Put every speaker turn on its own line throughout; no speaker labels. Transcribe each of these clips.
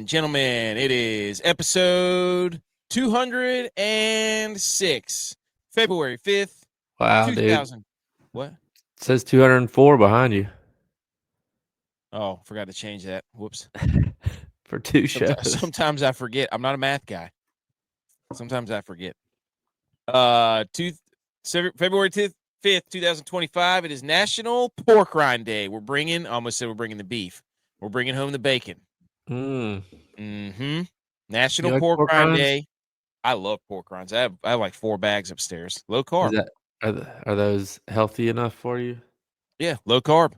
and gentlemen, it is episode 206, February 5th,
Wow,
2000.
dude.
What?
It says 204 behind you
Oh, forgot to change that. Whoops.
for two shows.
Sometimes I forget. I'm not a math guy. Sometimes I forget. February 5th, 2025. It is National Pork Rind Day. We're bringing the beef. We're bringing home the bacon. National
You like
Pork Rind
rinds?
Day. I love pork rinds. I have like 4 bags upstairs. Low carb.
Are those healthy enough for you?
Yeah, low carb.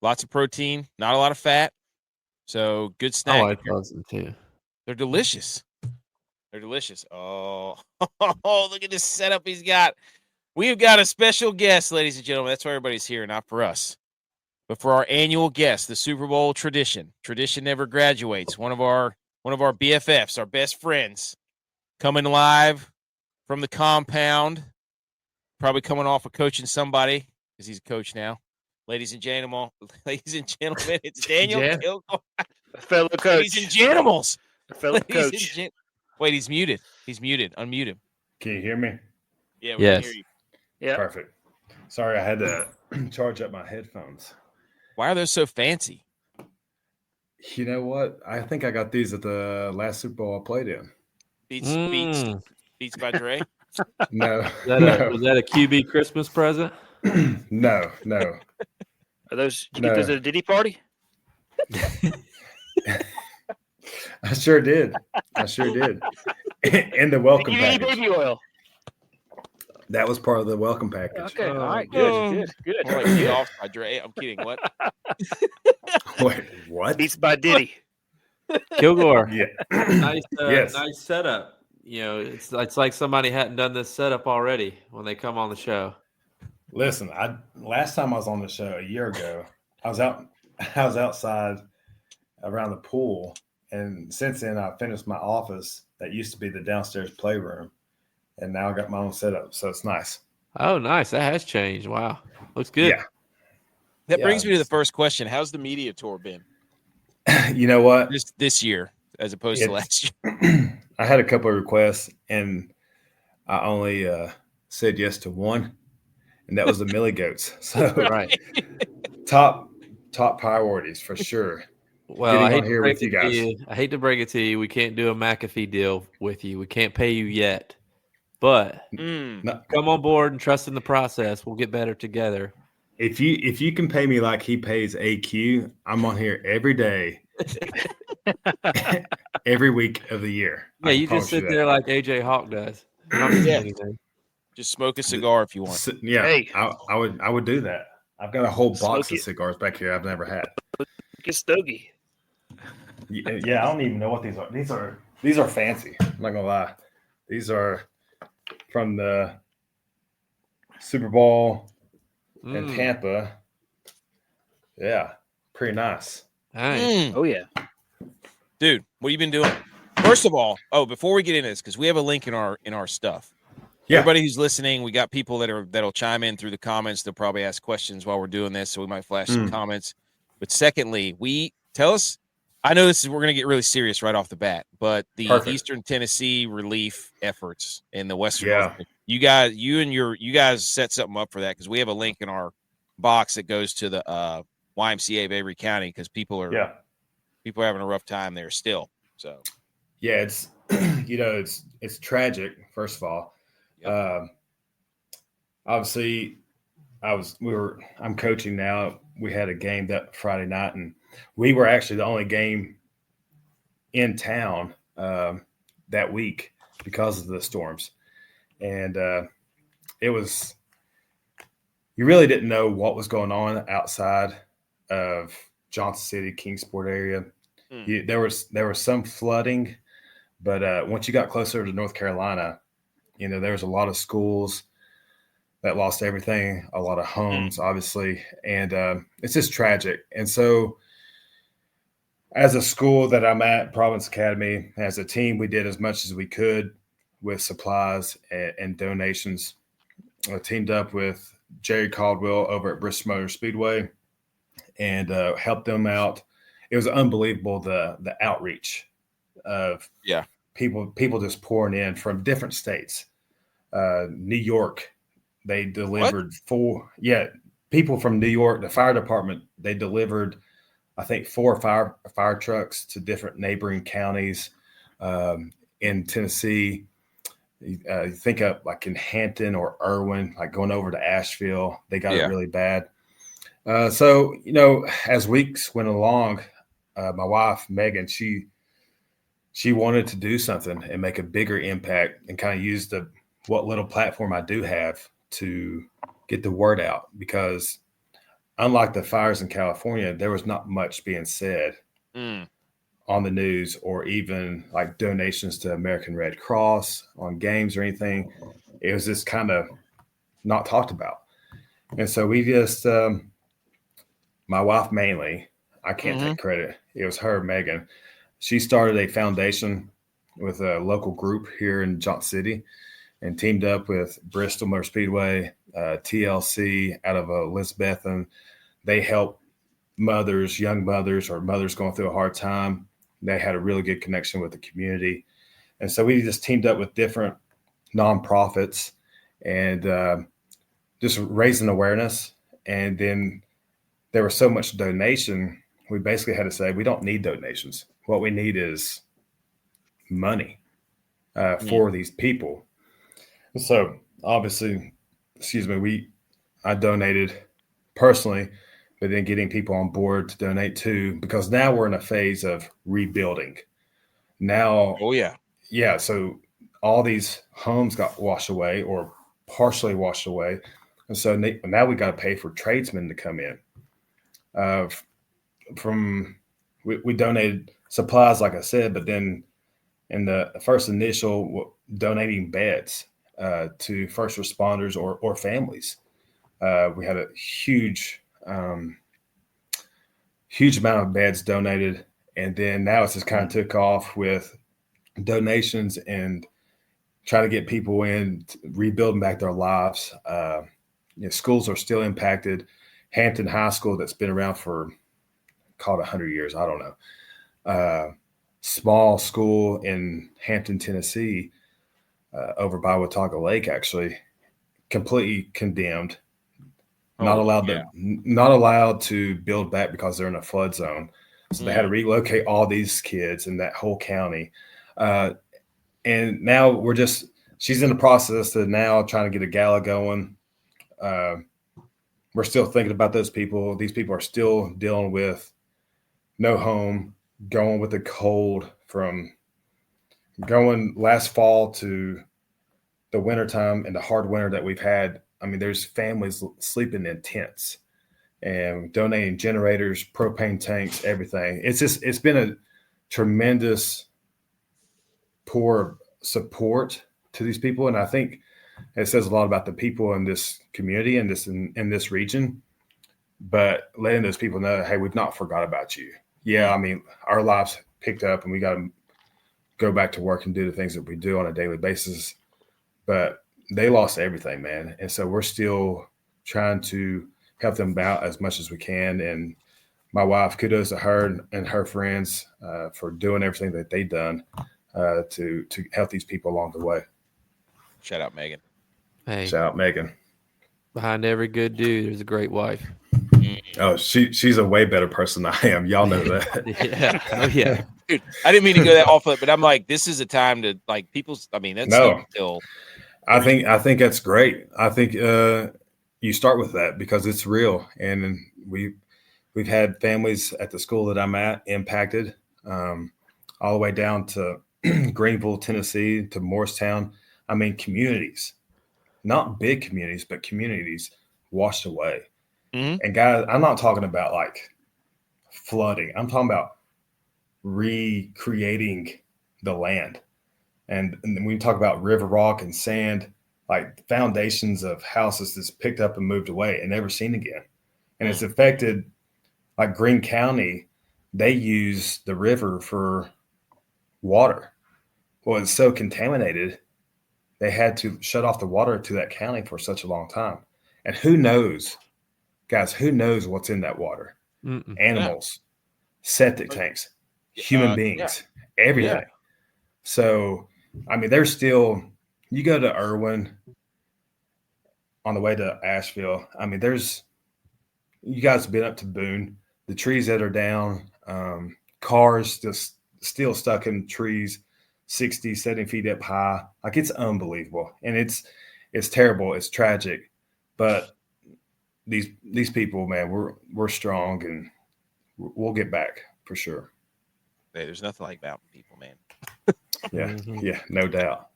Lots of protein, not a lot of fat. So good snack.
I like those too.
They're delicious. Oh, look at this setup he's got. We've got a special guest, ladies and gentlemen. That's why everybody's here, not for us, but for our annual guest, the Super Bowl tradition. Tradition never graduates. One of our BFFs, our best friends, coming live from the compound. Probably coming off of coaching somebody because he's a coach now. Ladies and gentlemen, it's Daniel Kilgore.
Fellow coach.
Ladies and gentlemen.
Fellow coach.
Wait, he's muted. Unmute him.
Can you hear me?
Yeah, we can hear you.
Yeah.
Perfect. Sorry, I had to charge up my headphones.
Why are those so fancy?
You know what? I think I got these at the last Super Bowl I played in.
Beats by Dre?
No.
Was that a QB Christmas present?
No.
Are those? Did you get those at a Diddy party?
I sure did. And the welcome
Did you get any
package.
baby oil?
That was part of the welcome package.
Okay, all right, good.
More like beat off by Dre. I'm kidding. What?
Wait, what?
Beats by Diddy.
Kilgore.
Yeah.
Nice setup. You know, it's like somebody hadn't done this setup already when they come on the show.
Listen, last time I was on the show a year ago, I was outside around the pool, and since then I finished my office that used to be the downstairs playroom, and now I got my own setup, so it's nice.
Oh, nice. That has changed. Wow. Looks good.
Yeah.
That brings me to the first question. How's the media tour been?
You know what?
This year as opposed to last year.
I had a couple of requests, and I only said yes to one, and that was the Millie Goats. So
right.
Top priorities for sure.
Well, I hate to break it to you. We can't do a McAfee deal with you. We can't pay you yet. But come on board and trust in the process. We'll get better together.
If you can pay me like he pays AQ, I'm on here every day, every week of the year.
Yeah, you just sit there like AJ Hawk does.
Just smoke a cigar if you want.
Yeah,
hey.
I would do that. I've got a whole box of cigars back here I've never had.
Get stogie.
Yeah, I don't even know what these are. These are fancy. I'm not gonna lie. These are from the Super Bowl in Tampa. Yeah, pretty nice.
Oh yeah,
dude, what have you been doing? First of all, before we get into this, because we have a link in our stuff. Yeah. Everybody who's listening, we got people that'll chime in through the comments. They'll probably ask questions while we're doing this, so we might flash some comments. But secondly, tell us. I know we're going to get really serious right off the bat, but the Eastern Tennessee relief efforts in the Western, you guys set something up for that, because we have a link in our box that goes to the YMCA of Avery County, because people are having a rough time there still. So
yeah, it's it's tragic. First of all, obviously, I'm coaching now. We had a game that Friday night, and we were actually the only game in town that week because of the storms. And you really didn't know what was going on outside of Johnson City, Kingsport area. There was some flooding, but once you got closer to North Carolina, there was a lot of schools that lost everything, a lot of homes, obviously, and it's just tragic. And so as a school that I'm at, Providence Academy, as a team, we did as much as we could with supplies and donations. I teamed up with Jerry Caldwell over at Bristol Motor Speedway and helped them out. it was unbelievable the outreach of people just pouring in from different states. New York, they delivered people from New York, the fire department, they delivered, I think, 4 fire trucks to different neighboring counties in Tennessee. You think of like in Hampton or Irwin, like going over to Asheville, they got it really bad. So, as weeks went along, my wife, Megan, she wanted to do something and make a bigger impact and kind of use what little platform I do have to get the word out, because unlike the fires in California, there was not much being said on the news, or even like donations to American Red Cross on games or anything. It was just kind of not talked about. And so we just, my wife mainly, I can't take credit. It was her, Megan. She started a foundation with a local group here in Johnson City and teamed up with Bristol Motor Speedway, TLC out of Elizabeth, and they help mothers, young mothers, or mothers going through a hard time. They had a really good connection with the community. And so we just teamed up with different nonprofits and just raising awareness. And then there was so much donation, we basically had to say, we don't need donations. What we need is money for these people. So obviously, I donated personally, but then getting people on board to donate too, because now we're in a phase of rebuilding. Now, so all these homes got washed away or partially washed away. And so now we got to pay for tradesmen to come in. We donated supplies, like I said, but then in the first initial donating beds to first responders or families. We had a huge amount of beds donated. And then now it's just kind of took off with donations and trying to get people in, rebuilding back their lives. Schools are still impacted. Hampton High School, that's been around for, called 100 years, I don't know. Small school in Hampton, Tennessee, over by Watauga Lake, actually, completely condemned. Not allowed to build back because they're in a flood zone. So they had to relocate all these kids in that whole county. And now she's in the process of now trying to get a gala going. We're still thinking about those people. These people are still dealing with no home, going with the cold from going last fall to the wintertime and the hard winter that we've had. I mean, there's families sleeping in tents and donating generators, propane tanks, everything. It's been a tremendous poor support to these people. And I think it says a lot about the people in this community and in this region, but letting those people know, hey, we've not forgot about you. Yeah, I mean, our lives picked up and we got to go back to work and do the things that we do on a daily basis. But they lost everything, man. And so we're still trying to help them out as much as we can. And my wife, kudos to her and her friends for doing everything that they've done to help these people along the way.
Shout out, Megan.
Hey,
shout out, Megan.
Behind every good dude, there's a great wife.
Oh, she's a way better person than I am. Y'all know that.
Yeah. Oh, yeah.
Dude, I didn't mean to go that off of it, but I'm like, this is a time to like people's. I mean, that's still.
I think that's great. I think you start with that because it's real, and we've had families at the school that I'm at impacted, all the way down to Greenville, Tennessee, to Morristown. I mean, communities, not big communities, but communities washed away. Mm-hmm. And guys, I'm not talking about like flooding. I'm talking about recreating the land. And when we talk about river rock and sand, like foundations of houses that's picked up and moved away and never seen again. And it's affected, like Greene County, they use the river for water. Well, it's so contaminated, they had to shut off the water to that county for such a long time. And who knows, guys, who knows what's in that water? Animals, septic tanks, human beings, everything.
Yeah.
So, I mean, there's still – you go to Irwin on the way to Asheville. I mean, you guys have been up to Boone. The trees that are down, cars just still stuck in trees, 60, 70 feet up high. Like, it's unbelievable. And it's terrible. It's tragic. But these people, man, we're strong, and we'll get back for sure.
Hey, there's nothing like mountain people, man.
Yeah, no doubt.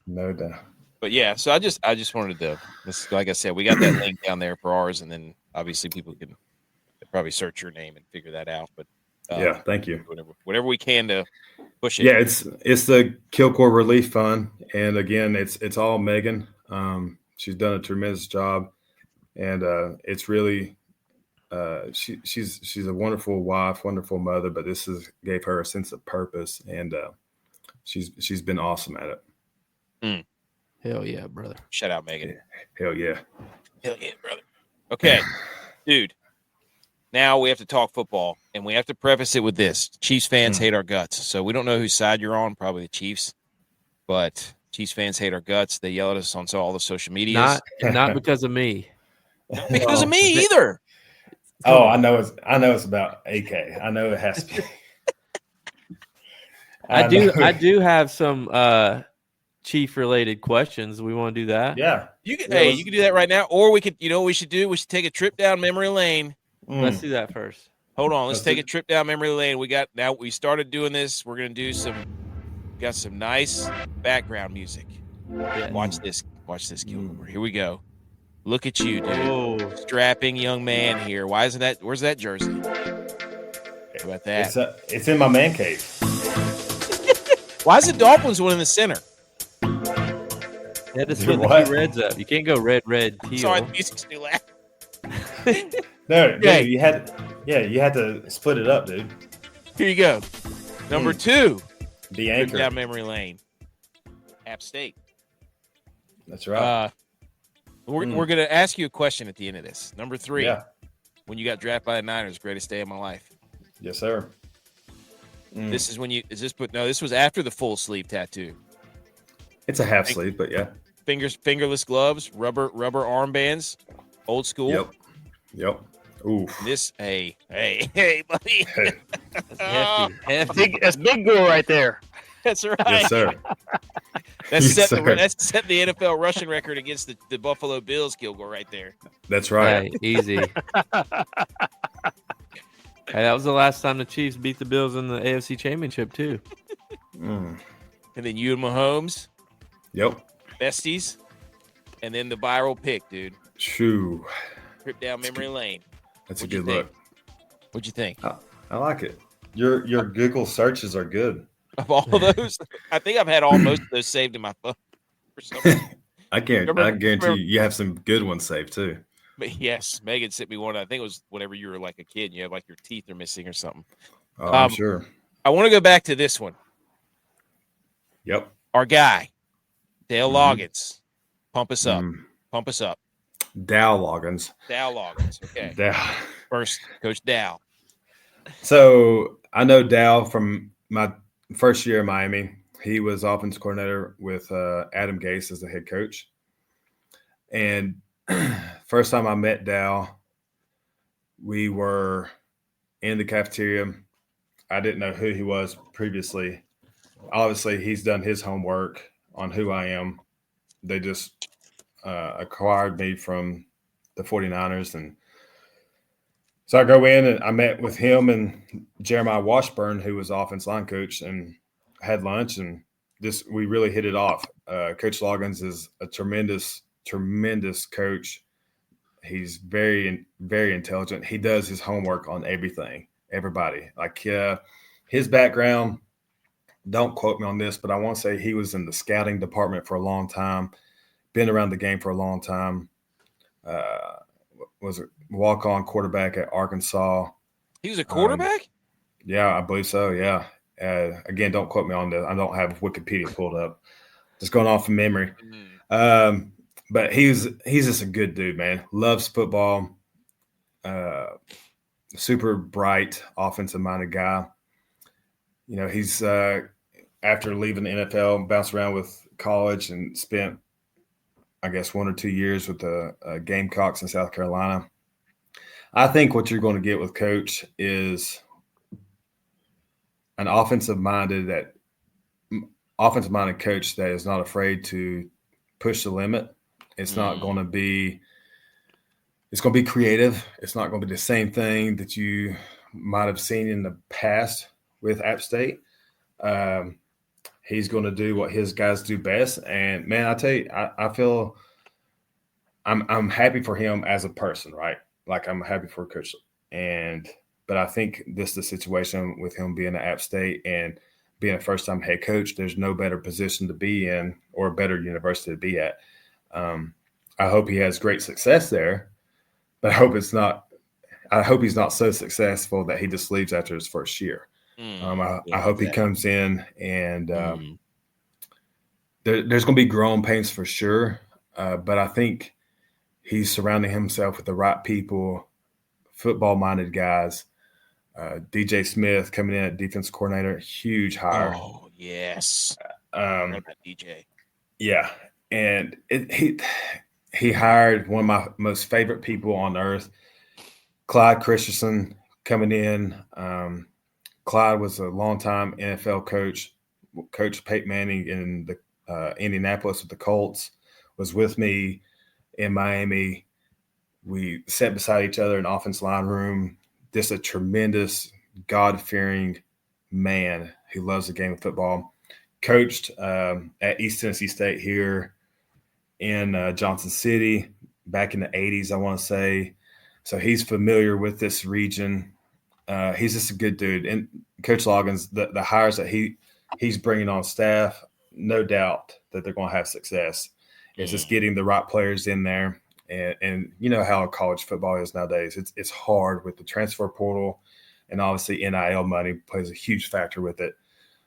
No doubt.
But yeah, so I just wanted to, like I said, we got that link down there for ours, and then obviously people can probably search your name and figure that out. But
yeah, thank you.
Whatever we can to push it.
Yeah, it's the Kilgore Relief Fund, and again, it's all Megan. She's done a tremendous job, and it's really she's a wonderful wife, wonderful mother. But this gave her a sense of purpose, and she's been awesome at it.
Mm.
Hell yeah, brother!
Shout out, Megan.
Hell yeah,
brother. Okay, dude. Now we have to talk football, and we have to preface it with this: Chiefs fans hate our guts. So we don't know whose side you're on. Probably the Chiefs, but Chiefs fans hate our guts. They yell at us on all the social media.
Not because of me.
Not because of me either.
Oh, I know it's about AK. I know it has to be.
I do have some Chief related questions. We want to do that.
Yeah.
You can do that right now, or we could. You know what we should do? We should take a trip down memory lane.
Let's do that first.
Hold on. Let's take a trip down memory lane. We started doing this. We're gonna do got some nice background music.
Yeah.
Watch this, Kilgore. Here we go. Look at you, dude. Oh. Strapping young man here. Why isn't that? Where's that jersey? How about that?
It's in my man cave.
Why is the Dolphins one in the center?
You had to split the two reds up. You can't go red, teal.
Sorry, the music's too loud.
No, dude, you had to split it up, dude.
Here you go. Number 2.
The anchor.
Down memory lane. App State.
That's right.
We're going to ask you a question at the end of this. Number 3.
Yeah.
When you got drafted by the Niners, greatest day of my life.
Yes, sir.
This is when this was after the full sleeve tattoo.
It's a half sleeve, but yeah.
Fingerless gloves, rubber armbands, old school.
Yep. Ooh.
This, hey, buddy.
Hey.
Hefty.
That's big gore right there.
That's right.
Yes, sir.
That's set the NFL rushing record against the Buffalo Bills, Kilgore, right there.
That's right.
Hey, easy. Hey, that was the last time the Chiefs beat the Bills in the AFC Championship, too.
And then you and Mahomes.
Yep.
Besties. And then the viral pick, dude.
Shoo.
Trip down memory lane.
That's a good look.
What'd you think?
I like it. Your Google searches are good.
Of all of those, I think I've had most of those saved in my phone. For some reason.
I guarantee you have some good ones saved, too.
But yes, Megan sent me one. I think it was whenever you were like a kid. You have like your teeth are missing or something.
Oh, I'm sure.
I want to go back to this one.
Yep.
Our guy, Dale Loggins. Pump us up. Pump us up.
Dow Loggins.
Okay.
Dow.
First, Coach Dow.
So I know Dow from my first year in Miami. He was offense coordinator with Adam Gase as the head coach. And first time I met Dow, we were in the cafeteria. I didn't know who he was previously. Obviously, he's done his homework on who I am. They just acquired me from the 49ers. And so I go in and I met with him and Jeremiah Washburn, who was offense line coach, and had lunch. And we really hit it off. Coach Loggins is a tremendous coach. He's very, very intelligent. He does his homework on everybody. Like his background, don't quote me on this, but I want to say he was in the scouting department for a long time, been around the game for a long time. Was a walk-on quarterback at Arkansas.
He was a quarterback?
Yeah, I believe so, yeah. Again, don't quote me on that. I don't have Wikipedia pulled up. Just going off of memory. But he's just a good dude, man. Loves football. super bright, offensive-minded guy. You know, he's after leaving the NFL, bounced around with college and spent, I guess, 1 or 2 years with the Gamecocks in South Carolina. I think what you're going to get with Coach is an offensive-minded coach that is not afraid to push the limit. It's not going to be – it's going to be creative. It's not going to be the same thing that you might have seen in the past with App State. He's going to do what his guys do best. And, man, I tell you, I feel I'm happy for him as a person, right? Like, I'm happy for Coach. But I think this is the situation with him being at App State and being a first-time head coach. There's no better position to be in or a better university to be at. I hope he has great success there, but I hope he's not so successful that he just leaves after his first year. I hope he comes in and there's going to be growing pains for sure. But I think he's surrounding himself with the right people, football-minded guys. DJ Smith coming in at defense coordinator, huge hire.
Oh, yes. DJ.
Yeah. And he hired one of my most favorite people on earth, Clyde Christensen, coming in. Clyde was a longtime NFL coach, Coach Peyton Manning in the Indianapolis with the Colts, was with me in Miami. We sat beside each other in the offense line room. Just a tremendous, God-fearing man who loves the game of football. Coached at East Tennessee State here in Johnson City back in the 80s, I want to say. So he's familiar with this region. He's just a good dude. And Coach Loggins, the hires that he's bringing on staff, no doubt that they're going to have success. It's just getting the right players in there. And you know how college football is nowadays. It's hard with the transfer portal, and obviously NIL money plays a huge factor with it.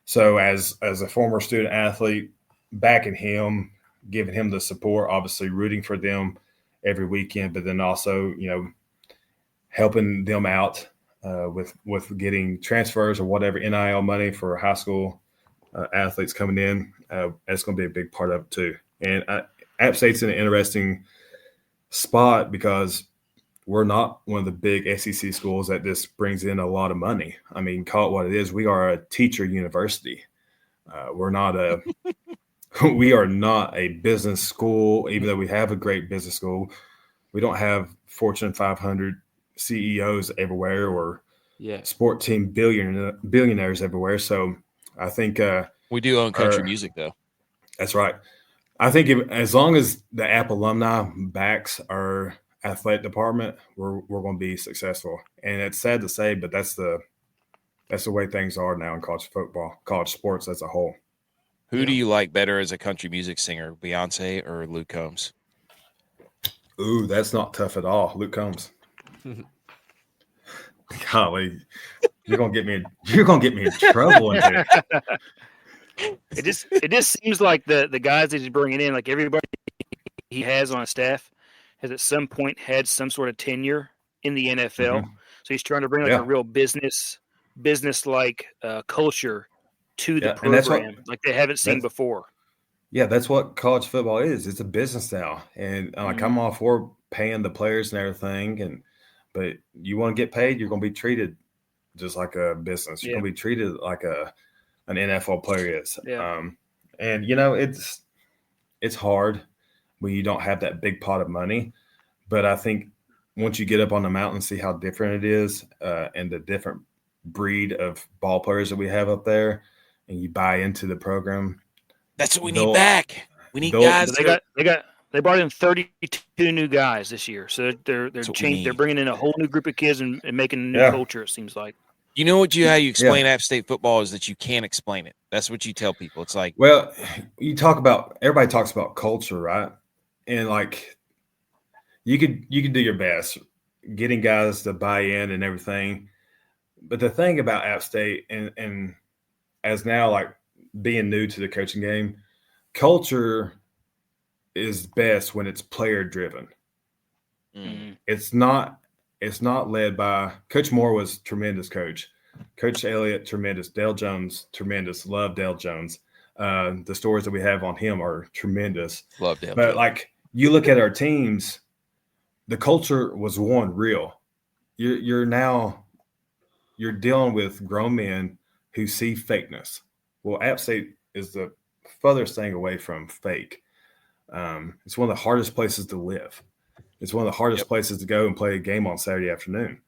So as a former student athlete, backing him, giving him the support, obviously rooting for them every weekend, but then also, you know, helping them out with getting transfers or whatever NIL money for high school athletes coming in. That's going to be a big part of it too. And App State's in an interesting spot because we're not one of the big SEC schools that just brings in a lot of money. I mean, call it what it is. We are a teacher university. We are not a business school, even though we have a great business school. We don't have Fortune 500 CEOs everywhere or sport team billionaires everywhere. So I think
we do own country music, though.
That's right. I think as long as the App alumni backs our athletic department, we're going to be successful. And it's sad to say, but that's the way things are now in college football, college sports as a whole.
Who do you like better as a country music singer, Beyonce or Luke Combs?
Ooh, that's not tough at all. Luke Combs. Golly, you're gonna get me in trouble in here.
It just seems like the guys that he's bringing in, like everybody he has on his staff, has at some point had some sort of tenure in the NFL. Mm-hmm. So he's trying to bring like a real business like culture to the program, like they haven't seen before.
Yeah, that's what college football is. It's a business now, and I'm all for paying the players and everything. But you want to get paid, you're going to be treated just like a business. You're going to be treated like an NFL player is. Yeah. And you know, it's hard when you don't have that big pot of money. But I think once you get up on the mountain and see how different it is, and the different breed of ball players that we have up there, and you buy into the program,
that's what we need back. We need guys.
They brought in 32 new guys this year, so they're bringing in a whole new group of kids and making a new culture. It seems like.
You know how you explain App State football is that you can't explain it. That's what you tell people. It's like,
well, everybody talks about culture, right? And like you could do your best getting guys to buy in and everything. But the thing about App State and as now like being new to the coaching game, culture is best when it's player driven. Mm-hmm. It's not it's not led by Coach Moore was tremendous coach. Coach Elliott, tremendous. Dale Jones, tremendous. Love Dale Jones. The stories that we have on him are tremendous.
Love Dale
But
Jones.
like you look at our teams, the culture was one real. You're dealing with grown men who see fakeness. Well, App State is the furthest thing away from fake. It's one of the hardest places to live. It's one of the hardest places to go and play a game on Saturday afternoon.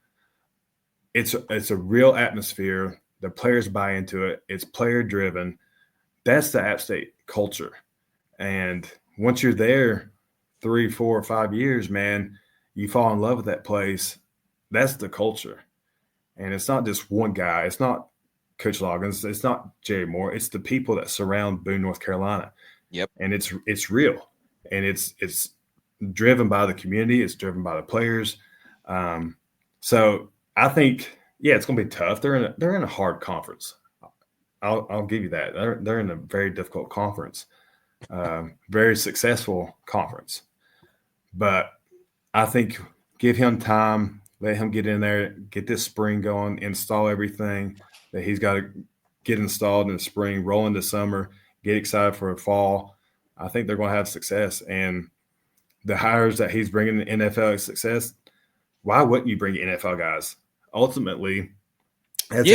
It's a real atmosphere. The players buy into it. It's player driven. That's the App State culture. And once you're there 3, 4, 5 years, man, you fall in love with that place. That's the culture. And it's not just one guy. It's not Coach Loggins. It's not Jerry Moore. It's the people that surround Boone, North Carolina.
Yep.
And it's real. And it's driven by the community. It's driven by the players. So I think, it's going to be tough. They're in a hard conference. I'll give you that. They're in a very difficult conference, very successful conference. But I think give him time, let him get in there, get this spring going, install everything that he's got to get installed in the spring, roll into summer, get excited for the fall. I think they're going to have success. And the hires that he's bringing in NFL success, why wouldn't you bring NFL guys? Ultimately, that's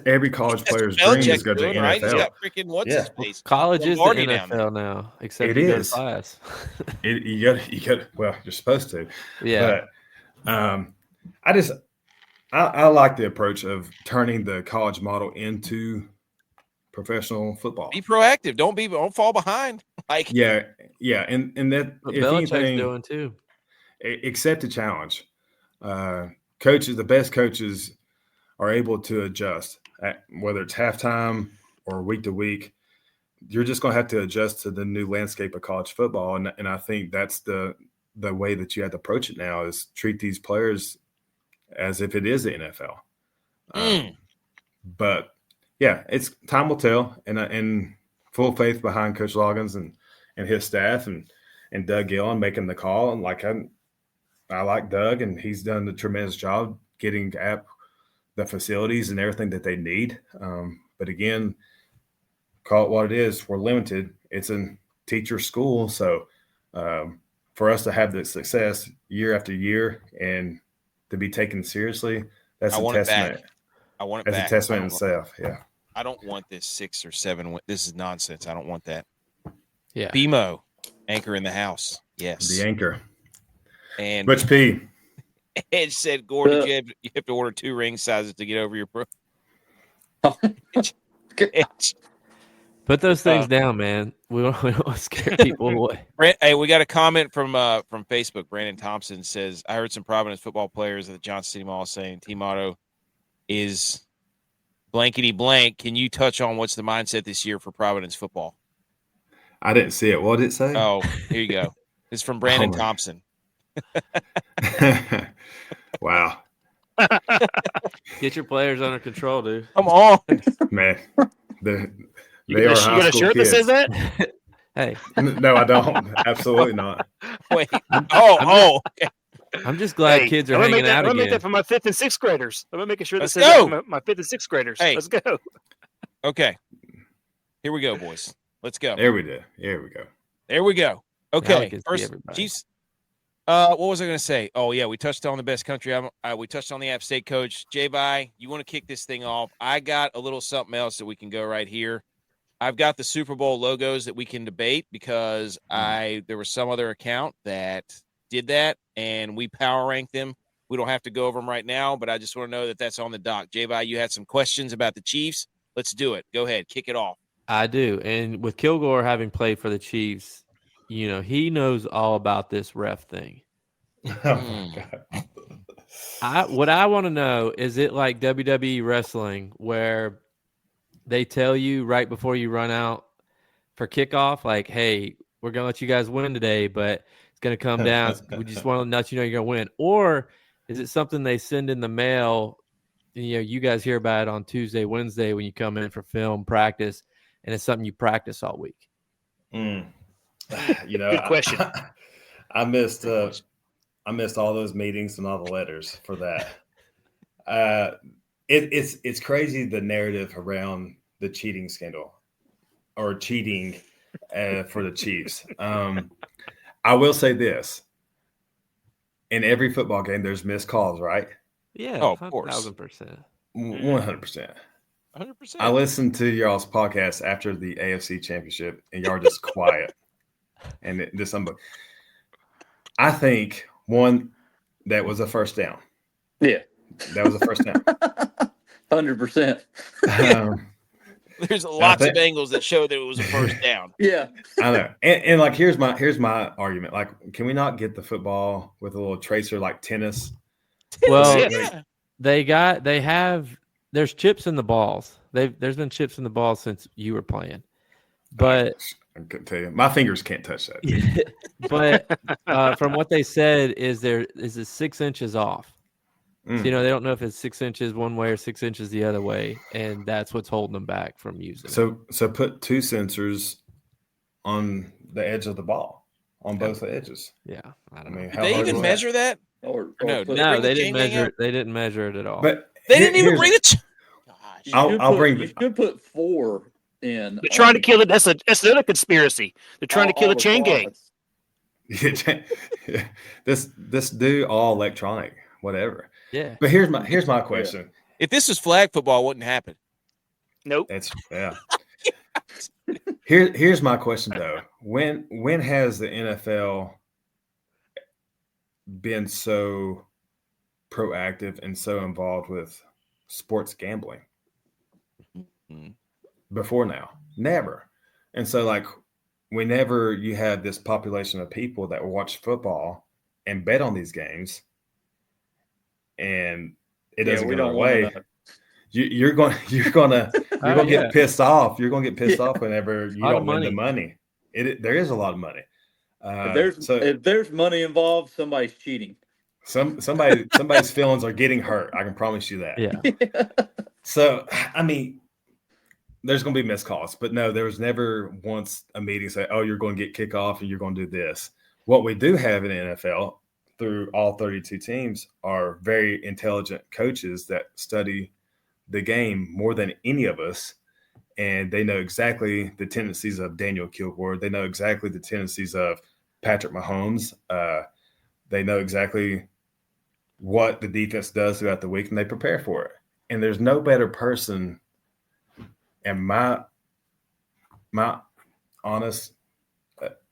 every college player's dream is go to the NFL.
Right? He's got freaking what's his face?
College is the NFL now, except you go to class.
You got. Well, you're supposed to.
Yeah.
But I like the approach of turning the college model into professional football.
Be proactive. Don't fall behind. Like
and that
what
if
Belichick's
anything,
doing too.
Accept the challenge. Coaches, the best coaches, are able to adjust, whether it's halftime or week to week. You're just going to have to adjust to the new landscape of college football, and I think that's the way that you have to approach it now is treat these players as if it is the NFL. But it's time will tell, and full faith behind Coach Loggins and his staff and Doug Gillen making the call. And I like Doug, and he's done a tremendous job getting the facilities and everything that they need. But again, call it what it is. We're limited. It's a teacher school. So for us to have the success year after year and to be taken seriously, that's a testament.
I want it back.
That's a testament in itself. Yeah.
I don't want this 6 or 7. This is nonsense. I don't want that.
Yeah.
BMO, anchor in the house. Yes.
The anchor.
And
Butch P.
Ed said, Gordon, you have to order 2 ring sizes to get over your pro.
Put those things down, man. We don't scare people away.
Hey, we got a comment from Facebook. Brandon Thompson says, I heard some Providence football players at the Johnson City Mall saying team motto is blankety blank. Can you touch on what's the mindset this year for Providence football?
I didn't see it. What did it say?
Oh, here you go. It's from Brandon Thompson.
Wow.
Get your players under control, dude.
Come on.
Man. They are
you got a shirt
kids.
that says that?
Hey. No, I don't. Absolutely not.
Wait. Okay.
I'm just glad kids are hanging out again.
I'm going to make that for my 5th and 6th graders. I'm going to make sure that says that for my 5th and 6th graders.
Hey.
Let's go.
Okay. Here we go, boys. Let's go.
There we go.
Okay. First, Chiefs. What was I going to say? Oh, yeah, we touched on the best country. We touched on the App State coach. J-Bye, you want to kick this thing off? I got a little something else that we can go right here. I've got the Super Bowl logos that we can debate because there was some other account that did that, and we power ranked them. We don't have to go over them right now, but I just want to know that that's on the dock. J-Bye, you had some questions about the Chiefs. Let's do it. Go ahead. Kick it off.
I do. And with Kilgore having played for the Chiefs, he knows all about this ref thing.
Oh my God.
What I want to know, is it like WWE wrestling where they tell you right before you run out for kickoff, like, hey, we're going to let you guys win today, but it's going to come down. We just want to let you know you're going to win. Or is it something they send in the mail? You guys hear about it on Tuesday, Wednesday when you come in for film practice, and it's something you practice all week.
Good question.
I missed I missed all those meetings and all the letters for that. It's crazy, the narrative around the cheating scandal or cheating for the Chiefs. I will say this. In every football game, there's missed calls, right?
Yeah,
of course.
1,000%.
100%.
100%.
I listened to y'all's podcast after the AFC Championship, and y'all are just quiet. And I think, one, that was a first down.
Yeah.
That was a first down.
100%.
There's lots of angles that show that it was a first down.
Yeah.
I know. And like, here's my argument. Like, can we not get the football with a little tracer like tennis?
Well,
Yeah.
there's chips in the balls. There's been chips in the balls since you were playing. But
I couldn't tell you. My fingers can't touch that.
but from what they said is it 6 inches off. So, they don't know if it's 6 inches one way or 6 inches the other way, and that's what's holding them back from using it.
So put two sensors on the edge of the ball, on both the edges.
Yeah, I don't
I
know.
mean,
Did
how
they
hard
even
is
measure that?
Or
No,
put-
No,
bring the
they didn't
chain gang
measure
up?
it. They didn't measure it at all.
But
They didn't even
here's-
bring it.
you
I'll
should
bring.
You should put 4 in.
They're trying to kill it. That's another conspiracy. They're trying to kill the chain gang.
this do all electronic, whatever.
Yeah.
But here's my question.
If this was flag football, it wouldn't happen.
Nope.
It's Here's my question though. When has the NFL been so proactive and so involved with sports gambling?
Mhm.
Before now? Never. And so like whenever you have this population of people that watch football and bet on these games and it doesn't go their way, you're going to get pissed off. You're going to get pissed off whenever you don't win the money. There is a lot of money.
If there's money involved, somebody's cheating.
Somebody's feelings are getting hurt. I can promise you that.
Yeah.
So I mean, there's going to be missed calls, but no, there was never once a meeting say, "Oh, you're going to get kickoff and you're going to do this." What we do have in the NFL through all 32 teams are very intelligent coaches that study the game more than any of us, and they know exactly the tendencies of Daniel Kilgore. They know exactly the tendencies of Patrick Mahomes. They know exactly what the defense does throughout the week, and they prepare for it. And there's no better person, and my honest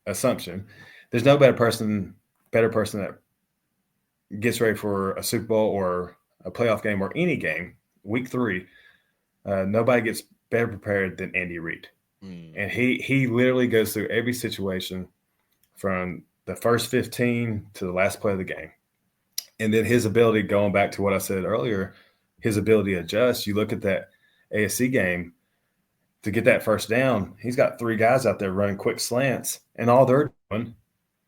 assumption, there's no better person that gets ready for a Super Bowl or a playoff game or any game, week 3. Nobody gets better prepared than Andy Reid. And he literally goes through every situation from the first 15 to the last play of the game. And then his ability, going back to what I said earlier, his ability to adjust. You look at that AFC game, to get that first down, he's got 3 guys out there running quick slants, and all they're doing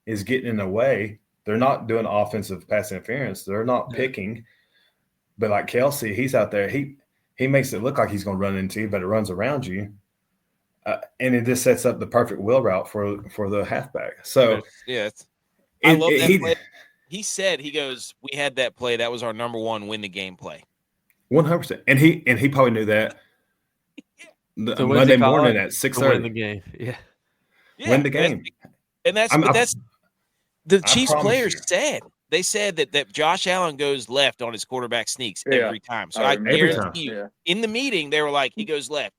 is getting in the way. They're not doing offensive pass interference. They're not picking. But like Kelsey, he's out there. He makes it look like he's going to run into you, but it runs around you. And it just sets up the perfect wheel route for the halfback. So
yeah, I love that play. He said, he goes, "We had that play. That was our number 1 win the game play."
100%. And he probably knew that
So
Monday morning at 6:30.
Win the game. Yeah.
Win the game.
And that's the Chiefs
promise
players
you.
said. They said that Josh Allen goes left on his quarterback sneaks every time. So I
remember
guarantee you,
Yeah.
in the meeting, they were like, he goes left.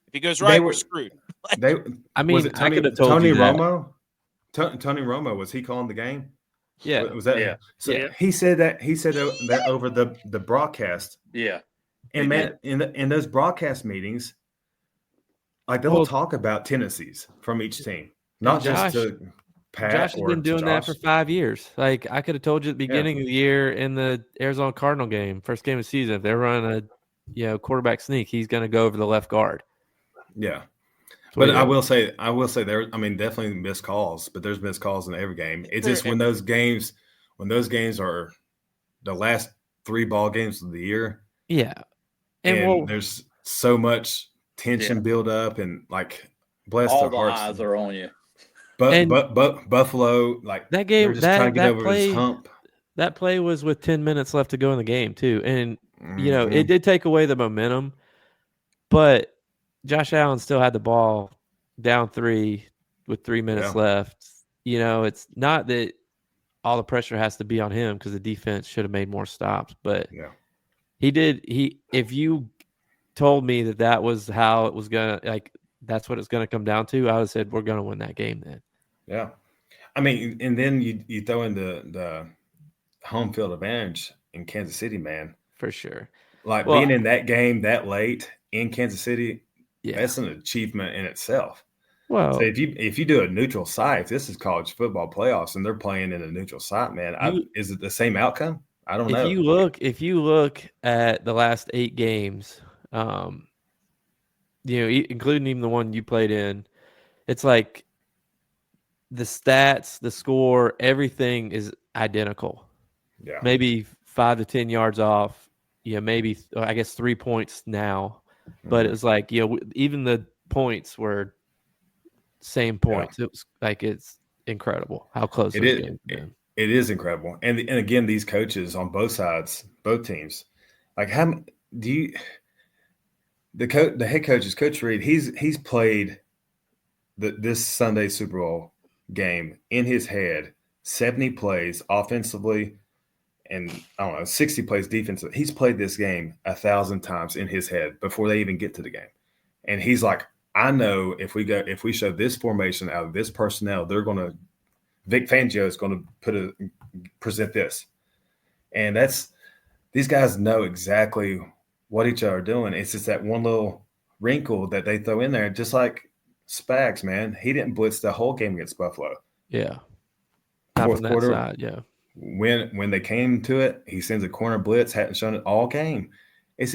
If he goes right, we're screwed.
I mean,
was it
I could have told
Tony
you that.
Romo? Tony Romo, was he calling the game?
Yeah.
Was that?
Yeah.
So
Yeah.
he said that over the broadcast.
Yeah.
And man, in those broadcast meetings, like they'll talk about tendencies from each team, not just to Pat.
Josh has been doing that for 5 years. Like I could have told you at the beginning of the year in the Arizona Cardinal game, first game of the season, if they're running a quarterback sneak, he's going to go over the left guard.
Yeah. But I will say there. I mean, definitely missed calls, but there's missed calls in every game. It's just when those games are the last 3 ball games of the year.
Yeah,
and there's so much tension build up, and like bless
all
their hearts.
All the eyes are on you.
But Buffalo, like
that game,
they're just trying to get over
play,
his hump.
That play was with 10 minutes left to go in the game too. And, it did take away the momentum, but Josh Allen still had the ball down 3 with 3 minutes left. It's not that all the pressure has to be on him because the defense should have made more stops, but if you told me that was how it was going to, like, that's what it's going to come down to, I would have said, we're going to win that game then.
Yeah. I mean, and then you throw in the home field advantage in Kansas City, man.
For sure.
Like being in that game that late in Kansas City, that's an achievement in itself.
Well,
so if you do a neutral site, this is college football playoffs, and they're playing in a neutral site, man. Is it the same outcome? I don't know.
If you look at the last 8 games, including even the one you played in, it's like the stats, the score, everything is identical.
Yeah,
maybe 5 to 10 yards off. Maybe I guess 3 points now, but it was like even the points were same points. It was like it's incredible how close it is.
It is incredible, and again, these coaches on both sides, both teams, like how do you? The head coach is Coach Reid. He's played this Sunday Super Bowl game in his head, 70 plays offensively, and I don't know, 60 plays defensively. He's played this game 1,000 times in his head before they even get to the game, and he's like, I know if we show this formation out of this personnel, they're going to. Vic Fangio is going to present this, and these guys know exactly what each other are doing. It's just that one little wrinkle that they throw in there, just like Spags, man. He didn't blitz the whole game against Buffalo.
Yeah,
fourth quarter.
Side, yeah.
When they came to it, he sends a corner blitz. Hadn't shown it all game. It's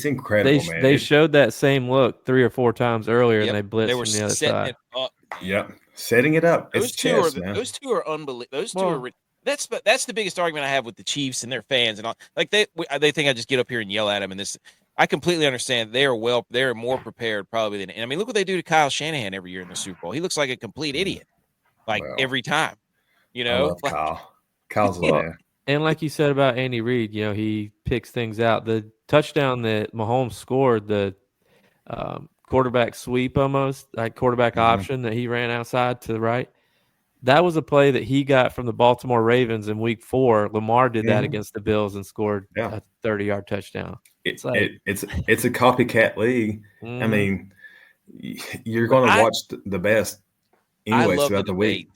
incredible, man.
They showed that same look 3 or 4 times earlier, and they blitzed from the other side.
Yep. Setting it up.
Those two are unbelievable. Those two are. That's the biggest argument I have with the Chiefs and their fans and all. Like they think I just get up here and yell at them. And this, I completely understand. They are more prepared probably than. And I mean, look what they do to Kyle Shanahan every year in the Super Bowl. He looks like a complete idiot, every time.
I love Kyle. Kyle's there.
And like you said about Andy Reid, he picks things out. The touchdown that Mahomes scored, the quarterback sweep almost, like quarterback option that he ran outside to the right. That was a play that he got from the Baltimore Ravens in week 4. Lamar did that against the Bills and scored a 30-yard touchdown.
It's a copycat league. I mean, you're going to watch the best anyways throughout the week.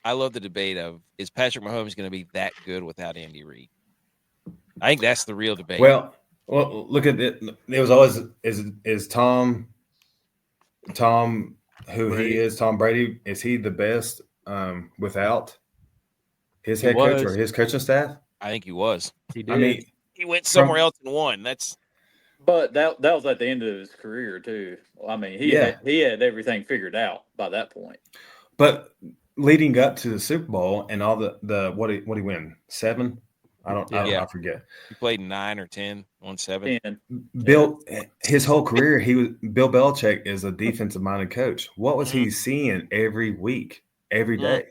I love the debate of, is Patrick Mahomes going to be that good without Andy Reid? I think that's the real debate.
Well, look at it. It was always is Tom who Brady. He is, Tom Brady, is he the best without his head coach or his coaching staff?
I think he was.
He did.
I mean,
he went somewhere else and won.
But that was at the end of his career too. I mean, he had everything figured out by that point.
But leading up to the Super Bowl and all the what he win? 7? I forget.
He played 9 or 10, won 7.
Bill, his whole career, Bill Belichick is a defensive-minded coach. What was he seeing every week, every day?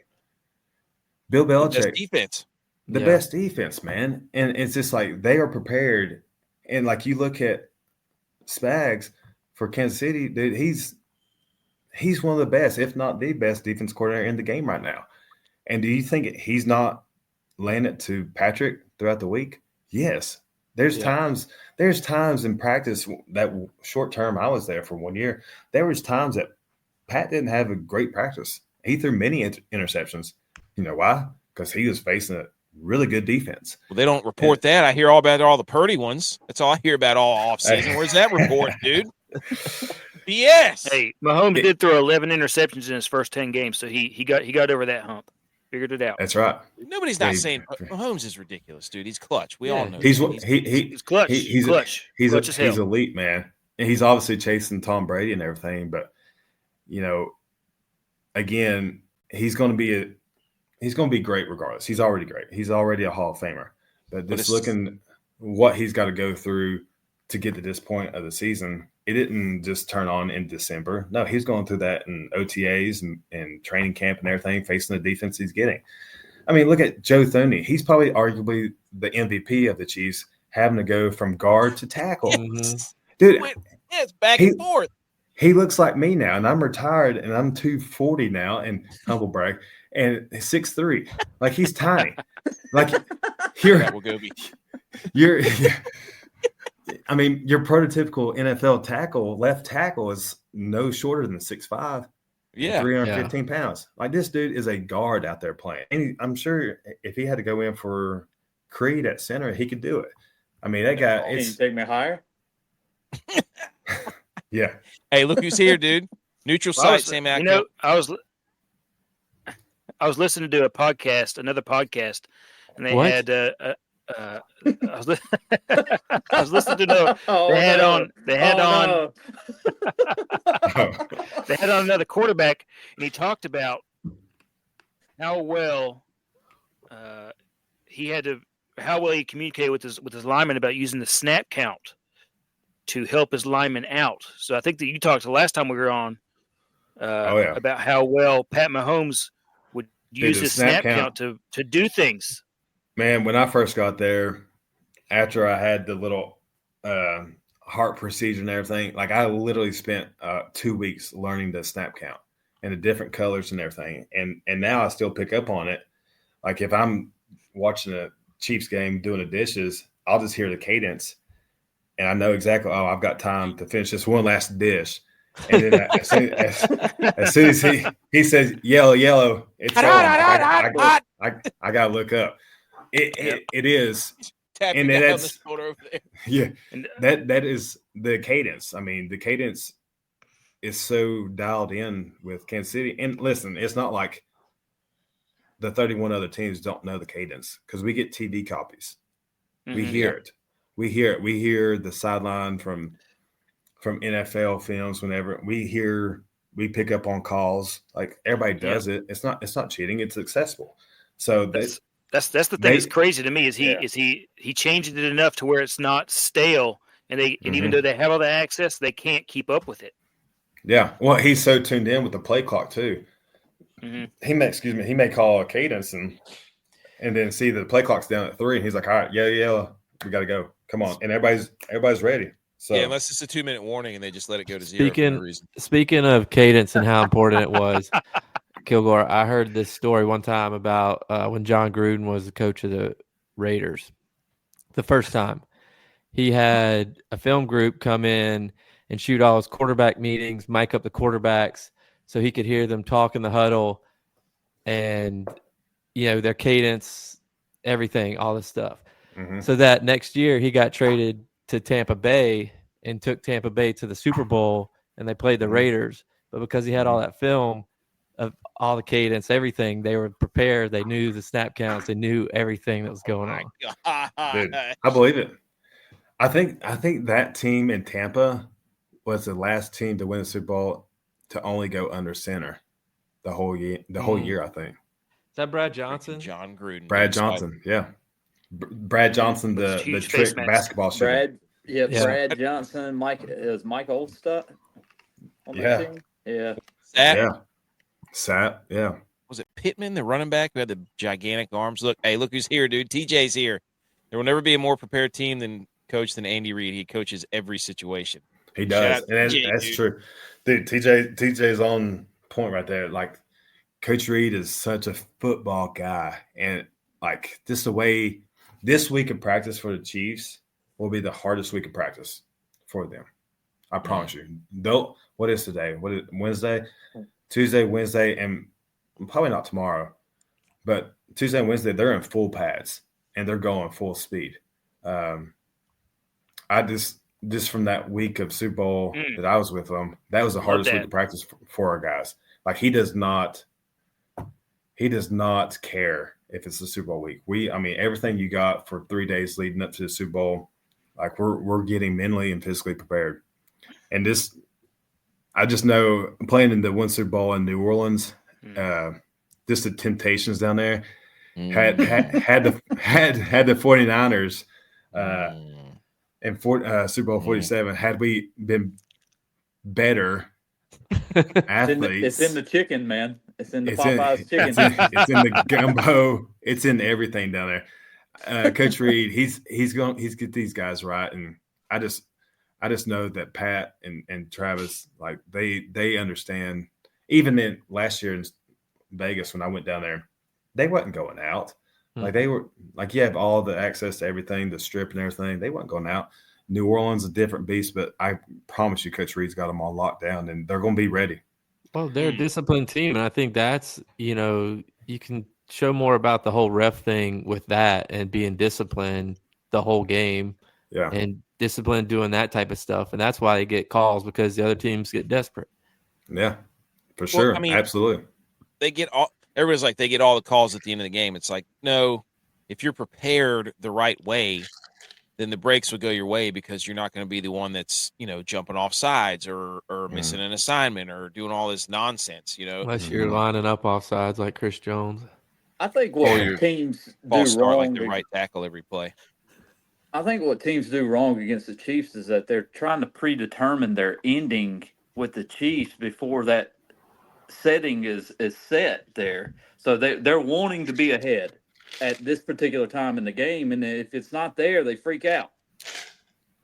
Bill Belichick, the best defense, man. And it's just like they are prepared. And like you look at Spags for Kansas City, dude, he's one of the best, if not the best, defense coordinator in the game right now. And do you think he's not laying it to Patrick throughout the week? Yes. There's times in practice that short term, I was there for 1 year. There was times that Pat didn't have a great practice. He threw many interceptions. You know why? Because he was facing a really good defense.
Well, they don't report that. I hear all about all the Purdy ones. That's all I hear about all offseason. Where's that report, dude? BS.
Hey, Mahomes did throw 11 interceptions in his first 10 games, so he got over that hump. Figured it out.
That's right.
Nobody's not saying Mahomes is ridiculous, dude. He's clutch. We all know
he's
clutch. He's clutch.
He's elite, man. And he's obviously chasing Tom Brady and everything, but again, he's going to be great regardless. He's already great. He's already a Hall of Famer. But just looking what he's got to go through to get to this point of the season, it didn't just turn on in December. No, he's going through that in OTAs and training camp and everything, facing the defense he's getting. I mean, look at Joe Thuney. He's probably arguably the MVP of the Chiefs, having to go from guard to tackle. Dude,
it's back and forth.
He looks like me now, and I'm retired, and I'm 240 now, and humble brag, and 6'3". Like, he's tiny. Like, you're I mean, your prototypical NFL tackle, left tackle, is no shorter than 6'5".
Yeah,
315 pounds. Like, this dude is a guard out there playing. And I'm sure if he had to go in for Creed at center, he could do it. I mean, that guy.
Can you take me higher?
Yeah.
Hey, look who's here, dude. Neutral site, same actor.
You know, I was listening to another podcast, and they had I was listening to they had on another quarterback, and he talked about how well he communicated with his lineman about using the snap count to help his lineman out. So I think that you talked the last time we were on about how well Pat Mahomes would use his snap count to do things.
Man, when I first got there, after I had the little heart procedure and everything, like, I literally spent 2 weeks learning the snap count and the different colors and everything. And now I still pick up on it. Like, if I'm watching a Chiefs game doing the dishes, I'll just hear the cadence, and I know exactly, I've got time to finish this one last dish. And then as soon as he says yellow, it's on. I gotta look up. It is,
and that's over there.
Yeah, that is the cadence. I mean, the cadence is so dialed in with Kansas City. And listen, it's not like the 31 other teams don't know the cadence, because we get TV copies. We hear it. We hear the sideline from NFL films. Whenever we pick up on calls. Like, everybody does it. It's not cheating. It's accessible. So that's the thing that's crazy to me is he changed it enough to where it's not stale, and even though they have all the access, they can't keep up with it. Yeah, well, he's so tuned in with the play clock too. He may call a cadence and then see the play clock's down at 3, and he's like, all right, yeah, we got to go. Come on, and everybody's ready. So
yeah, unless it's a 2-minute warning and they just let it go to 0 for no reason.
Speaking of cadence and how important it was, Kilgore, I heard this story one time about when John Gruden was the coach of the Raiders. The first time, he had a film group come in and shoot all his quarterback meetings, mic up the quarterbacks so he could hear them talk in the huddle and, their cadence, everything, all this stuff. So that next year he got traded to Tampa Bay and took Tampa Bay to the Super Bowl, and they played the Raiders. But because he had all that film of all the cadence, everything, they were prepared. They knew the snap counts. They knew everything that was going on.
Dude, I believe it. I think that team in Tampa was the last team to win the Super Bowl to only go under center the whole year. I think.
Is that Brad Johnson?
John Gruden.
Brad Johnson, yeah. Brad Johnson, the trick basketball shooter.
Brad Johnson, Mike Oldstuck on that team? Yeah.
Sat.
Yeah.
Was it Pittman, the running back, who had the gigantic arms? Look who's here, dude. TJ's here. There will never be a more prepared team than Andy Reid. He coaches every situation.
He does. And that's true. Dude, TJ's on point right there. Like, Coach Reid is such a football guy. And, like, just the way this week of practice for the Chiefs will be the hardest week of practice for them. I promise you. What is today? What is Wednesday? Tuesday, Wednesday, and probably not tomorrow. But Tuesday and Wednesday, they're in full pads, and they're going full speed. I just from that week of Super Bowl that I was with them, that was the hardest week of practice for our guys. Like, he does not care if it's the Super Bowl week. Everything you got for 3 days leading up to the Super Bowl, like, we're getting mentally and physically prepared. And I just know playing in the one Super Bowl in New Orleans, just the temptations down there had the 49ers in Super Bowl 47. Had we been better athletes,
it's in the chicken, man. It's in the Popeyes chicken.
It's in the gumbo. It's in everything down there. Coach Reid, he's get these guys right, and I just know that Pat and Travis, like they understand. Even in last year in Vegas when I went down there, they wasn't going out. Like they were like you have all the access to everything, the strip and everything. They wasn't going out. New Orleans a different beast, but I promise you, Coach Reid's got them all locked down, and they're going to be ready.
Well, they're a disciplined team, and I think that's, you can show more about the whole ref thing with that and being disciplined the whole game.
Yeah.
And disciplined doing that type of stuff. And that's why they get calls, because the other teams get desperate.
Yeah, for sure.
I mean,
absolutely.
Everybody's like, they get all the calls at the end of the game. It's like, no, if you're prepared the right way, then the breaks would go your way, because you're not going to be the one that's, jumping off sides or missing an assignment or doing all this nonsense,
Unless you're lining up off sides like Chris Jones.
I think what teams do wrong,
like the right tackle every play.
I think what teams do wrong against the Chiefs is that they're trying to predetermine their ending with the Chiefs before that setting is set there. So they're wanting to be ahead at this particular time in the game, and if it's not there, they freak out.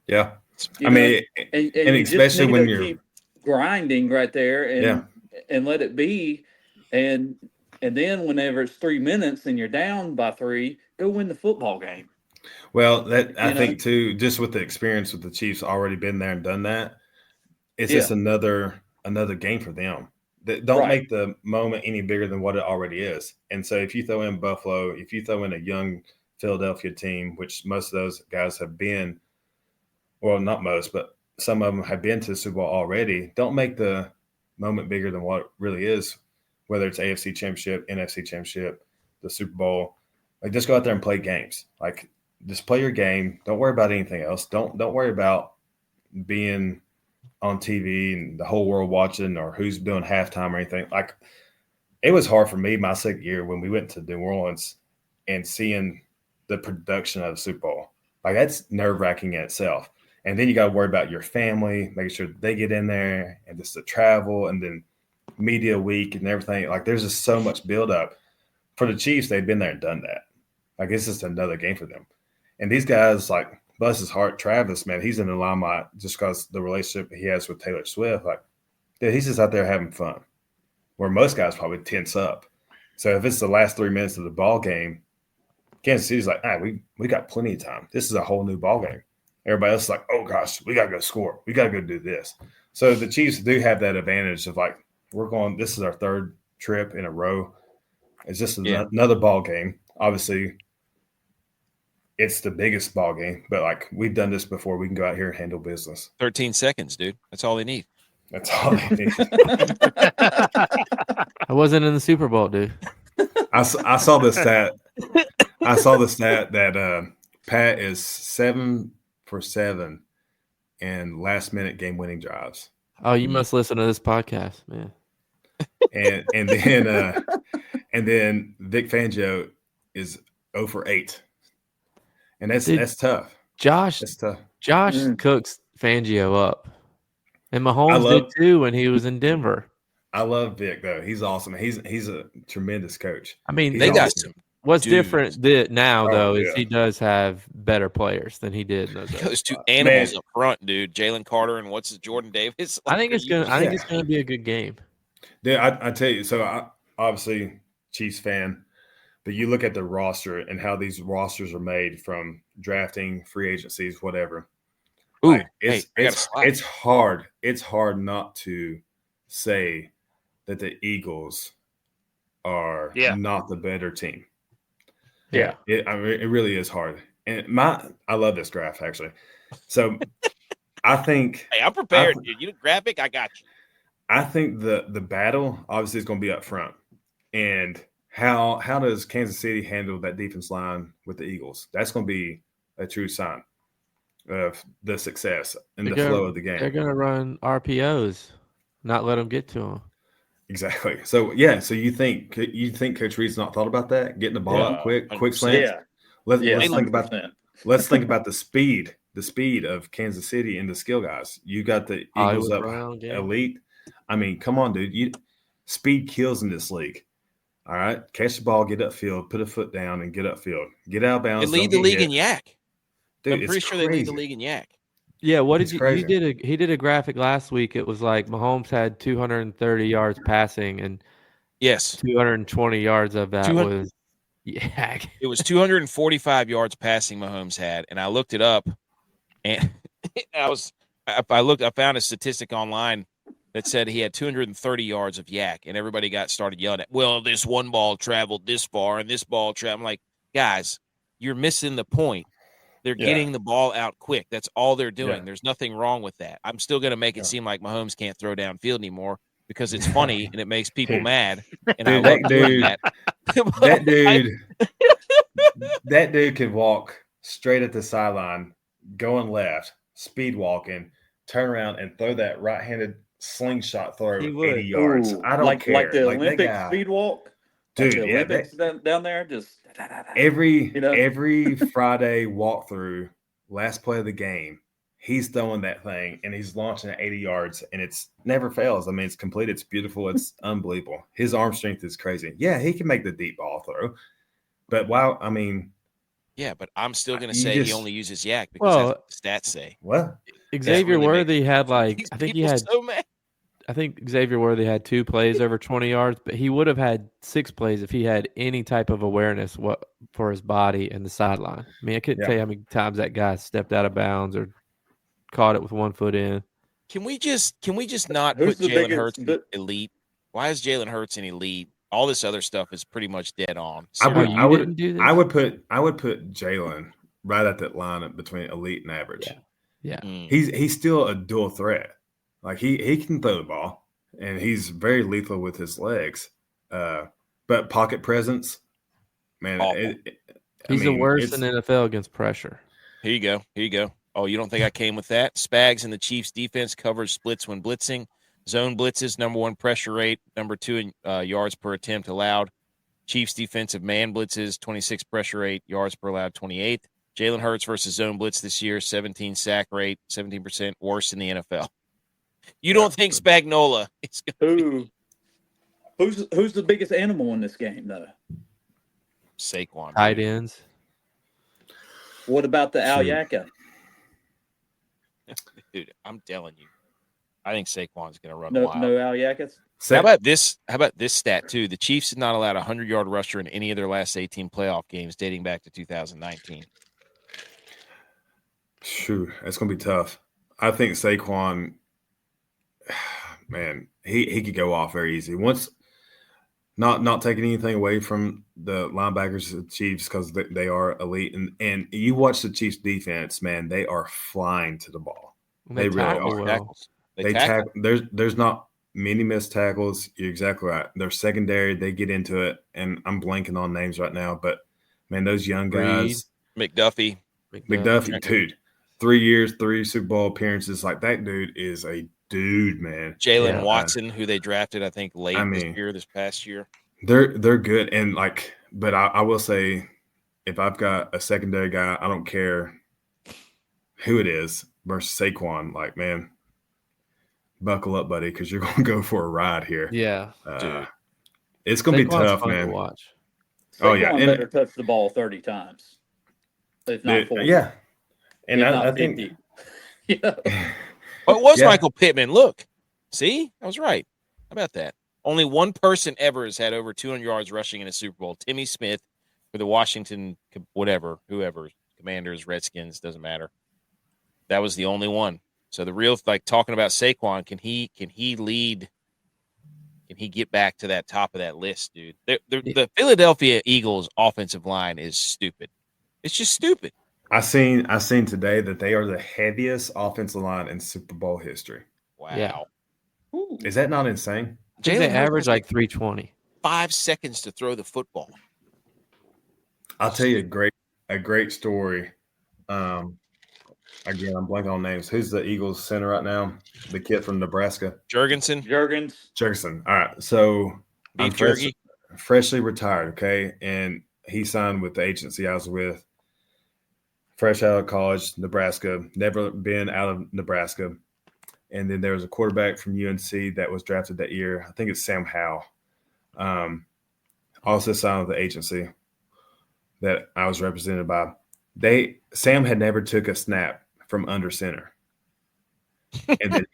Yeah, and especially when you're
keep grinding right there and let it be, and then whenever it's 3 minutes and you're down by 3, go win the football game.
Well, I think too, just with the experience with the Chiefs already been there and done that, it's just another game for them. Don't make the moment any bigger than what it already is. And so if you throw in Buffalo, if you throw in a young Philadelphia team, which most of those guys have been, well, not most, but some of them have been to the Super Bowl already, don't make the moment bigger than what it really is, whether it's AFC Championship, NFC Championship, the Super Bowl. Like, just go out there and play games. Like, just play your game. Don't worry about anything else. Don't worry about being on TV and the whole world watching or who's doing halftime or anything. Like, it was hard for me my second year when we went to New Orleans and seeing the production of the Super Bowl. Like, that's nerve-wracking in itself. And then you got to worry about your family, making sure they get in there, and just the travel, and then media week and everything. Like, there's just so much buildup. For the Chiefs, they've been there and done that. Like, it's just another game for them. And these guys, like, bless his heart, Travis, man, he's in the limelight just because the relationship he has with Taylor Swift. Like, dude, he's just out there having fun, where most guys probably tense up. So if it's the last 3 minutes of the ball game, Kansas City's like, we got plenty of time. This is a whole new ball game. Everybody else is like, oh, gosh, we got to go score. We got to go do this. So the Chiefs do have that advantage of, like, this is our third trip in a row. It's just another ball game. Obviously, it's the biggest ball game, but, like, we've done this before. We can go out here and handle business.
13 seconds, dude. That's all they need.
That's all they need.
I wasn't in the Super Bowl, dude.
I saw the stat. I saw the stat that Pat is 7 for 7 in last-minute game-winning drives.
Oh, you must listen to this podcast, man.
And then Vic Fangio is 0 for 8. And that's tough.
That's tough. Josh cooks Fangio up. And Mahomes did too when he was in Denver.
I love Vic, though. He's awesome. He's a tremendous coach.
I mean,
they got some.
What's different now, though, is he does have better players than he did in those days.
Those two animals up front, dude. Jalen Carter and Jordan Davis.
I think it's gonna be a good game.
Yeah, I tell you. So I obviously Chiefs fan, but you look at the roster and how these rosters are made from drafting, free agencies, whatever.
Ooh,
like, it's hard. It's hard not to say that the Eagles are not the better team.
Yeah,
it really is hard. And I love this draft, actually. So I think
I'm prepared, dude. You graphic, I got you.
I think the battle obviously is going to be up front. And how does Kansas City handle that defense line with the Eagles? That's going to be a true sign of the success and the flow of the game.
They're going to run RPOs, not let them get to them.
Exactly. So so you think Coach Reid's not thought about that? Getting the ball out quick slants?
Yeah.
Let's think about the speed of Kansas City and the skill guys. You got the Eagles up elite. I mean, come on, dude. Speed kills in this league. All right, catch the ball, get upfield, put a foot down, and get upfield. Get out of bounds.
They lead the league in yak.
Dude,
I'm pretty sure they lead the league in yak.
Yeah, what did
It's
he did a graphic last week. It was like Mahomes had 230 yards passing and
yes,
220 yards of that was yak.
It was 245 yards passing Mahomes had, and I looked it up, and I found a statistic online that said he had 230 yards of yak, and everybody started yelling at, well, this one ball traveled this far and this ball traveled. I'm like, guys, you're missing the point. They're getting the ball out quick. That's all they're doing. There's nothing wrong with that. I'm still going to make it seem like Mahomes can't throw downfield anymore because it's funny and it makes people mad. And
dude,
I love doing that.
That dude could walk straight at the sideline, going left, speed walking, turn around and throw that right-handed slingshot throw 80 yards.
Ooh,
I don't care.
Like the Olympic speed walk?
Dude,
like the Olympics down there, just
every Friday walkthrough, last play of the game, he's throwing that thing and he's launching at 80 yards and it's never fails. I mean, it's complete. It's beautiful. It's unbelievable. His arm strength is crazy. Yeah, he can make the deep ball throw. But wow, I mean,
yeah, but I'm still going to say he only uses yak because that's what the stats say.
What?
Xavier Worthy had like
I think he had so mad.
I think Xavier Worthy had 2 plays over 20 yards, but he would have had 6 plays if he had any type of awareness for his body and the sideline. I mean, I couldn't tell you how many times that guy stepped out of bounds or caught it with 1 foot in.
Can we just not put Jalen Hurts in elite? Why is Jalen Hurts an elite? All this other stuff is pretty much dead on.
I would put Jalen right at that lineup between elite and average.
Yeah.
He's still a dual threat. Like he can throw the ball and he's very lethal with his legs. But pocket presence, man,
he's the worst in the NFL against pressure.
Here you go. Oh, you don't think I came with that? Spags and the Chiefs defense covers splits when blitzing. Zone blitzes, number 1 pressure rate, number 2 in yards per attempt allowed. Chiefs defensive man blitzes, 26 pressure rate, yards per allowed, 28th. Jalen Hurts versus zone blitz this year, 17 sack rate, 17% worse in the NFL. You don't think Spagnuolo is going to
Who's the biggest animal in this game, though?
Saquon.
Tight ends.
What about the Al-Yaka?
Dude, I'm telling you. I think Saquon's going to run
no,
wild.
No Al-Yakas?
How about this stat, too? The Chiefs have not allowed a 100-yard rusher in any of their last 18 playoff games dating back to 2019.
Shoot, that's going to be tough. I think Saquon, man, he could go off very easy. Once, not taking anything away from the linebackers of the Chiefs because they are elite. And you watch the Chiefs defense, man, they are flying to the ball. They really are.
Well.
They tackle. There's not many missed tackles. You're exactly right. They're secondary. They get into it, and I'm blanking on names right now. But man, those young guys,
Reid, McDuffie,
dude, 3 years, 3 Super Bowl appearances. Like that dude is a dude, man.
Jalen Watson, who they drafted, I think late this past year.
They're good, and but I will say, if I've got a secondary guy, I don't care who it is versus Saquon. Like, man, buckle up, buddy, because you're going to go for a ride here.
Yeah,
dude. It's going to be tough, man.
To watch.
Saquon better touch the ball 30 times. If not 40.
Yeah. And I think
yeah.
Well, it was Michael Pittman. Look. See? I was right. How about that? Only one person ever has had over 200 yards rushing in a Super Bowl. Timmy Smith for the Washington, whoever, Commanders, Redskins, doesn't matter. That was the only one. So the real, talking about Saquon, can he lead? Can he get back to that top of that list, dude? The Philadelphia Eagles offensive line is stupid. It's just stupid.
I seen today that they are the heaviest offensive line in Super Bowl history.
Wow.
Yeah.
Is that not insane?
They average like 320.
5 seconds to throw the football.
I'll tell you a great story. Again, I'm blanking on names. Who's the Eagles center right now? The kid from Nebraska.
Jurgensen.
All right. So
I'm
freshly retired, okay? And he signed with the agency I was with. Fresh out of college, Nebraska. Never been out of Nebraska. And then there was a quarterback from UNC that was drafted that year. I think it's Sam Howell. Also signed with the agency that I was represented by. Sam had never took a snap from under center. And then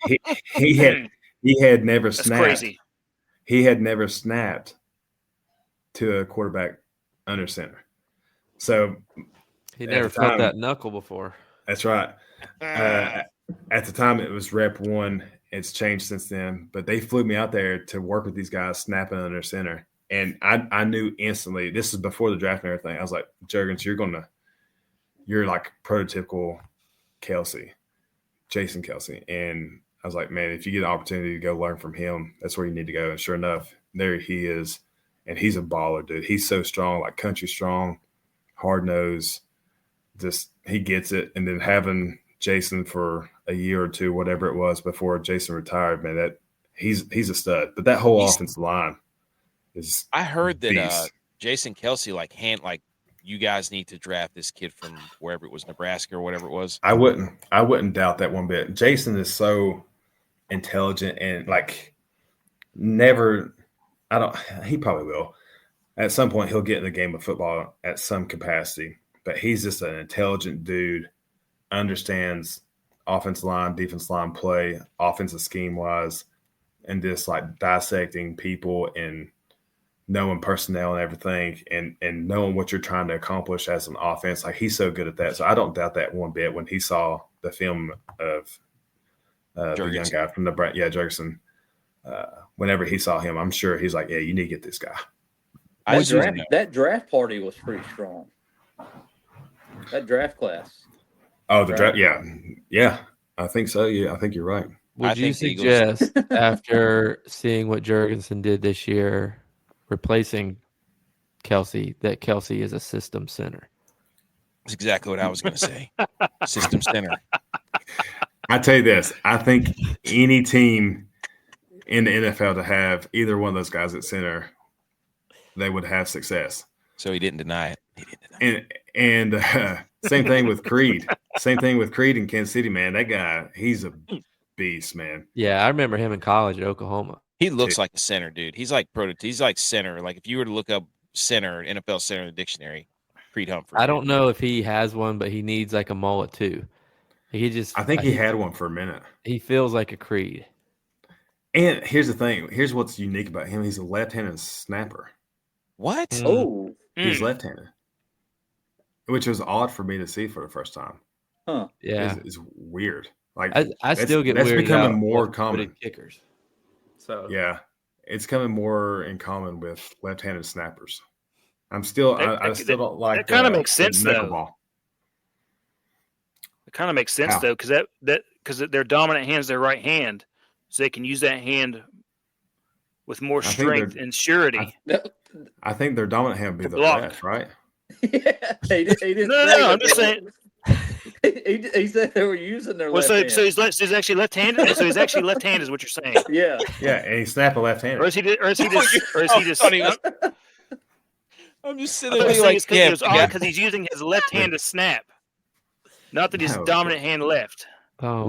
he had never
That's
snapped.
crazy.
He had never snapped to a quarterback under center. So
he never felt that knuckle before.
That's right. At the time, it was rep 1. It's changed since then. But they flew me out there to work with these guys snapping under center. And I knew instantly, this is before the draft and everything. I was like, Juergens, you're like prototypical Jason Kelce. And I was like, man, if you get an opportunity to go learn from him, that's where you need to go. And sure enough, there he is. And he's a baller, dude. He's so strong, like country strong, hard nose. Just he gets it. And then having Jason for a year or two, whatever it was before Jason retired, man, that he's a stud. But that whole offensive line is
I heard that Jason Kelce you guys need to draft this kid from wherever it was, Nebraska or whatever it was.
I wouldn't doubt that one bit. Jason is so intelligent and he probably will. At some point he'll get in the game of football at some capacity, but he's just an intelligent dude, understands offensive line, defensive line play, offensive scheme wise, and just like dissecting people and knowing personnel and everything and knowing what you're trying to accomplish as an offense. Like he's so good at that. So I don't doubt that one bit when he saw the film of the young guy from the Juergens. Whenever he saw him, I'm sure he's like, yeah, you need to get this guy.
That draft party was pretty strong. That draft class.
Oh, the draft. Yeah. I think so. Yeah, I think you're right.
Would you suggest after seeing what Juergensen did this year, replacing Kelce, that Kelce is a system center?
That's exactly what I was going to say. System center.
I tell you this, I think any team in the NFL to have either one of those guys at center, they would have success.
So he didn't deny it.
And same thing with Creed. Same thing with Creed in Kansas City, man. That guy, he's a beast, man.
Yeah, I remember him in college at Oklahoma.
He looks like a center, dude. He's like he's like center. Like if you were to look up center, NFL center in the dictionary, Creed Humphrey.
I don't know if he has one, but he needs like a mullet too. I think
he had one for a minute.
He feels like a Creed.
And here's the thing. Here's what's unique about him. He's a left-handed snapper.
What?
Oh.
He's left-handed. Which was odd for me to see for the first time.
Huh.
Yeah.
It's weird. Like
I still get
that's
weirded
becoming
out
more
with
common.
Kickers. So
yeah. It's coming more in common with left-handed snappers. I still don't like
that. Kind of makes sense though.
Ball.
It kind of makes sense though, because their dominant hand is their right hand, so they can use that hand with more strength and surety.
I think their dominant hand would be the left, right?
Yeah, he didn't.
No, I'm just saying.
He said they were using their left hand.
So he's actually left-handed. So he's actually left-handed, is what you're saying.
Yeah.
Yeah, and he's snapping left-handed.
Or is he just?
I'm just sitting there like,
because he's using his left hand to snap, not that he's dominant hand left.
Oh,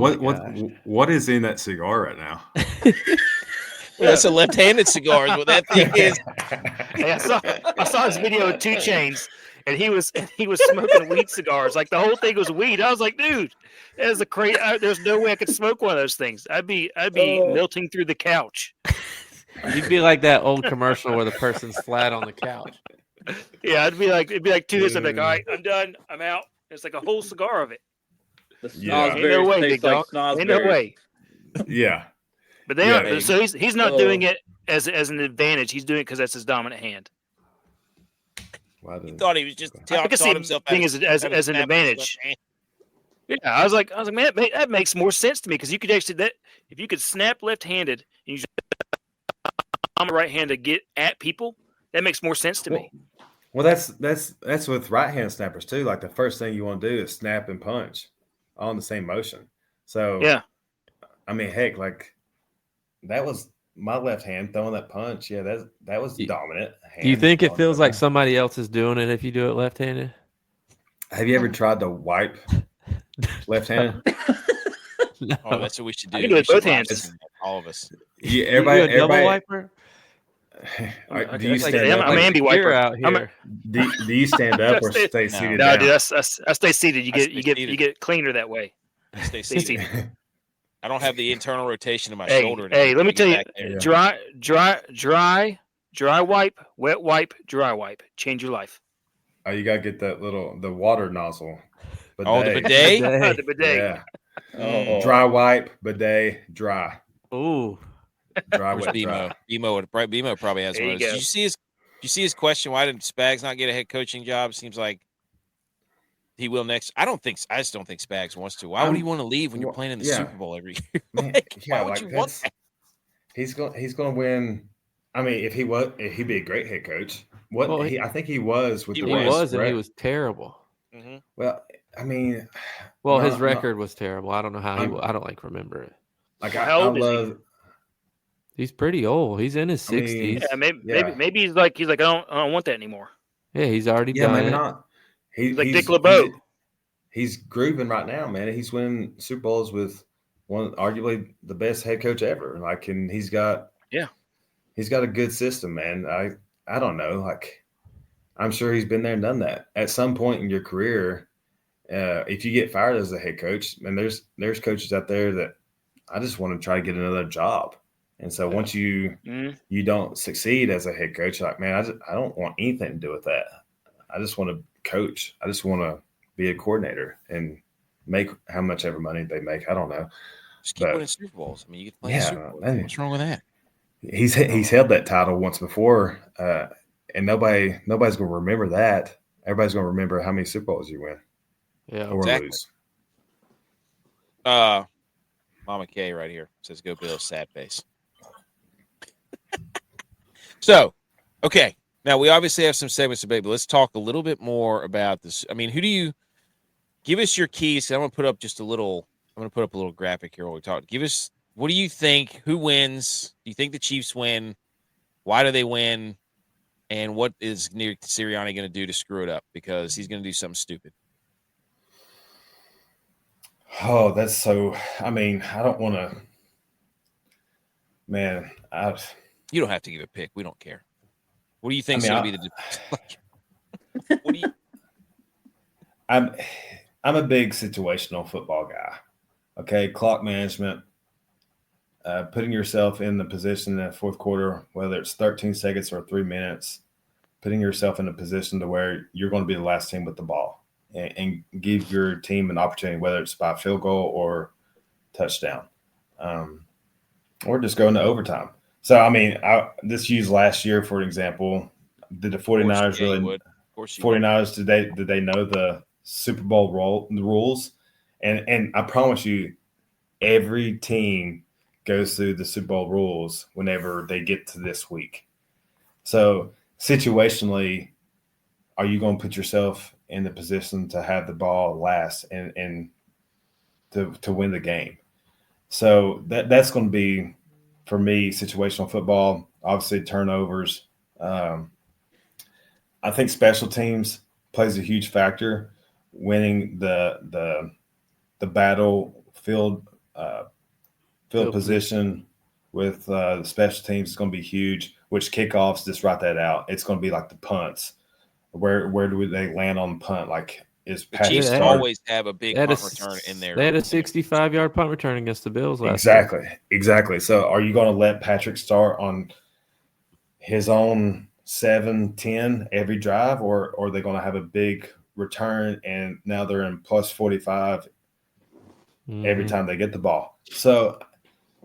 what is in that cigar right now?
That's a left-handed cigar. Is what that thing is.
Hey, I saw his video with 2 Chainz, and he was smoking weed cigars. Like the whole thing was weed. I was like, dude, that's a crazy. There's no way I could smoke one of those things. I'd be melting through the couch.
You'd be like that old commercial where the person's flat on the couch.
Yeah, it'd be like 2 hits. I'm like, all right, I'm done. I'm out. It's like a whole cigar of it.
Ain't no way, big dog.
Ain't no way.
Yeah.
But they are. So he's not doing it as an advantage. He's doing it because that's his dominant hand.
He thought he was just
I can see himself as an advantage. Yeah, I was like, man, that makes more sense to me because you could actually if you could snap left-handed and use right hand to get at people, that makes more sense to me.
Well, that's with right-hand snappers too. Like the first thing you want to do is snap and punch all in the same motion. So
yeah,
I mean, heck, like that was my left hand throwing that punch. Yeah, that was dominant.
Do you think it feels like somebody else is doing it if you do it left-handed?
Have you ever tried to wipe left-handed?
No.
Oh, that's what we should do.
I can do it
We
with
should
both
live
hands.
stream that, all of us.
Yeah,
You a double
everybody.
wiper?
Do you
Like,
stand
I'm
up?
an ambi
You're
wiper.
out
I'm a-
here.
Do you stand up or
No.
stay
No.
seated
No,
down?
dude, I stay seated. You
I
get
stay
you get
seated.
you get cleaner that way.
Stay
Stay
seated.
seated.
I don't have the internal rotation of my shoulder.
Hey, let me tell you,
back there.
dry wipe, wet wipe, dry wipe. Change your life.
Oh, you gotta get the water nozzle.
Oh, the bidet?
The bidet.
Yeah.
Oh.
Dry wipe, bidet, dry.
Ooh.
Dry,
Where's
wet,
BMO?
dry.
BMO probably has
There
one.
you go.
Did you see his question? Why did Spags not get a head coaching job? Seems like he will next. I just don't think Spags wants to. Why would he want to leave when you're playing in the Super Bowl every year?
Man,
Why would you want that?
He's gonna win. I mean, if he'd be a great head coach.
Well,
I think he was with
he
the
He
was.
Rams,
was, and he
right?
was terrible.
Mm-hmm.
Well, I mean,
Well,
no-
his
no-
record was terrible. I don't know how
I'm-
I don't remember it.
like
Well,
I,
how
I
old is he?
love.
He's pretty old. He's in his
I mean,
60s.
Yeah, maybe
Yeah.
maybe he's like I don't want that anymore.
Yeah, he's already
Yeah,
done
maybe
it.
not.
He's like Dick LeBeau.
He's grooving right now, man. He's winning Super Bowls with arguably the best head coach ever. Like, and he's got a good system, man. I don't know. Like, I'm sure he's been there and done that at some point in your career. If you get fired as a head coach, and there's coaches out there that I just want to try to get another job. And so once you don't succeed as a head coach, like, man, I don't want anything to do with that. I just want to coach. I just want to be a coordinator and make how much ever money they make. I don't know.
Just keep winning Super Bowls. I mean, you get to play Super Bowl.
Man.
What's wrong with that?
He's held that title once before, and nobody's going to remember that. Everybody's going to remember how many Super Bowls you win
Yeah.
or
Exactly.
lose.
Mama K right here says, "Go Bills, sad face." So, okay. Now we obviously have some segments to make, but let's talk a little bit more about this. I mean, who do you give us your keys? I'm going to put up a little graphic here while we talk. Give us, what do you think? Who wins? Do you think the Chiefs win? Why do they win? And what is Nick Sirianni going to do to screw it up? Because he's going to do something stupid.
Oh, that's so. I mean, I don't want to. Man,
You don't have to give a pick. We don't care. What do you think is
I
going
mean,
to be the? What do you?
I'm a big situational football guy. Okay, clock management, putting yourself in the position in the fourth quarter, whether it's 13 seconds or 3 minutes, putting yourself in a position to where you're going to be the last team with the ball and give your team an opportunity, whether it's by field goal or touchdown, or just go into overtime. So, I mean, this used last year, for example. Did the 49ers really? 49ers, did they know the Super Bowl rules? And I promise you, every team goes through the Super Bowl rules whenever they get to this week. So situationally, are you going to put yourself in the position to have the ball last and to win the game? So that's going to be, for me, situational football. Obviously, turnovers. I think special teams plays a huge factor. Winning the battlefield field position with the special teams is going to be huge. Which kickoffs, just write that out. It's going to be like the punts. Where do they land on the punt? Like, is
the Chiefs always have a big punt return in there.
They had a 65-yard punt return against the Bills last
year. Exactly. So are you going to let Patrick start on his own 7-10 every drive, or are they going to have a big return and now they're in plus 45 every time they get the ball? So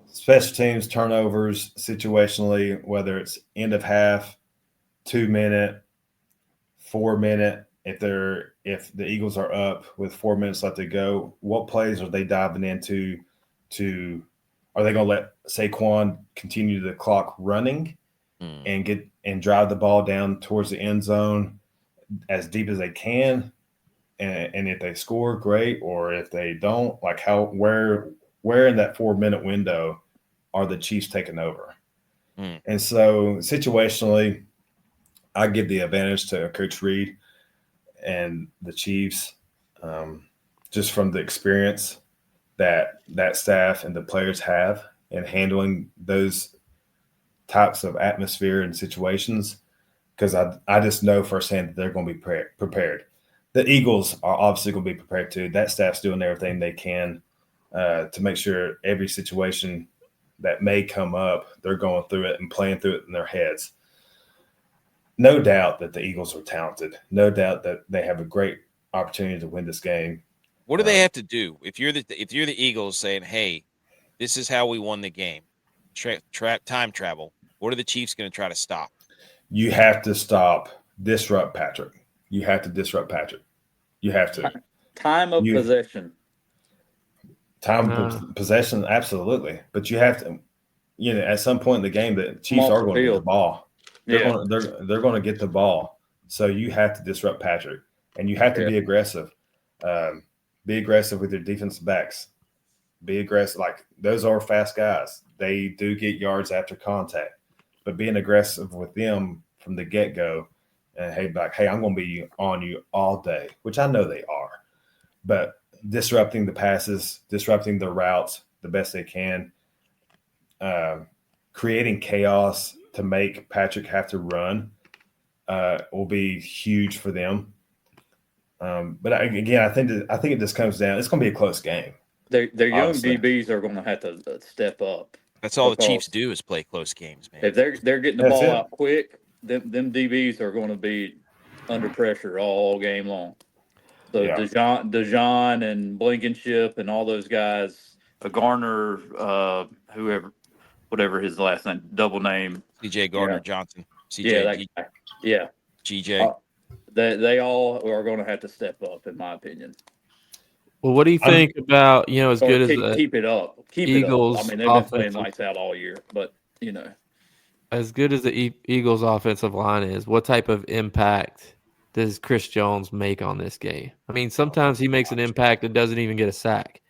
special teams, turnovers, situationally, whether it's end of half, 2 minute, 4 minute, if the Eagles are up with 4 minutes left to go, what plays are they diving into? Are they going to let Saquon continue the clock running and drive the ball down towards the end zone as deep as they can? And if they score, great. Or if they don't, like where in that 4 minute window are the Chiefs taking over? And so situationally, I give the advantage to Coach Reid and the Chiefs, just from the experience. that staff and the players have in handling those types of atmosphere and situations, because I just know firsthand that they're going to be prepared. The Eagles are obviously going to be prepared too. That staff's doing everything they can to make sure every situation that may come up, they're going through it and playing through it in their heads. No doubt that the Eagles are talented. No doubt that they have a great opportunity to win this game.
What do they have to do if you're the Eagles saying, "Hey, this is how we won the game"? Time travel. What are the Chiefs going to try to stop?
You have to disrupt Patrick. You have to disrupt Patrick. You have to.
Time of possession.
Time of possession, absolutely. But you have to, at some point in the game, the Chiefs are going to get the ball. They're going to get the ball. So you have to disrupt Patrick, and you have to be aggressive. Be aggressive with your defensive backs. Be aggressive. Like, those are fast guys. They do get yards after contact. But being aggressive with them from the get-go, and hey, I'm going to be on you all day, which I know they are. But disrupting the passes, disrupting the routes the best they can, creating chaos to make Patrick have to run will be huge for them. But again, I think it just comes down. It's going to be a close game.
Their young DBs are going to have to step up.
That's all the Chiefs do is play close games, man.
If they're getting the ball out quick, them DBs are going to be under pressure all game long. So Dejon and Blankenship and all those guys, Garner, whatever his last name, double name,
CJ Gardner Johnson, CJ, GJ.
They all are going to have to step up, in my opinion.
Well, what do you think about, as good as
keep it up?
Eagles?
I mean, they've been playing lights out all year, but
as good as the Eagles' offensive line is, what type of impact does Chris Jones make on this game? I mean, sometimes he makes an impact and doesn't even get a sack,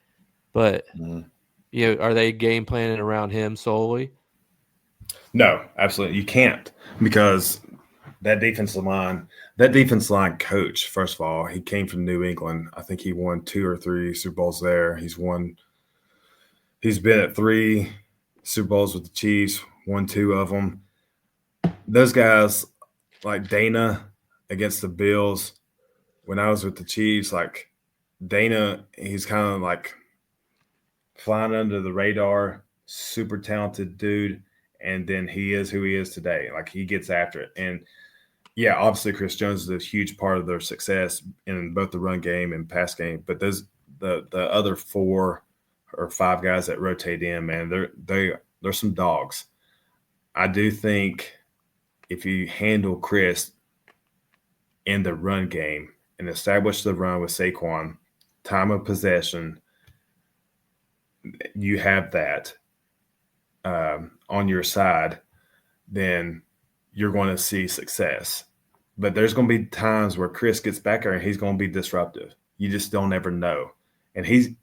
but are they game planning around him solely?
No, absolutely. You can't, because that defensive line coach, first of all, he came from New England. I think he won 2 or 3 Super Bowls there. He's been at 3 Super Bowls with the Chiefs, won 2 of them. Those guys, like Dana against the Bills, when I was with the Chiefs, like Dana, he's kind of like flying under the radar, super talented dude, and then he is who he is today. Like, he gets after it. And yeah, obviously Chris Jones is a huge part of their success in both the run game and pass game. But the other 4 or 5 guys that rotate in, man, they're some dogs. I do think if you handle Chris in the run game and establish the run with Saquon, time of possession, you have that on your side, then you're going to see success. But there's going to be times where Chris gets back there and he's going to be disruptive. You just don't ever know. And he's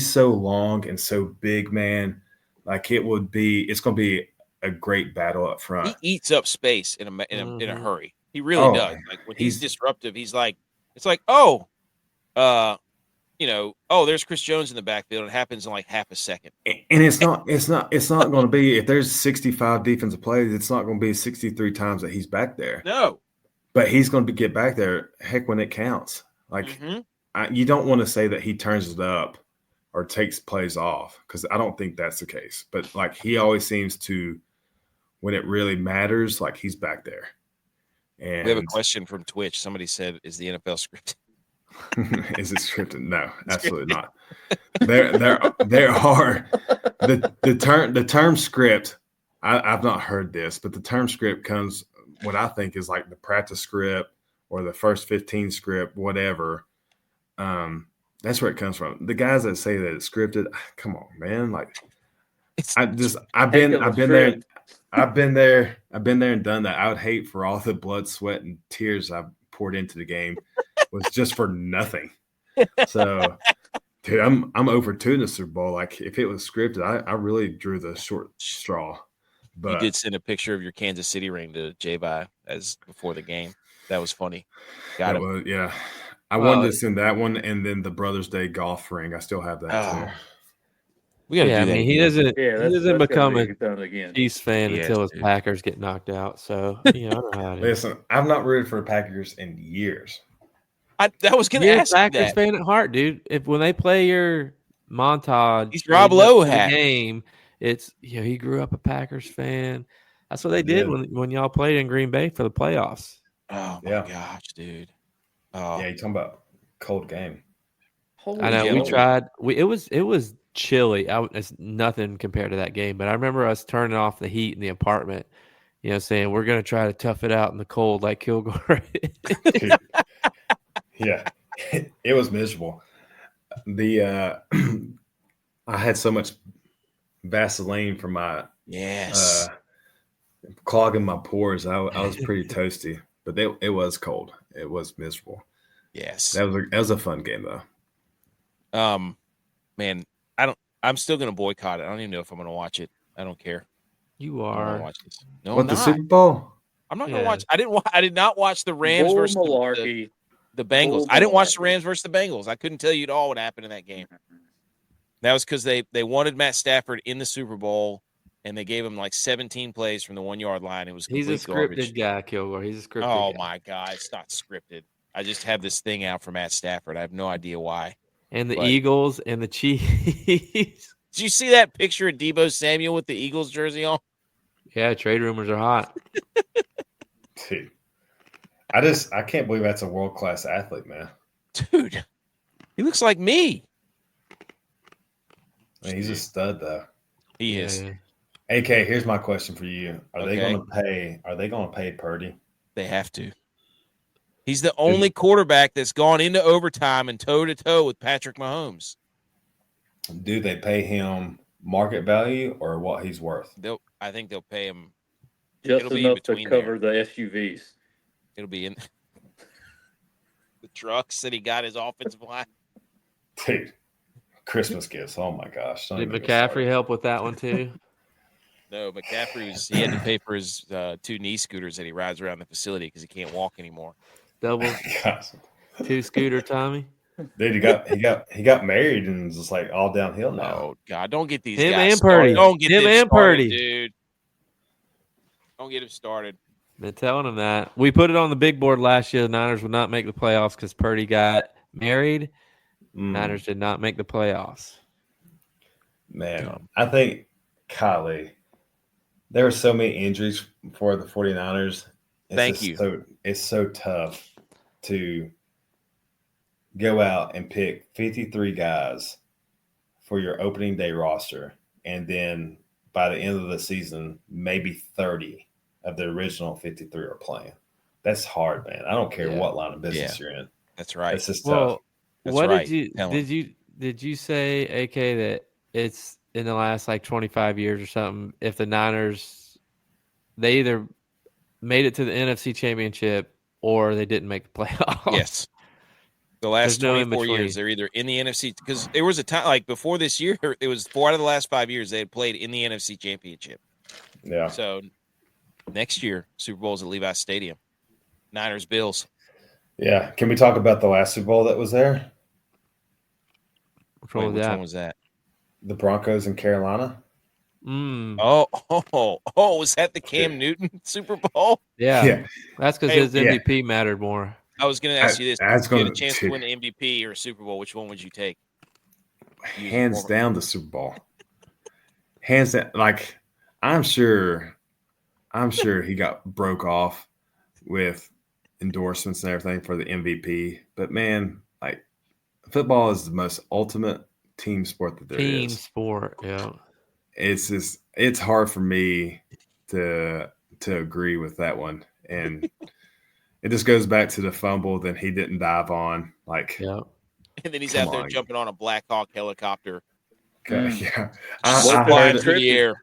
so long and so big, man. Like, it's going to be a great battle up front.
He eats up space in a hurry. He really does. Like, when he's disruptive, he's like, it's like, there's Chris Jones in the backfield. It happens in like half a second.
And it's not going to be, if there's 65 defensive plays, it's not going to be 63 times that he's back there.
No.
But he's going to get back there, heck, when it counts. Like, you don't want to say that he turns it up or takes plays off, because I don't think that's the case. But, like, he always seems to, when it really matters, like, he's back there. And
we have a question from Twitch. Somebody said, is the NFL scripted?
Is it scripted? No, absolutely not. There are the term script. I've not heard this, but the term script comes what I think is like the practice script or the first 15 script, whatever. That's where it comes from. The guys that say that it's scripted, come on, man. Like, I've been there and done that. I would hate for all the blood, sweat, and tears I've poured into the game was just for nothing. So, dude, I'm over 2 in the Super Bowl. Like, if it was scripted, I really drew the short straw. But
you did send a picture of your Kansas City ring to J-Bye as before the game. That was funny. Got it.
Yeah. I wanted to send that one, and then the Brothers Day golf ring. I still have that too.
We got to do that.
He doesn't.
Yeah,
he doesn't become a
done again.
Chiefs fan
Yes,
until his
dude.
Packers get knocked out. So I don't know how it is.
Listen, I've not rooted for the Packers in years.
I was going to
You're a
ask you
Packers
that.
fan at heart, dude. If when they play your montage,
He's Rob
leading up
Lowe
to the
hat.
game. It's he grew up a Packers fan. That's what they did when y'all played in Green Bay for the playoffs.
Oh my gosh, dude. Oh
Yeah, you're talking about cold game.
I know we tried. It was chilly. It's nothing compared to that game. But I remember us turning off the heat in the apartment. Saying we're gonna try to tough it out in the cold like Kilgore.
Yeah, it was miserable. I had so much Vaseline for my clogging my pores. I was pretty toasty, but it was cold. It was miserable.
Yes,
that was a fun game though.
Man, I'm still gonna boycott it. I don't even know if I'm gonna watch it. I don't care.
You are.
Watch this. No,
What, the Super Bowl?
I'm not gonna watch. I did not watch the Rams versus the Bengals. I didn't watch the Rams versus the Bengals. I couldn't tell you at all what happened in that game. That was because they wanted Matt Stafford in the Super Bowl, and they gave him like 17 plays from the 1 yard line. It was
he's a scripted guy, Kilgore. He's a scripted guy.
Oh my God, it's not scripted. I just have this thing out for Matt Stafford. I have no idea why.
And the Eagles and the Chiefs.
Did you see that picture of Deebo Samuel with the Eagles jersey on?
Yeah, trade rumors are hot.
Dude, I can't believe that's a world-class athlete, man.
Dude, he looks like me.
I mean, he's a stud, though.
He is.
AK, here's my question for you: Are they going to pay Purdy?
They have to. He's the only quarterback that's gone into overtime and toe-to-toe with Patrick Mahomes.
Do they pay him market value or what he's worth?
I think they'll pay him
just enough to cover the SUVs.
It'll be in the trucks that he got his offensive line.
Dude, Christmas gifts. Oh my gosh!
Did McCaffrey help with that one too?
No, McCaffrey he had to pay for his 2 knee scooters that he rides around the facility because he can't walk anymore.
Double 2 scooter Tommy.
Dude, he got married and it's just like all downhill now.
Oh God, don't get these
him
guys
and
started.
Purdy.
Don't get
him
them
and
started,
Purdy,
dude. Don't get him started.
Been telling him that. We put it on the big board last year. The Niners would not make the playoffs because Purdy got married. Niners did not make the playoffs.
Man, I think, Kylie, there were so many injuries for the 49ers.
Thank you.
It's so tough to go out and pick 53 guys for your opening day roster, and then by the end of the season, maybe 30 of the original 53 are playing. That's hard, man. I don't care what line of business you're in.
That's right.
It's just tough.
That's
what
right.
did you say, AK, that it's in the last like 25 years or something, if the Niners, they either made it to the NFC Championship or they didn't make the playoffs?
Yes. The last 24 years, they're either in the NFC, because there was a time like before this year, it was 4 out of the last 5 years they had played in the NFC Championship.
Yeah.
So next year, Super Bowl's at Levi's Stadium. Niners, Bills.
Yeah. Can we talk about the last Super Bowl that was there?
Which one
was that?
The Broncos in Carolina.
Oh, was that the Cam Newton Super Bowl?
Yeah. That's because his MVP mattered more.
I was going to ask you this.
If
you had a chance to win the MVP or a Super Bowl, which one would you take?
Hands down the Super Bowl. Hands down. Like, I'm sure he got broke off with endorsements and everything for the MVP. But, man, like, football is the most ultimate team sport that there is.
Team sport, yeah.
It's hard for me to agree with that one. And it just goes back to the fumble that he didn't dive on. Like,
yeah.
And then he's out there jumping on a Black Hawk helicopter.
Okay, yeah.
Flying through the air.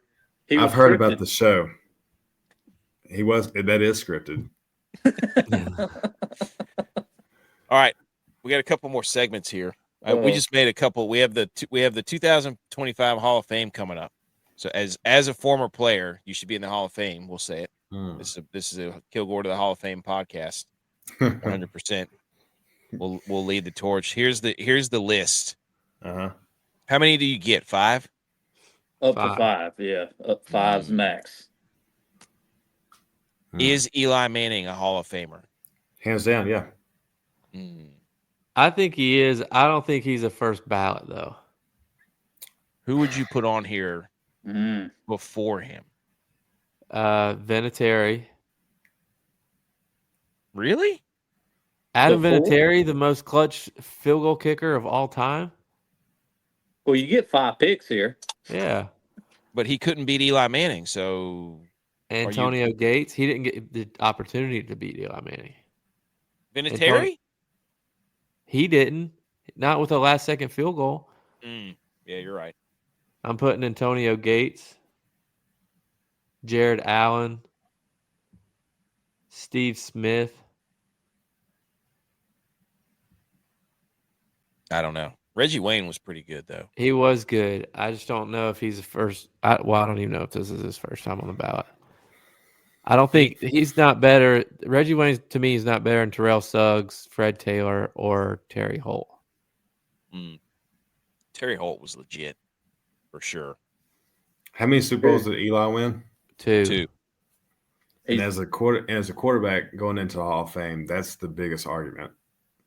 I've heard about the show. That is scripted.
All right. We got a couple more segments here. We just made a couple. We have the 2025 Hall of Fame coming up. So as a former player, you should be in the Hall of Fame. We'll say it. This is a Kilgore to the Hall of Fame podcast. 100%. We'll lead the torch. Here's the list.
Uh-huh.
How many do you get? 5?
Up to 5, yeah. Up 5's max.
Is Eli Manning a Hall of Famer?
Hands down, yeah.
I think he is. I don't think he's a first ballot, though.
Who would you put on here before him?
Vinatieri.
Really?
Adam Vinatieri, the most clutch field goal kicker of all time?
Well, you get 5 picks here.
Yeah.
But he couldn't beat Eli Manning, so
Antonio Gates, he didn't get the opportunity to beat Eli Manning.
Vinatieri?
He didn't. Not with a last-second field goal.
Yeah, you're right.
I'm putting Antonio Gates, Jared Allen, Steve Smith.
I don't know. Reggie Wayne was pretty good, though.
He was good. I just don't know if he's the first. I don't even know if this is his first time on the ballot. I don't think he's not better. Reggie Wayne, to me, is not better than Terrell Suggs, Fred Taylor, or Terry Holt.
Terry Holt was legit, for sure.
How many Super Bowls did Eli win?
2.
And as a quarterback going into the Hall of Fame, that's the biggest argument.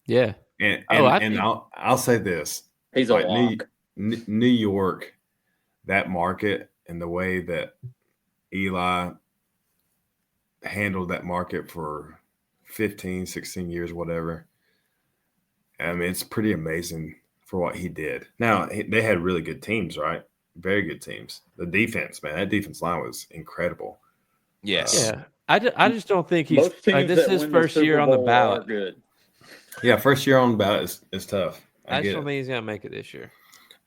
Yeah.
And I'll say this:
he's a lock.
New York, that market, and the way that Eli handled that market for 15, 16 years, whatever. I mean, it's pretty amazing for what he did. Now, they had really good teams, right? Very good teams. The defense, man, that defense line was incredible.
Yes.
Yeah. I just don't think he's like, this is his first year on the ballot.
Good.
Yeah, first year on the ballot is tough.
I just don't think he's gonna make it this year.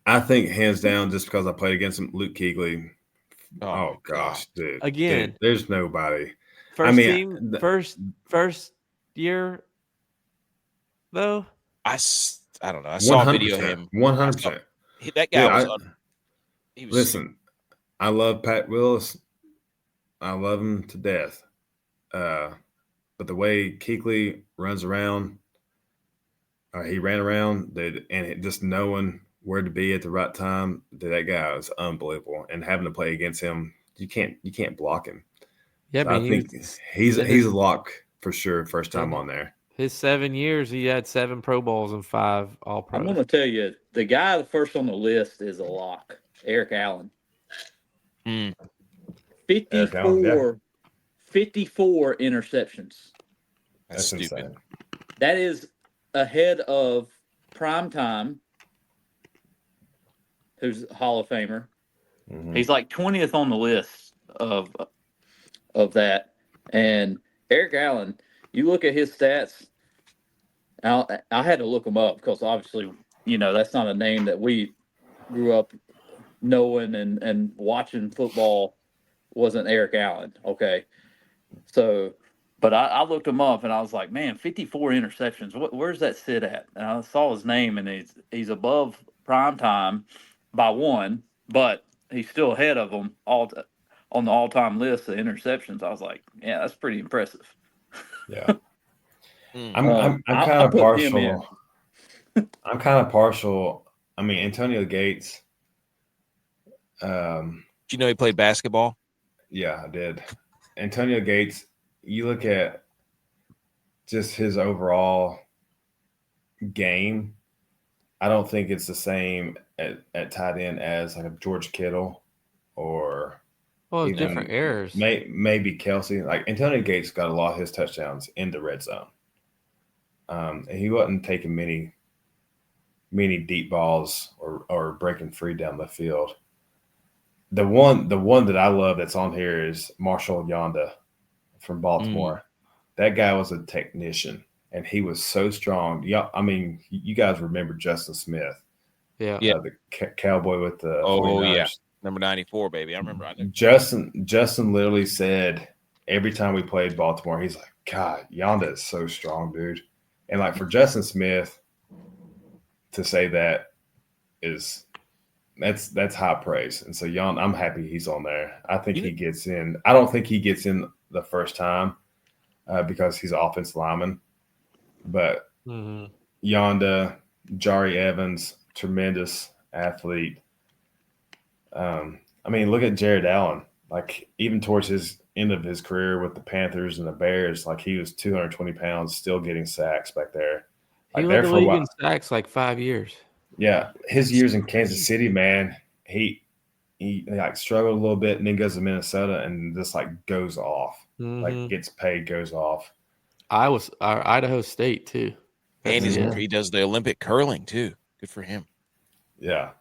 I think hands down, just because I played against him, Luke Kuechly. Oh gosh, dude.
Again,
dude, there's nobody.
First year though.
I don't know. I saw a video of him.
100%.
That guy was.
Listen, I love Pat Willis. I love him to death. But the way Kuechly runs around, he ran around, dude, and just knowing where to be at the right time, dude, that guy is unbelievable. And having to play against him, you can't block him. Yeah, so I think he's a lock for sure. First time on there.
His 7 years, he had 7 Pro Bowls and 5 All-Pro.
I'm going to tell you, the guy first on the list is a lock, Eric Allen. 54 interceptions.
That's stupid. Insane.
That is ahead of Primetime, who's a Hall of Famer. Mm-hmm. He's like 20th on the list of that. And Eric Allen, you look at his stats. I had to look him up because obviously, that's not a name that we grew up knowing and watching football. Wasn't Eric Allen. Okay. So, but I looked him up and I was like, man, 54 interceptions. Where's that sit at? And I saw his name and he's above Primetime by 1, but he's still ahead of them on the all-time list of interceptions. I was like, yeah, that's pretty impressive.
Yeah. I'm kind of partial. I'm kind of partial. I mean, Antonio Gates.
Did you know he played basketball?
Yeah, I did. Antonio Gates, you look at just his overall game, I don't think it's the same at tight end as like a George Kittle or
different errors.
Maybe Kelsey. Like Antonio Gates got a lot of his touchdowns in the red zone. And he wasn't taking many deep balls or breaking free down the field. The one that I love that's on here is Marshall Yanda from Baltimore. That guy was a technician, and he was so strong. Yeah, I mean, you guys remember Justin Smith?
Yeah,
the cowboy with the
49ers. Number 94, baby. I remember.
Justin literally said every time we played Baltimore, he's like, God, Yanda is so strong, dude. And like for Justin Smith to say that is. That's high praise. And so I'm happy he's on there. I think he gets in. I don't think he gets in the first time because he's an offensive lineman. But Yonda, Jari Evans, tremendous athlete. I I mean, look at Jared Allen. Like, even towards his end of his career with the Panthers and the Bears, like he was 220 pounds, still getting sacks back there.
He
Like
led
there
the
for a
league
while.
in sacks like 5 years.
Yeah, his years in Kansas City, man, he like struggled a little bit, and then goes to Minnesota and just like goes off, like gets paid, goes off.
Idaho State too.
And he does the Olympic curling too. Good for him.
Yeah.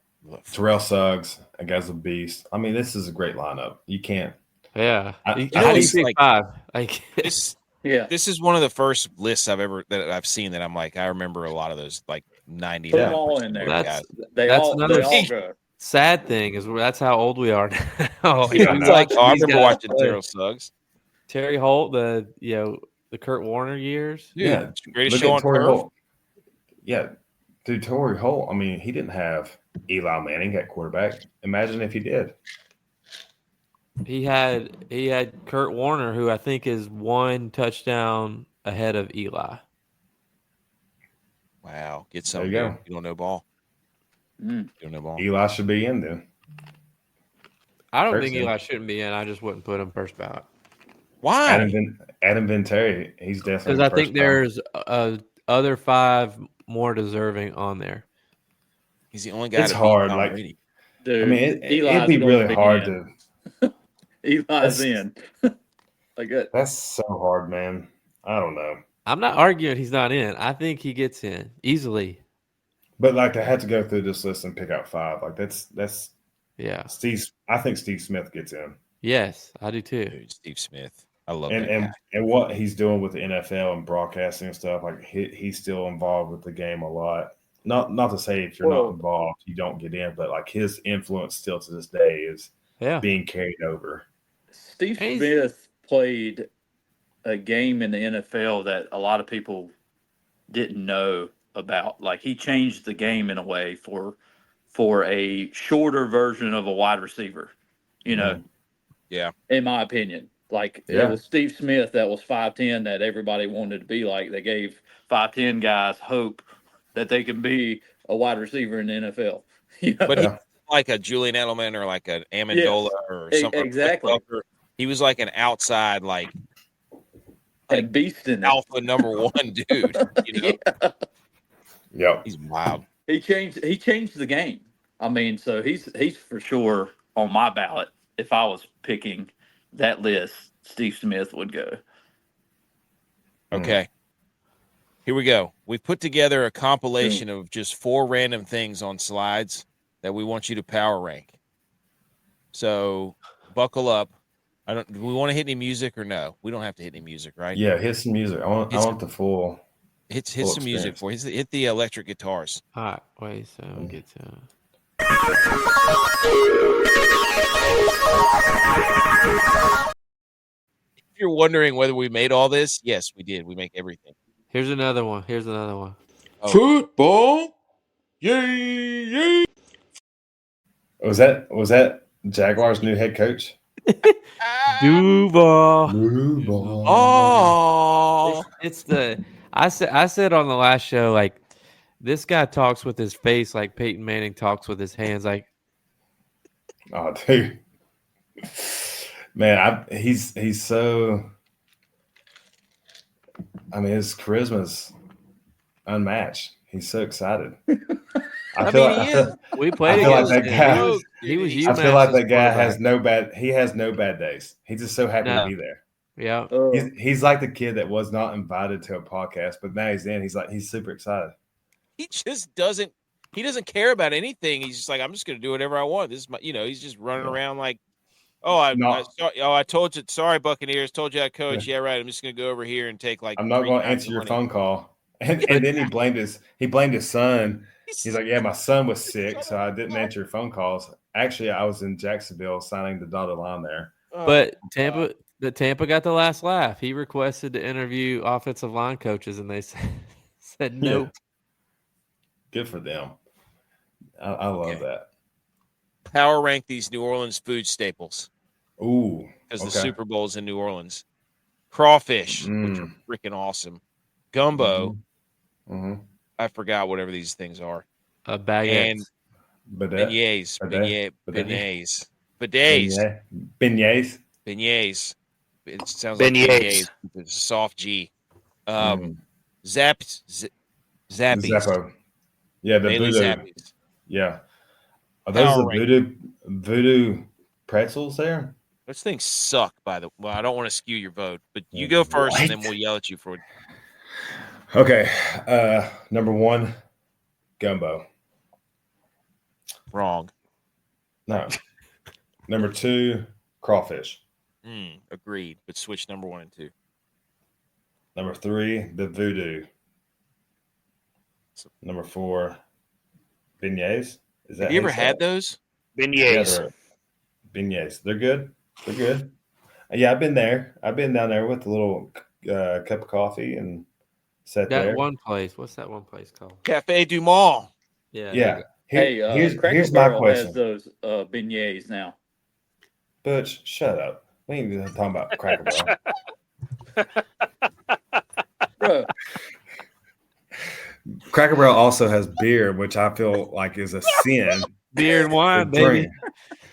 Terrell Suggs, a guy's a beast. I mean, this is a great lineup. You can't.
Yeah.
It's like,
5. Like
this is one of the first lists I've seen that I'm like, I remember a lot of those like 90.
Put them all in there.
That's
another
go. Sad thing is that's how old we are now.
I remember watching Terrell Suggs.
Terry Holt, the Kurt Warner years.
Dude, greatest show on turf.
Yeah. Dude, Torrey Holt, I mean, he didn't have Eli Manning at quarterback. Imagine if he did.
He had Kurt Warner, who I think is 1 touchdown ahead of Eli.
Wow. Get some.
There you go.
You don't know ball. You don't know ball.
Eli should be in then.
I don't think Eli shouldn't be in. I just wouldn't put him first ballot.
Why?
Adam Vinatieri, he's definitely
because I think there's other 5 more deserving on there.
He's the only guy.
It's hard, like, dude. I mean, it'd be really hard to.
Eli's in. Like that.
That's so hard, man. I don't know.
I'm not arguing he's not in. I think he gets in easily.
But like, I had to go through this list and pick out 5. Like that's
yeah.
I think Steve Smith gets in.
Yes, I do too.
Dude, Steve Smith. I love
that guy. And what he's doing with the NFL and broadcasting and stuff, like he's still involved with the game a lot. Not to say if you're not involved, you don't get in, but like his influence still to this day is being carried over.
Steve Smith played a game in the NFL that a lot of people didn't know about. Like he changed the game in a way for a shorter version of a wide receiver,
Yeah.
In my opinion. Like it was Steve Smith that was 5'10" that everybody wanted to be like. They gave 5'10" guys hope that they can be a wide receiver in the NFL.
But he's like a Julian Edelman or like an Amendola or something.
Exactly.
He was like an outside, like
beast in
alpha number 1 dude.
Yeah.
He's wild.
He changed the game. I mean, so he's for sure on my ballot. If I was picking that list, Steve Smith would go.
Okay. Here we go. We've put together a compilation of just 4 random things on slides that we want you to power rank. So buckle up. Do we want to hit any music or no? We don't have to hit any music, right?
Yeah, hit some music. I want the full.
Hit some music for. Hit the electric guitars.
All right, wait. So we get to.
If you're wondering whether we made all this, yes, we did. We make everything.
Here's another one.
Oh.
Football. Yay.
Was that Jaguars' new head coach?
Duval.
Oh,
it's the I said on the last show, like, this guy talks with his face like Peyton Manning talks with his hands. Like,
oh, dude, man, he's so. I mean, his charisma's unmatched. He's so excited.
I feel
we played against him. He was.
I feel like that guy has no bad. He has no bad days. He's just so happy to be there.
Yeah,
he's like the kid that was not invited to a podcast, but now he's in. He's super excited.
He just doesn't. He doesn't care about anything. He's just like, I'm just going to do whatever I want. This is my. He's just running around like, I told you. Sorry, Buccaneers. Told you I coach. Yeah, right. I'm just going to go over here and take like.
I'm not going to answer your phone call. And then he blamed his son. He's like, yeah, my son was sick, so I didn't answer your phone calls. Actually, I was in Jacksonville signing the dotted line there.
But Tampa got the last laugh. He requested to interview offensive line coaches, and they said nope.
Yeah. Good for them. I love that.
Power rank these New Orleans food staples.
Ooh,
because the Super Bowl's in New Orleans. Crawfish, which are freaking awesome. Gumbo.
Mm-hmm.
I forgot whatever these things are.
Baguettes.
Beignets. Bidets.
Beignets.
Beignets. It sounds
Beignets.
like beignets. It's a soft G. Zappies.
Zappo. Yeah, the
Daily
voodoo.
Zappies.
Yeah. Are those
Power
the voodoo pretzels there?
Those things suck, by the way. Well, I don't want to skew your vote, but you go first, and then we'll yell at you for it.
Okay. Number 1, gumbo.
Wrong.
No. Number 2, crawfish.
Agreed, but switch number 1 and 2.
Number 3, the voodoo. Number 4, beignets. Is that
Have you ever had those?
Beignets.
Yeah, beignets. They're good. They're good. Yeah, I've been there. I've been down there with a little cup of coffee and sat
That
there.
one place. What's that one place called?
Cafe Du Mall.
Yeah.
Yeah. Here's
Cracker
my
Barrel
question.
has those beignets now.
Butch, shut up. We ain't even talking about Cracker Barrel.
Bro,
Cracker Barrel also has beer, which I feel like is a sin.
Beer and wine,
to drink.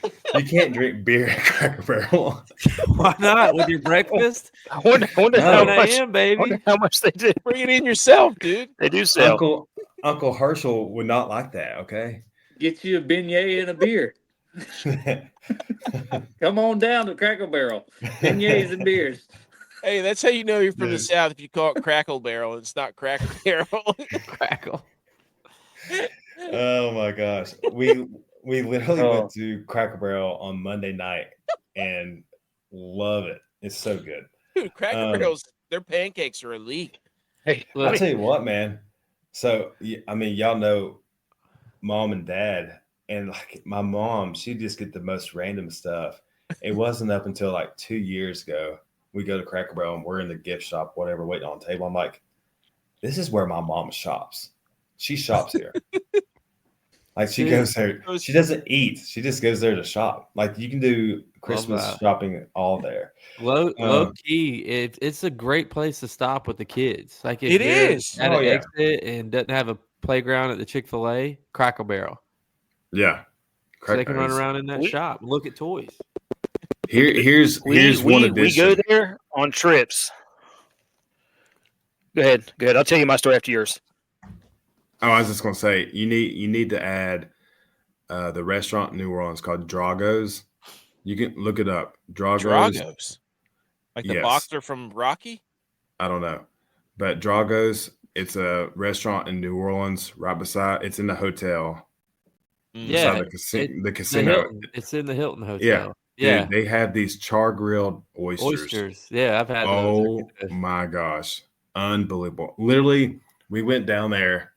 baby.
You can't drink beer at Cracker Barrel.
Why not? With your breakfast?
I wonder
No.
how
7
much.
a.m., baby.
Wonder how much they do.
Bring it in yourself, dude.
They do sell.
Uncle Herschel would not like that, okay?
get you a beignet and a beer. Come on down to Cracker Barrel. Beignets and beers.
Hey, that's how you know you're from the South if you call it Crackle Barrel. It's not Cracker Barrel.
Crackle.
Oh my gosh. We literally went to Cracker Barrel on Monday night and love it. It's so good.
Dude, Cracker Barrel's, their pancakes are elite.
Hey,
I'll tell you what, man. So, I mean, y'all know mom and dad, and like my mom, she just get the most random stuff. It wasn't up until like 2 years ago. We go to Cracker Barrel and we're in the gift shop, whatever, waiting on the table. I'm like, this is where my mom shops. She shops here. Like she goes there. She doesn't eat. She just goes there to shop. Like you can do Christmas shopping all there.
Low key, it's a great place to stop with the kids. Like if
It
you're
is.
at an exit and doesn't have a playground at the Chick-fil-A, Cracker Barrel.
Yeah.
So they can run around in that shop, look at toys.
Here's one addition.
We go there on trips. Go ahead. I'll tell you my story after yours.
Oh, I was just gonna say you need to add the restaurant in New Orleans called Drago's. You can look it up.
Drago's, like the boxer from Rocky.
I don't know, but Drago's. It's a restaurant in New Orleans, right beside. It's in the hotel.
Yeah,
the casino.
It's in the Hilton Hotel. Yeah.
Dude, they have these char grilled oysters.
Yeah, I've had those.
Oh my gosh, unbelievable! Literally, we went down there.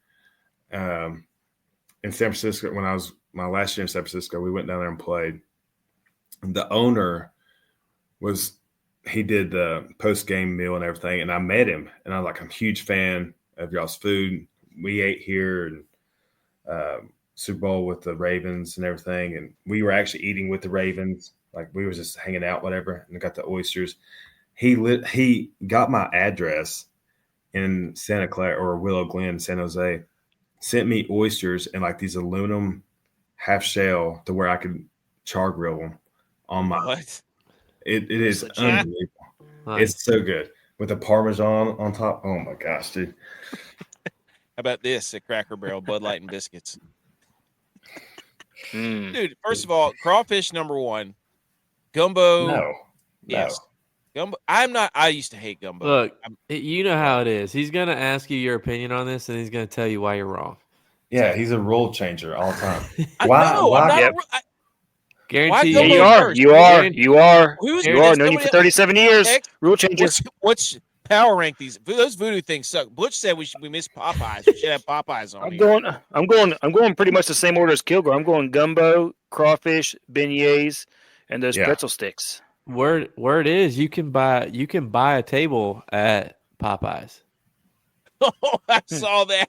In San Francisco, when I was my last year in San Francisco, we went down there and played. And the owner he did the post-game meal and everything, and I met him, and I was like, I'm a huge fan of y'all's food. We ate here and Super Bowl with the Ravens and everything, and we were actually eating with the Ravens, like we were just hanging out, whatever, and got the oysters. He got my address in Santa Clara or Willow Glen, San Jose. Sent me oysters in like these aluminum half shell to where I could char grill them on my.
What?
It is unbelievable. Nice. It's so good with the Parmesan on top. Oh my gosh, dude!
How about this at Cracker Barrel, Bud Light and biscuits? Dude, first of all, crawfish number one, gumbo.
No.
Gumbo. I used to hate gumbo.
Look, you know how it is. He's going to ask you your opinion on this, and he's going to tell you why you're wrong.
Yeah, he's a rule changer all the time.
Why?
Guarantee
you are. You are. Known you for 37 years. Rule changer.
What's power rank these? Those voodoo things suck. Butch said we missed Popeyes. We should have Popeyes on.
I'm going pretty much the same order as Kilgore. I'm going gumbo, crawfish, beignets, and those pretzel sticks.
Word is you can buy a table at Popeyes.
Oh, I saw that.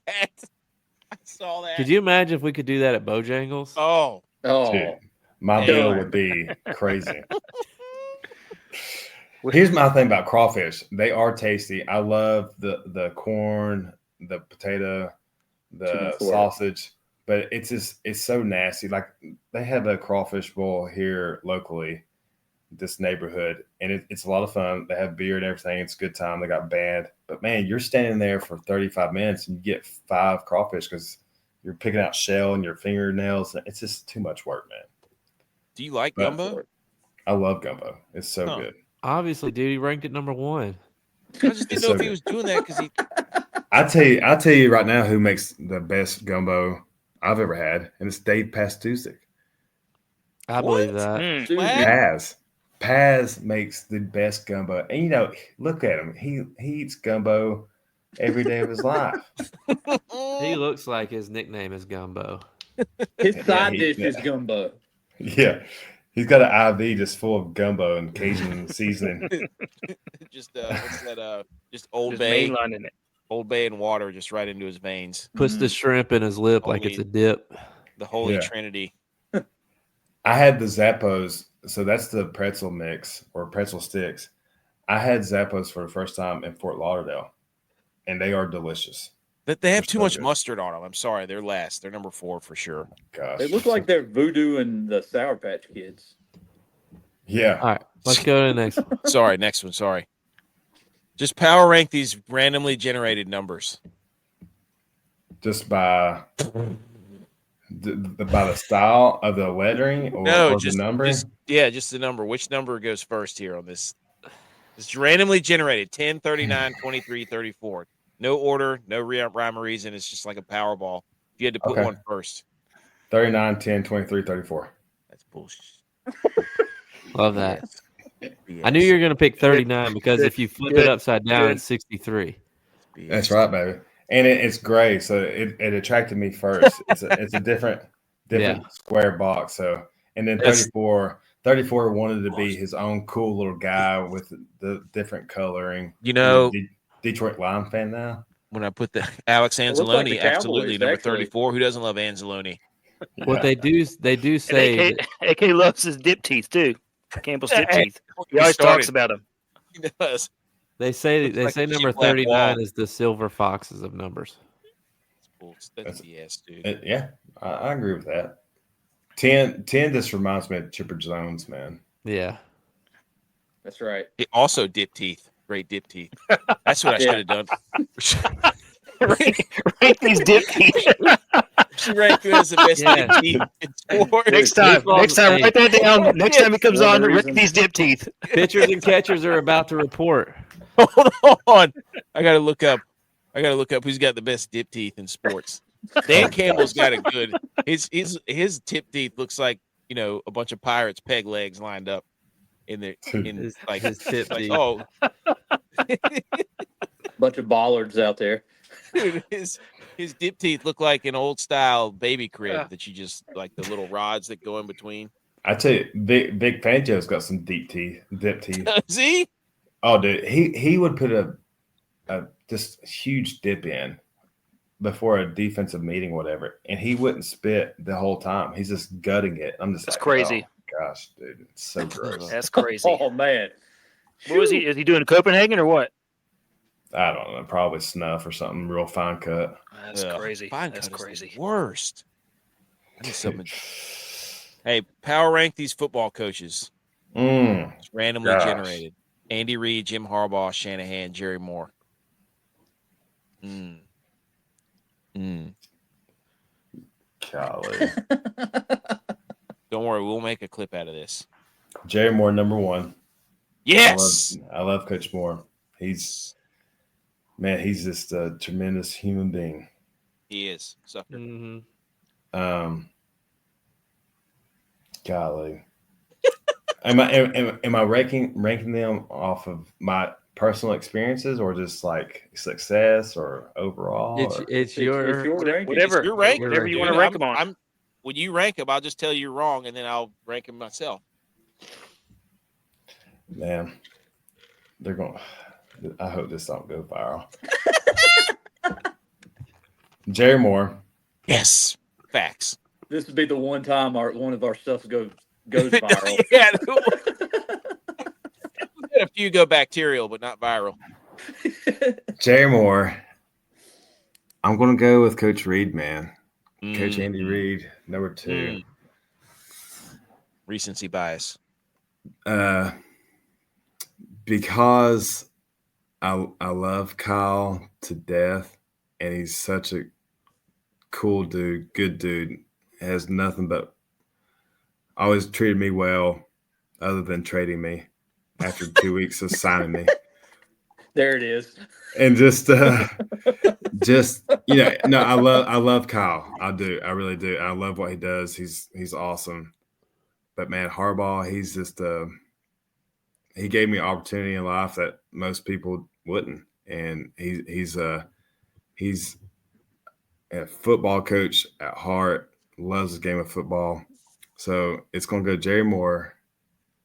Could you imagine if we could do that at Bojangles?
Oh.
Dude, my bill would be crazy. Here's my thing about crawfish. They are tasty. I love the corn, the potato, the sausage. but it's so nasty. Like they have a crawfish bowl here locally, this neighborhood, and it's a lot of fun. They have beer and everything. It's a good time. They got band, but man, you're standing there for 35 minutes and you get 5 crawfish because you're picking out shell and your fingernails. It's just too much work, man.
Do you like gumbo?
I love gumbo. It's so good.
Obviously, dude, he ranked it number 1.
I just didn't know if he was doing that because he.
I'll tell you right now who makes the best gumbo I've ever had, and it's Dave Pastusic.
I believe that.
Paz makes the best gumbo. And, look at him. He eats gumbo every day of his life.
He looks like his nickname is Gumbo.
His side dish is gumbo.
Yeah. He's got an IV just full of gumbo and Cajun seasoning.
Just what's that? Just Old Bay.
Mainlining it.
Old Bay and water just right into his veins.
Puts the shrimp in his lip like it's a dip.
The Holy Trinity.
I had the Zappos. So that's the pretzel mix or pretzel sticks. I had Zappos for the first time in Fort Lauderdale, and they are delicious.
They have too much mustard on them. I'm sorry. They're last. They're number 4 for sure.
Gosh.
They look like they're Voodoo and the Sour Patch Kids.
Yeah.
All right. Let's go to the next one.
Sorry. Next one. Sorry. Just power rank these randomly generated numbers.
Just by the style of the lettering or
just
the numbering?
Just the number. Which number goes first here on this? It's randomly generated 10, 39, 23, 34. No order, no rhyme or reason. It's just like a Powerball. If you had to put one first.
39, 10, 23, 34.
That's bullshit.
Love that. I knew you were going to pick 39 because if you flip it upside down, it's 63.
That's right, baby. And it's gray, so it attracted me first. It's a different square box. So, and then 34 wanted to be his own cool little guy with the different coloring. Detroit Lion fan now.
When I put the Alex Anzalone, absolutely number 34. Who doesn't love Anzalone?
What they do say,
AK loves his dip teeth too. Campbell's dip teeth. He always talks about him.
He does.
They say number 39 is the silver foxes of numbers.
That's BS, dude.
I agree with that. 10 just reminds me of Chipper Jones, man.
Yeah.
That's right.
It also dip teeth. Great dip teeth. That's what I should have done.
Rank these dip teeth.
She ranked who has the best dip teeth in sports.
Next time, write that down. Next time it comes on, rank these dip teeth.
Pitchers and catchers are about to report.
Hold on. I gotta look up who's got the best dip teeth in sports. Dan Campbell's got a good. His tip teeth looks like a bunch of pirates' peg legs lined up in his tip teeth. Oh,
bunch of bollards out there.
Dude, his dip teeth look like an old style baby crib that you just like the little rods that go in between.
I tell you, Vic Fangio's got some dip teeth.
See?
Oh, dude, he would put a just huge dip in before a defensive meeting, whatever, and he wouldn't spit the whole time. He's just gutting it. That's
crazy.
Oh, gosh, dude, it's so gross.
That's crazy.
Oh man,
what was he? Is he doing Copenhagen or what?
I don't know. Probably snuff or something real fine cut.
That's crazy.
That's crazy. Worst. I need something. Hey, power rank these football coaches. It's randomly generated. Andy Reid, Jim Harbaugh, Shanahan, Jerry Moore.
Golly.
Don't worry, we'll make a clip out of this.
Jerry Moore, number 1.
Yes.
I love Coach Moore. He's just a tremendous human being.
He is. Sucker.
Mm-hmm.
Golly. Am I ranking them off of my personal experiences or just like success or overall?
It's your
ranking.
Whatever you want to rank them on.
When you rank them, I'll just tell you you're wrong, and then I'll rank them myself.
Man, they're going. I hope this don't go viral. Jerry Moore.
Yes, facts.
This would be the one time one of our stuff goes viral.
Yeah. We had a few go bacterial, but not viral.
Jerry Moore. I'm going to go with Coach Reid, man. Coach Andy Reid, number 2.
Recency bias.
Because I love Kyle to death, and he's such a cool dude, good dude. Has nothing but always treated me well, other than trading me after 2 weeks of signing me.
There it is.
And just no, I love Kyle. I do, I really do. I love what he does. He's awesome. But man, Harbaugh, he's just he gave me an opportunity in life that most people wouldn't, and he's a football coach at heart. Loves the game of football. So it's going to go Jerry Moore,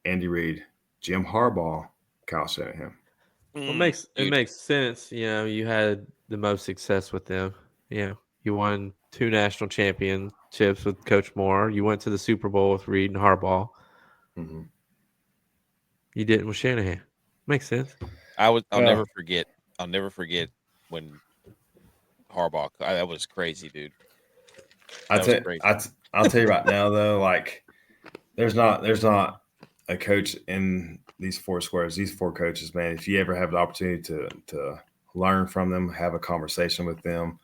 Andy Reid, Jim Harbaugh, Kyle Shanahan.
Well, it makes sense. You know, you had the most success with them. You know, you won 2 national championships with Coach Moore. You went to the Super Bowl with Reid and Harbaugh.
Mm-hmm.
You didn't with Shanahan. Makes sense.
I'll never forget. I'll never forget when Harbaugh. That was crazy, dude.
I'll tell you right now, though, like there's not a coach in these 4 squares. These 4 coaches, man. If you ever have the opportunity to learn from them, have a conversation with them,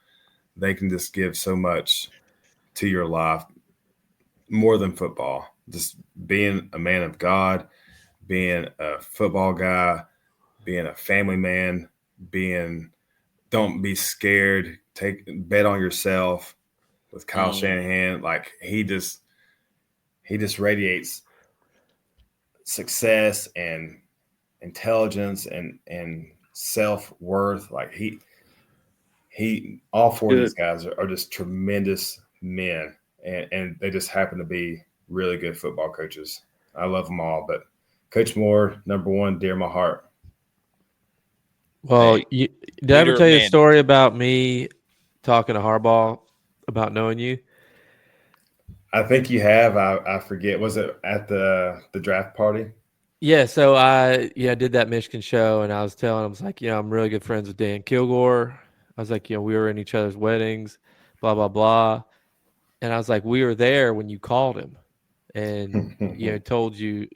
they can just give so much to your life, more than football. Just being a man of God, being a football guy, being a family man, don't be scared, bet on yourself. With Kyle Shanahan, like he just radiates success and intelligence and self-worth. Like he all 4 of these guys are just tremendous men, and they just happen to be really good football coaches. I love them all, but Coach Moore, number 1, dear my heart.
Well, did I ever tell you a story about me talking to Harbaugh about knowing you?
I think you have. I forget. Was it at the draft party?
Yeah. So I did that Michigan show, and I was telling him, I was like, I'm really good friends with Dan Kilgore. I was like, we were in each other's weddings, blah, blah, blah. And I was like, we were there when you called him, and you told him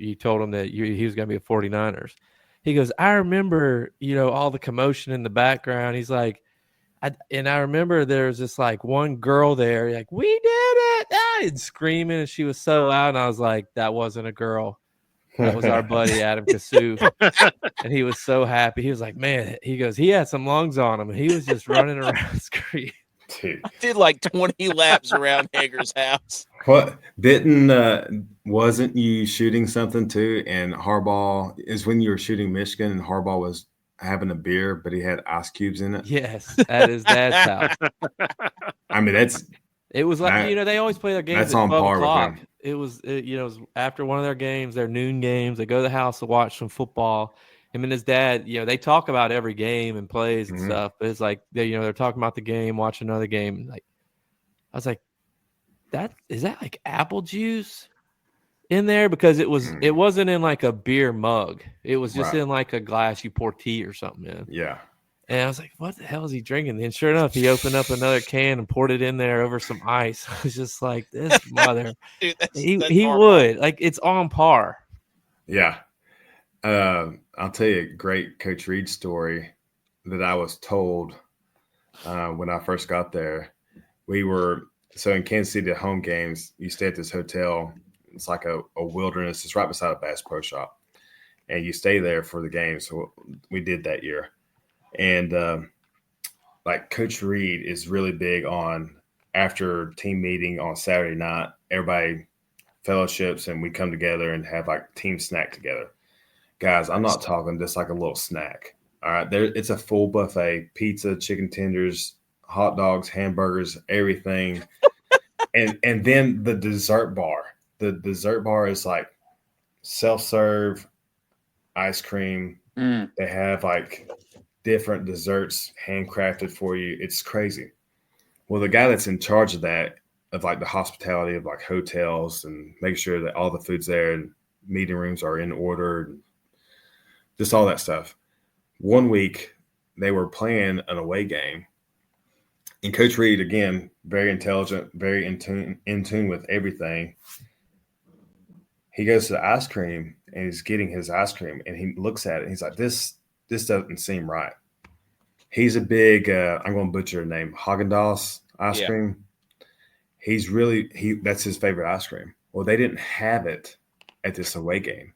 that he was going to be a 49ers. He goes, I remember, all the commotion in the background. He's like, I remember there was this like one girl there, like, we did it, and screaming, and she was so loud. And I was like, that wasn't a girl. That was our buddy Adam Kasu. And he was so happy. He was like, man, he goes, he had some lungs on him, and he was just running around screaming.
Dude. I did like 20 laps around Hager's house.
What wasn't you shooting something too? And Harbaugh is when you were shooting Michigan, and Harbaugh was having a beer, but he had ice cubes in it.
Yes, at his dad's house.
I mean,
it was like they always play their games
that's
at
on
12
par
o'clock.
with him.
It was after one of their games, their noon games. They go to the house to watch some football. Him and his dad, they talk about every game and plays and stuff. But it's like they're talking about the game, watching another game. And like, I was like, is that like apple juice in there? Because it wasn't in like a beer mug. It was just in like a glass you pour tea or something in.
Yeah.
And I was like, what the hell is he drinking? And sure enough, he opened up another can and poured it in there over some ice. I was just like, this mother. Dude, he would. Like, it's on par.
Yeah. I'll tell you a great Coach Reid story that I was told when I first got there. So in Kansas City, at home games, you stay at this hotel. It's like a wilderness. It's right beside a Bass Pro Shop. And you stay there for the game. So we did that year. And like Coach Reid is really big on after team meeting on Saturday night, everybody fellowships and we come together and have like team snack together. Guys, I'm not talking just like a little snack. All right. It's a full buffet, pizza, chicken tenders, hot dogs, hamburgers, everything. and then the dessert bar. The dessert bar is like self-serve ice cream. They have like different desserts handcrafted for you. It's crazy. Well, the guy that's in charge of that, of like the hospitality of like hotels and making sure that all the food's there and meeting rooms are in order, and just all that stuff. One week they were playing an away game And Coach Reid, again, very intelligent, very in tune with everything. He goes to the ice cream and he's getting his ice cream and he looks at it and he's like, this doesn't seem right. He's a big, I'm going to butcher the name, Haagen-Dazs ice cream. He's really, that's his favorite ice cream. Well, they didn't have it at this away game.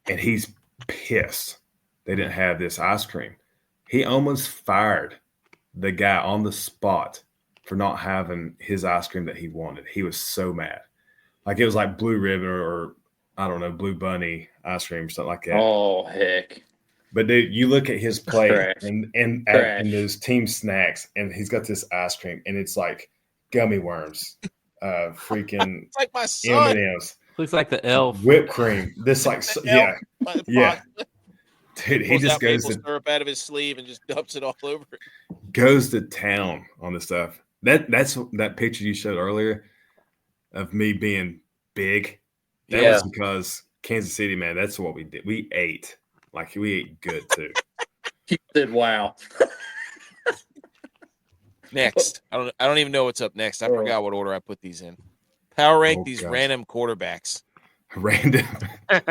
And he's pissed they didn't have this ice cream. He almost fired the guy on the spot for not having his ice cream that he wanted. He was so mad. Like it was like Blue Ribbon or I don't know, Blue Bunny ice cream or something like that.
Oh, heck.
But dude, you look at his plate and those team snacks, and he's got this ice cream, and it's like gummy worms, freaking
it's like my son.
M&Ms.
Looks like the elf.
Whipped cream. This like yeah. Dude, he just goes
maple syrup out of his sleeve and just dumps it all over it.
Goes to town on the stuff. That's that picture you showed earlier of me being big. That was because Kansas City, man, that's what we did. We ate. Like, we ate good, too.
You said, wow.
Next. I don't even know what's up next. I forgot what order I put these in. Power rank these random quarterbacks.
Random.
I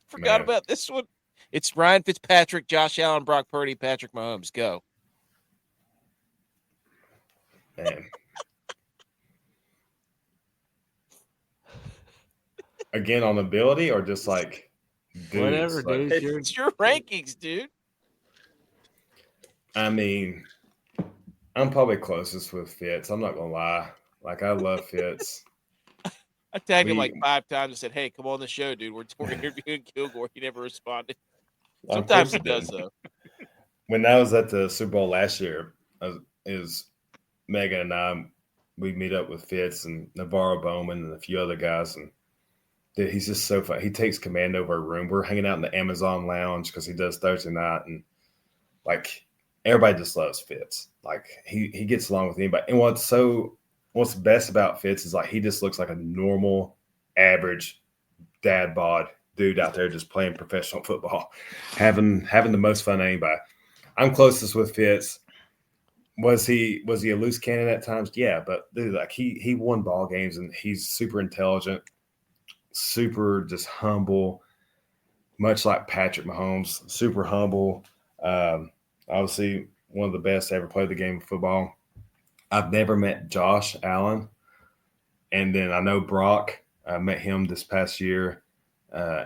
forgot about this one. It's Ryan Fitzpatrick, Josh Allen, Brock Purdy, Patrick Mahomes. Go.
Man. Again, on ability or just like dudes?
Whatever,
like,
dude.
It's your rankings, dude.
I mean, I'm probably closest with Fitz. I'm not going to lie. Like, I love Fitz.
I tagged him like 5 times and said, hey, come on the show, dude. We're interviewing Kilgore. He never responded. Sometimes he does, though.
When I was at the Super Bowl last year, is Megan and I, we meet up with Fitz and Navarro Bowman and a few other guys, and dude, he's just so fun. He takes command over a room. We're hanging out in the Amazon lounge because he does Thursday night, and like everybody just loves Fitz. Like he gets along with anybody. And what's best about Fitz is like he just looks like a normal, average dad bod dude out there just playing professional football, having the most fun anybody. I'm closest with Fitz. Was he a loose cannon at times? Yeah, but dude, like he won ball games and he's super intelligent. Super just humble, much like Patrick Mahomes, super humble. Obviously, one of the best to ever play the game of football. I've never met Josh Allen. And then I know Brock. I met him this past year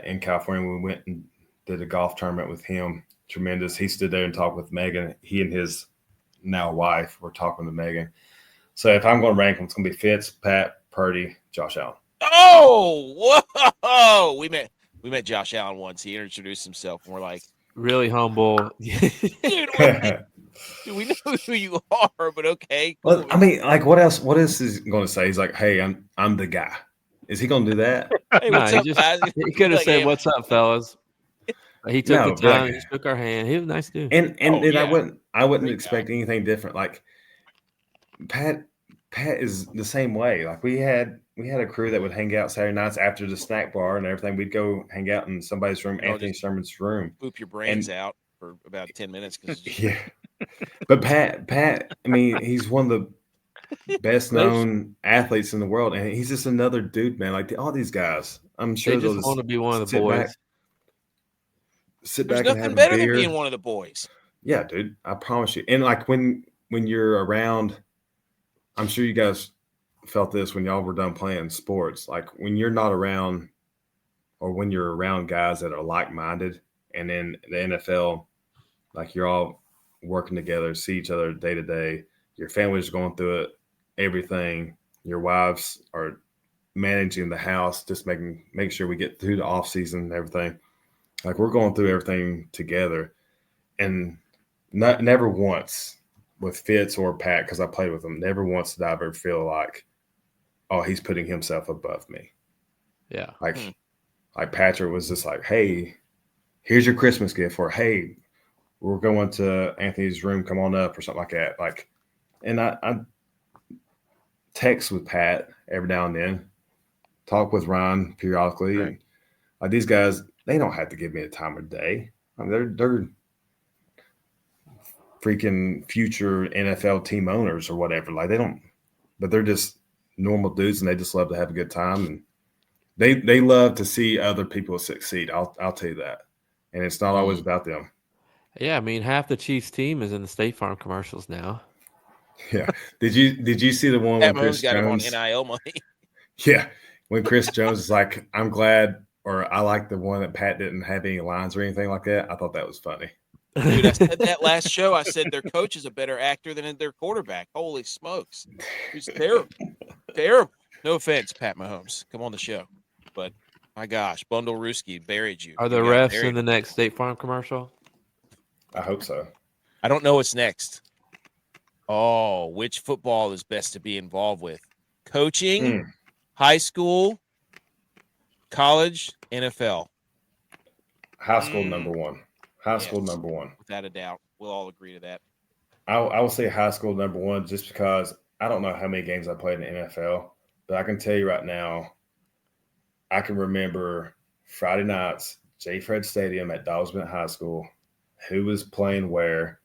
in California. We went and did a golf tournament with him. Tremendous. He stood there and talked with Megan. He and his now wife were talking to Megan. So if I'm going to rank them, it's going to be Fitz, Pat, Purdy, Josh Allen.
Oh, whoa! We met Josh Allen once. He introduced himself, and we're like,
really humble.
dude, we know who you are, but okay. Cool.
Well, I mean, like, what else? What else is he going to say? He's like, hey, I'm the guy. Is he going to do that?
Hey, what's up, guys?
He could have
Like,
said,
hey,
"What's up, fellas?" He took the time. He shook our hand. He was a nice dude.
And
yeah.
I wouldn't
Great
expect
guy.
anything different. Like Pat is the same way. Like we had a crew that would hang out Saturday nights after the snack bar and everything. We'd go hang out in somebody's room, Anthony Sherman's room.
Poop your brains out for about 10 minutes.
Yeah. But Pat, I mean, he's one of the best known athletes in the world, and he's just another dude, man. Like all these guys, I'm sure
they just want to be one of the boys.
Sit
There's
back and
nothing
have
better
a
than
beer.
being one of the boys.
Yeah, dude, I promise you. And like when you're around, I'm sure you guys felt this when y'all were done playing sports. Like when you're not around, or when you're around guys that are like-minded, and in the NFL, like you're all working together, see each other day to day. Your family's going through it, everything. Your wives are managing the house, just making sure we get through the off season and everything. Like we're going through everything together, and never once with Fitz or Pat, because I played with them, never once did I ever feel like, oh, he's putting himself above me.
Yeah.
Like Patrick was just like, hey, here's your Christmas gift, or hey, we're going to Anthony's room, come on up, or something like that. Like, and I text with Pat every now and then, talk with Rind periodically.
Right.
And like these guys, they don't have to give me a time of day. I mean, they're freaking future NFL team owners or whatever. Like they don't, but they're just normal dudes and they just love to have a good time. And they love to see other people succeed. I'll tell you that. And it's not always about them.
Yeah, I mean, half the Chiefs team is in the State Farm commercials now.
Yeah. Did you see the one when Chris
got
Jones
him on NIL money?
Yeah. When Chris Jones is like, I'm glad, or I like the one that Pat didn't have any lines or anything like that. I thought that was funny.
Dude, I said that last show. I said their coach is a better actor than their quarterback. Holy smokes. He's terrible. Terrible. No offense, Pat Mahomes. Come on the show. But my gosh, Bundle Ruski buried you.
Are the refs in the next State Farm commercial?
I hope so.
I don't know what's next. Oh, which football is best to be involved with? Coaching, high school, college, NFL.
High school number one. High school number one.
Without a doubt. We'll all agree to that.
I will say high school number one just because I don't know how many games I played in the NFL, but I can tell you right now, I can remember Friday nights, J. Fred Stadium at Dobbs Bent High School, who was playing where,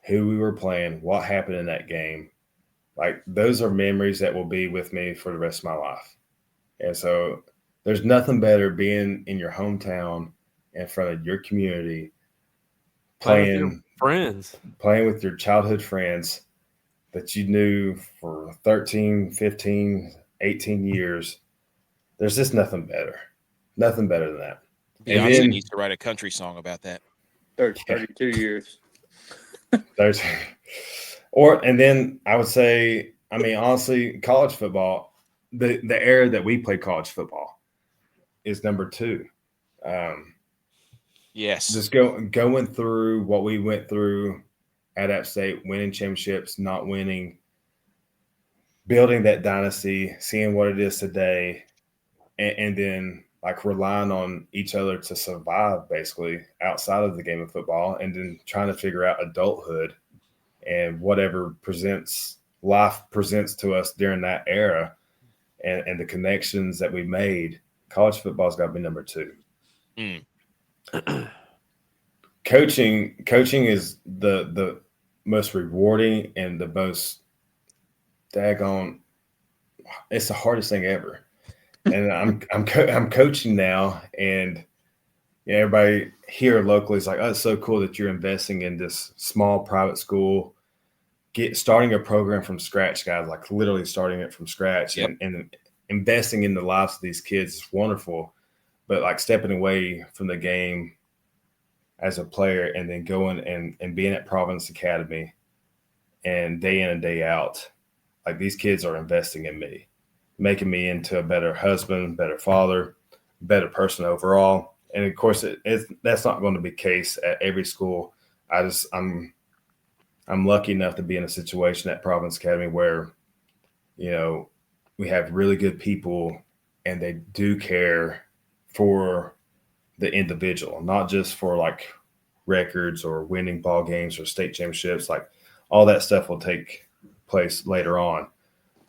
who we were playing, what happened in that game. Like, those are memories that will be with me for the rest of my life. And so there's nothing better being in your hometown in front of your community, playing with your childhood friends that you knew for 13, 15, 18 years. There's just nothing better. Nothing better than that.
Beyonce needs to write a country song about that.
32 years.
And then I would say, I mean, honestly, college football, the era that we played college football is number two.
Yes.
Just going through what we went through at App State, winning championships, not winning, building that dynasty, seeing what it is today, and then like relying on each other to survive basically outside of the game of football, and then trying to figure out adulthood and whatever life presents to us during that era, and the connections that we made. College football's got to be number two. Coaching is the most rewarding and the most daggone. It's the hardest thing ever, and I'm coaching now, and everybody here locally is like, "Oh, it's so cool that you're investing in this small private school, starting a program from scratch, guys. Like literally starting it from scratch,
yep.
and investing in the lives of these kids is wonderful." But like stepping away from the game as a player and then going and being at Providence Academy and day in and day out, like these kids are investing in me, making me into a better husband, better father, better person overall. And of course, that's not going to be the case at every school. I'm lucky enough to be in a situation at Providence Academy where, we have really good people and they do care for the individual, not just for like records or winning ball games or state championships. Like all that stuff will take place later on,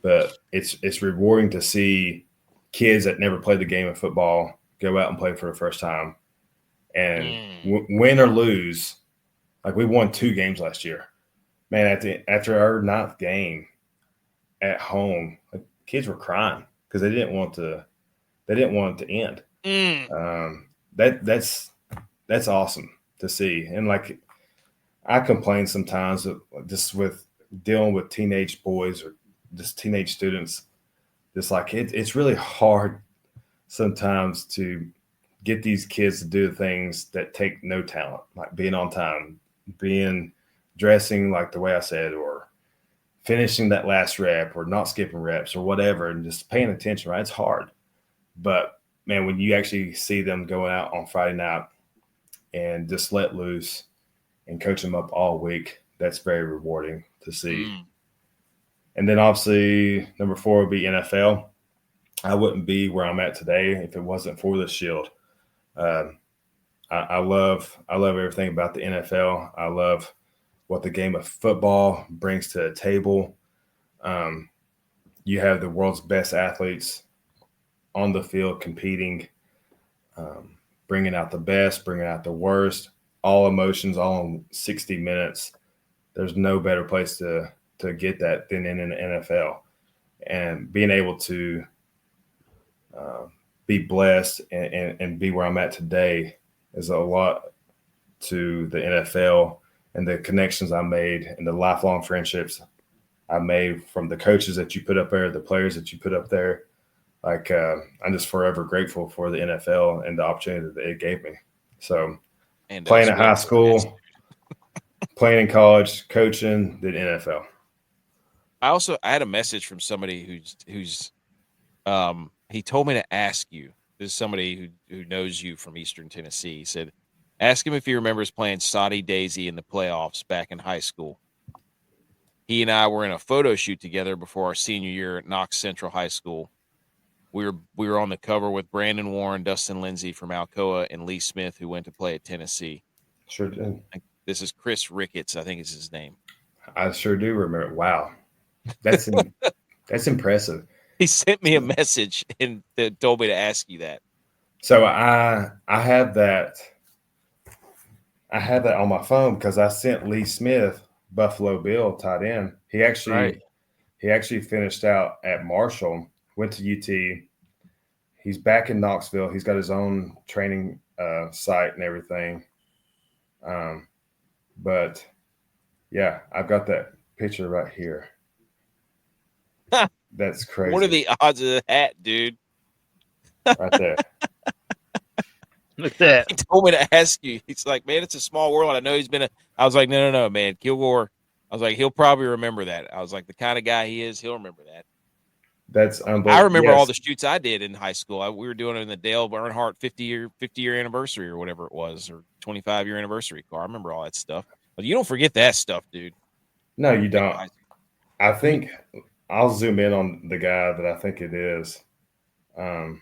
but it's rewarding to see kids that never played the game of football go out and play for the first time and win or lose. Like we won 2 games last year, man. After our 9th game at home, like kids were crying because they didn't want it to end. That's awesome to see. And like I complain sometimes just with dealing with teenage boys or just teenage students. Just like it's really hard sometimes to get these kids to do things that take no talent, like being on time, dressing like the way I said, or finishing that last rep, or not skipping reps, or whatever, and just paying attention. Right, it's hard, but man, when you actually see them going out on Friday night and just let loose and coach them up all week, that's very rewarding to see. And then obviously number 4 would be NFL. I wouldn't be where I'm at today if it wasn't for the Shield. I love everything about the NFL. I love what the game of football brings to the table. You have the world's best athletes on the field competing, bringing out the best, bringing out the worst, all emotions, all in 60 minutes. there's no better place to get that than in the NFL. And being able to be blessed and be where I'm at today is a lot to the NFL and the connections I made and the lifelong friendships I made from the coaches that you put up there, the players that you put up there. Like, I'm just forever grateful for the NFL and the opportunity that it gave me. So playing at high school, playing in college, coaching, the NFL.
I had a message from somebody who's he told me to ask you. This is somebody who knows you from Eastern Tennessee. He said, ask him if he remembers playing Soddy Daisy in the playoffs back in high school. He and I were in a photo shoot together before our senior year at Knox Central High School. We were on the cover with Brandon Warren, Dustin Lindsay from Alcoa, and Lee Smith, who went to play at Tennessee.
Sure did.
This is Chris Ricketts, I think is his name.
I sure do remember. Wow, that's impressive.
He sent me a message and told me to ask you that.
So I have that. I had that on my phone because I sent Lee Smith, Buffalo Bill, tight end. He actually finished out at Marshall, went to UT. He's back in Knoxville. He's got his own training site and everything. But yeah, I've got that picture right here. That's crazy.
What are the odds of that, dude?
Right there.
Look at that.
He told me to ask you. He's like, man, it's a small world. I know he's been I was like, no, man. Kilgore. I was like, he'll probably remember that. I was like, the kind of guy he is, he'll remember that.
That's unbelievable.
I remember all the shoots I did in high school. We were doing it in the Dale Earnhardt 50-year anniversary or whatever it was, or 25-year anniversary car. I remember all that stuff. But you don't forget that stuff, dude.
No, you don't. I think I'll zoom in on the guy that I think it is. Yeah,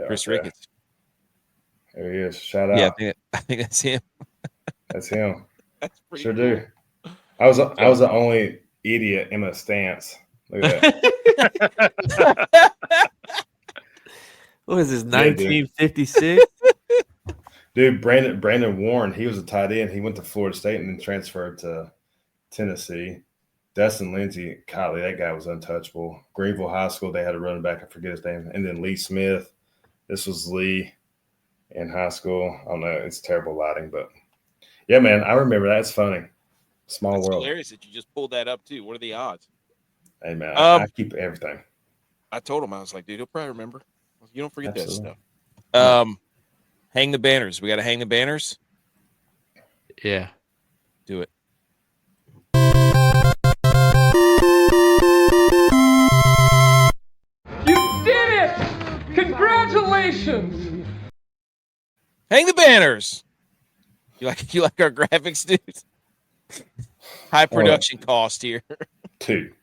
Chris Ricketts.
There he is. Shout out.
Yeah, I think that's him.
That's him.
That's pretty
sure
cool.
do. I was the only idiot in a stance. Look at that.
What is this, 1956?
Dude, Brandon Warren, he was a tight end. He went to Florida State and then transferred to Tennessee. Dustin Lindsay, golly, that guy was untouchable. Greenville High School, they had a running back. I forget his name. And then Lee Smith. This was Lee in high school. I don't know. It's terrible lighting, but yeah, man, I remember that. It's funny. Small world.
Hilarious that you just pulled that up too. What are the odds?
Hey, man, I keep everything.
I told him, I was like, dude, he'll probably remember. You don't forget
Absolutely.
that stuff. Hang the banners. We got to hang the banners.
Yeah.
Do it.
You did it! Congratulations!
Hang the banners. You like our graphics, dude? High production cost here.
Dude.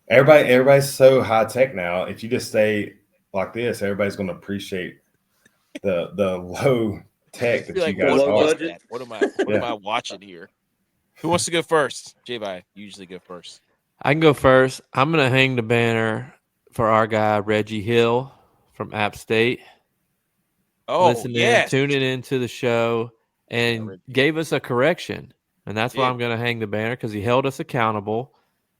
Everybody's so high tech now. If you just stay like this, everybody's going to appreciate the low tech that you guys are.
What am I watching here? Who wants to go first? J-Bye, you usually go first.
I can go first. I'm going to hang the banner for our guy, Reggie Hill from App State.
Oh,
Tuning into the show and gave us a correction. And that's why I'm going to hang the banner, because he held us accountable.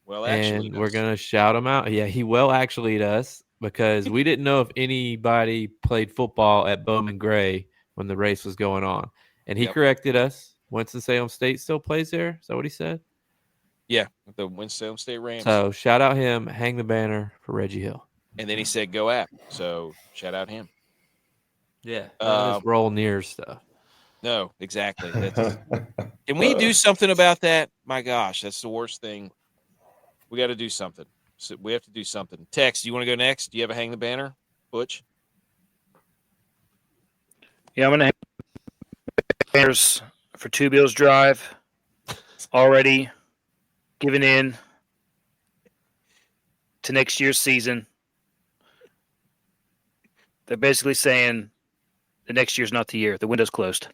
Well, actually,
and we're going to shout him out. Yeah, he well actually us, because we didn't know if anybody played football at Bowman Gray when the race was going on. And he corrected us. Winston-Salem State still plays there. Is that what he said?
Yeah, the Winston-Salem State Rams.
So shout out him, hang the banner for Reggie Hill.
And then he said, go app. So shout out him.
Yeah. This roll near stuff.
No, exactly. Can we do something about that? My gosh, that's the worst thing. We got to do something. So we have to do something. Tex, do you want to go next? Do you have a hang the banner, Butch?
Yeah, I'm going to hang the banners for Two Bills Drive. Already giving in to next year's season. They're basically saying the next year's not the year. The window's closed.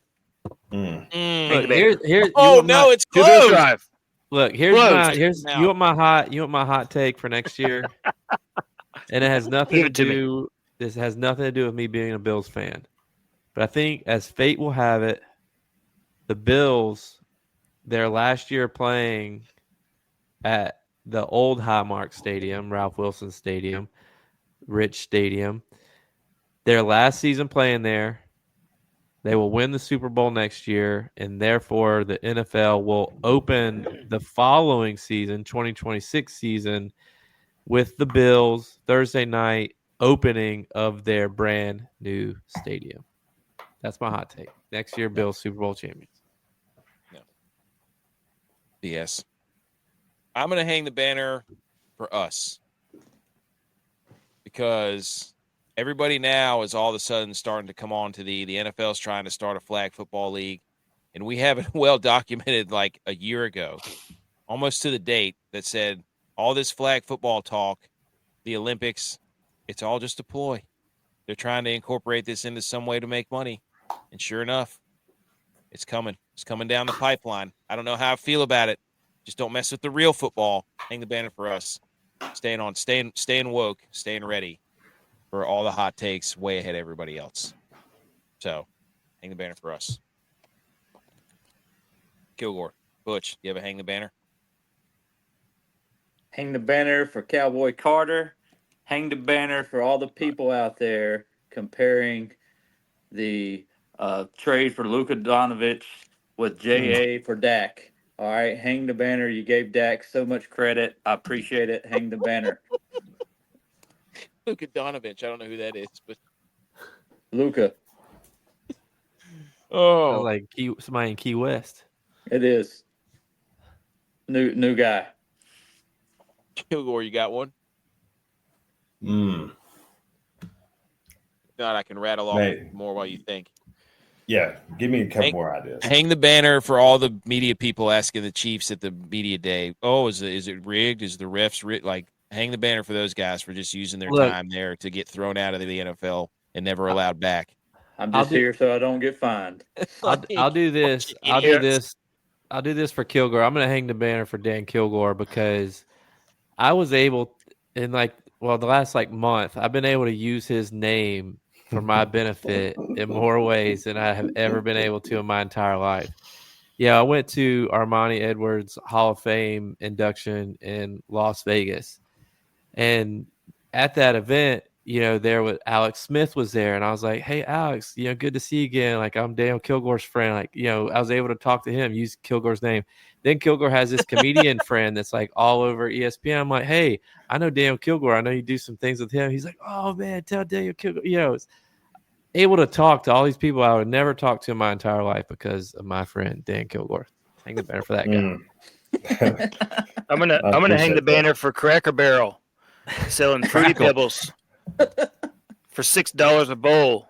Look, here's
it's
Two Bills
closed.
Drive.
Look, you want my hot take for next year, and it has nothing to do. This has nothing to do with me being a Bills fan, but I think, as fate will have it, the Bills their last year playing at the old Highmark Stadium, Ralph Wilson Stadium, Rich Stadium. Their last season playing there. They will win the Super Bowl next year, and therefore the NFL will open the following season, 2026 season, with the Bills Thursday night opening of their brand new stadium. That's my hot take. Next year, Bills Super Bowl champions.
No. BS. I'm going to hang the banner for us because everybody now is all of a sudden starting to come on to the NFL's trying to start a flag football league. And we have it well documented like a year ago, almost to the date, that said all this flag football talk, the Olympics, it's all just a ploy. They're trying to incorporate this into some way to make money. And sure enough, it's coming. It's coming down the pipeline. I don't know how I feel about it. Just don't mess with the real football. Hang the banner for us. Staying woke, staying ready for all the hot takes way ahead of everybody else. So, hang the banner for us. Kilgore, Butch, you have a hang the banner?
Hang the banner for Cowboy Carter. Hang the banner for all the people out there comparing the trade for Luka Doncic with J.A. for Dak. All right, hang the banner. You gave Dak so much credit. I appreciate it. Hang the banner.
Luka Doncic. I don't know who that is, but
Luka.
Oh,
like somebody in Key West.
It is. New guy.
Kilgore, you got one? Not I can rattle off more while you think.
Yeah, give me a couple more ideas.
Hang the banner for all the media people asking the Chiefs at the media day. Oh, is it rigged? Is the refs rigged? Like, hang the banner for those guys for just using their time there to get thrown out of the NFL and never allowed back.
I'm just here so I don't get fined.
I'll do this. I'll do this for Kilgore. I'm going to hang the banner for Dan Kilgore because I was able in the last month, I've been able to use his name for my benefit in more ways than I have ever been able to in my entire life. Yeah, I went to Armani Edwards Hall of Fame induction in Las Vegas. And at that event, there was Alex Smith was there. And I was like, hey, Alex, good to see you again. Like, I'm Daniel Kilgore's friend. Like, I was able to talk to him, use Kilgore's name. Then Kilgore has this comedian friend that's like all over ESPN. I'm like, hey, I know Daniel Kilgore. I know you do some things with him. He's like, oh, man, tell Daniel Kilgore. Able to talk to all these people I would never talk to in my entire life because of my friend Dan Kilgore. Hang the banner for that guy.
I'm gonna hang the banner for Cracker Barrel selling Fruity Pebbles for $6 a bowl,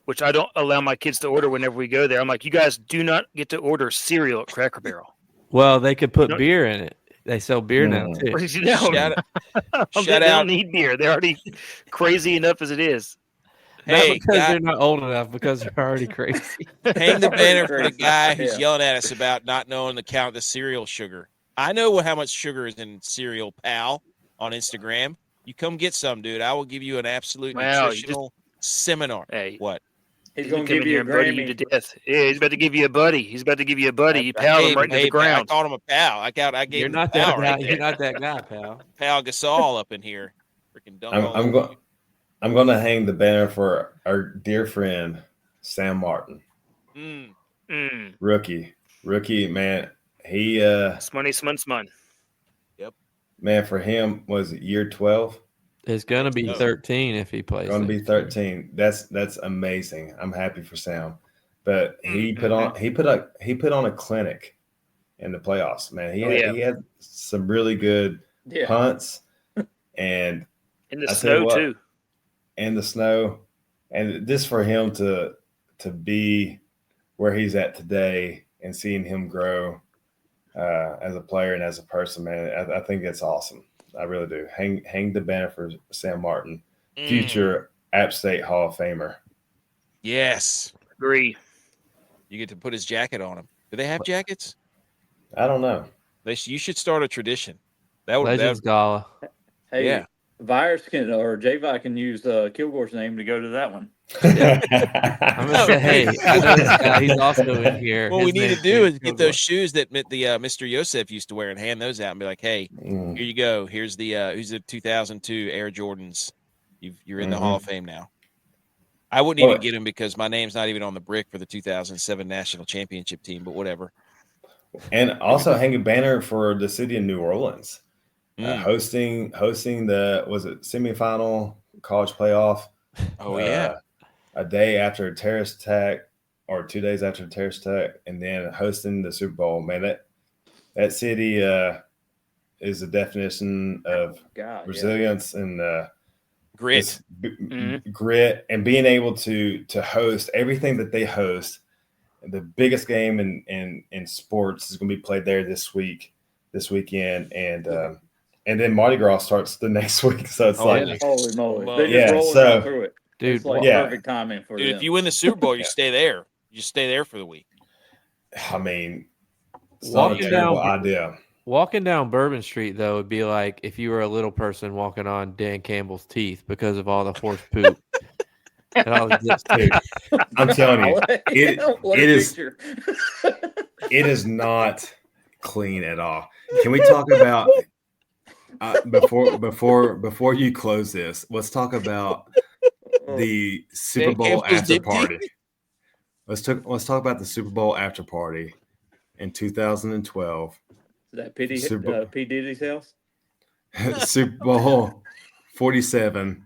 which I don't allow my kids to order whenever we go there. I'm like, you guys do not get to order cereal at Cracker Barrel.
Well, they could put beer in it. They sell beer now too.
Shout out.
They don't need beer. They're already crazy enough as it is.
Not because they're not old enough, because they're already crazy.
Hang the banner for the guy who's yelling at us about not knowing the count of the cereal sugar. I know how much sugar is in cereal, pal, on Instagram. You come get some, dude. I will give you an absolute nutritional seminar.
Hey,
what?
He's going to give you a Grammy.
You to death. Yeah, he's about to give you a buddy. You pal him right into the ground.
I called him a pal. I gave
You're not that guy. You're not that guy, pal.
Pal Gasol up in here. Freaking dumb.
I'm going to hang the banner for our dear friend, Sam Martin. Rookie, man. He
Smun.
Yep.
Man, for him, was it year 12?
It's going to be 13 if he plays.
Going to be 13. That's amazing. I'm happy for Sam. But he put on a clinic in the playoffs, man. He had some really good punts and
in the snow too.
And the snow, and this for him to be where he's at today and seeing him grow as a player and as a person, man, I think that's awesome. I really do. Hang the banner for Sam Martin, future App State Hall of Famer.
Yes,
agree.
You get to put his jacket on him. Do they have jackets?
I don't know.
You should start a tradition.
Legends Gala.
Hey, J-Vi can use Kilgore's name to go to that one.
I'm gonna say, hey, I know this guy. He's also in here.
What
His
we need to
name's
do is get
Kilgore.
those shoes that the Mr. Yosef used to wear and hand those out and be like, "Hey, here you go. Here's the 2002 Air Jordans. You're in the Hall of Fame now." I wouldn't even get them because my name's not even on the brick for the 2007 national championship team. But whatever.
And also hang a banner for the city of New Orleans, hosting the semifinal college playoff.
Oh yeah.
A day after a terrorist attack, or 2 days after a terrorist attack, and then hosting the Super Bowl. Man, that city is the definition of resilience and
grit.
Grit, and being able to host everything that they host. The biggest game in sports is going to be played there this weekend, and then Mardi Gras starts the next week. So it's like,
holy moly, they're just rolling through it.
Dude,
it's like perfect timing for them.
If you win the Super Bowl, you stay there. You stay there for the week.
I mean, it's not a terrible idea.
Walking down Bourbon Street, though, would be like if you were a little person walking on Dan Campbell's teeth because of all the horse poop. And all the
I'm telling you, it is not clean at all. Can we talk about before you close this? Let's talk about the Super Bowl after party. Let's talk about the Super Bowl after party in 2012.
Is that P. Diddy's house?
Super Bowl 47.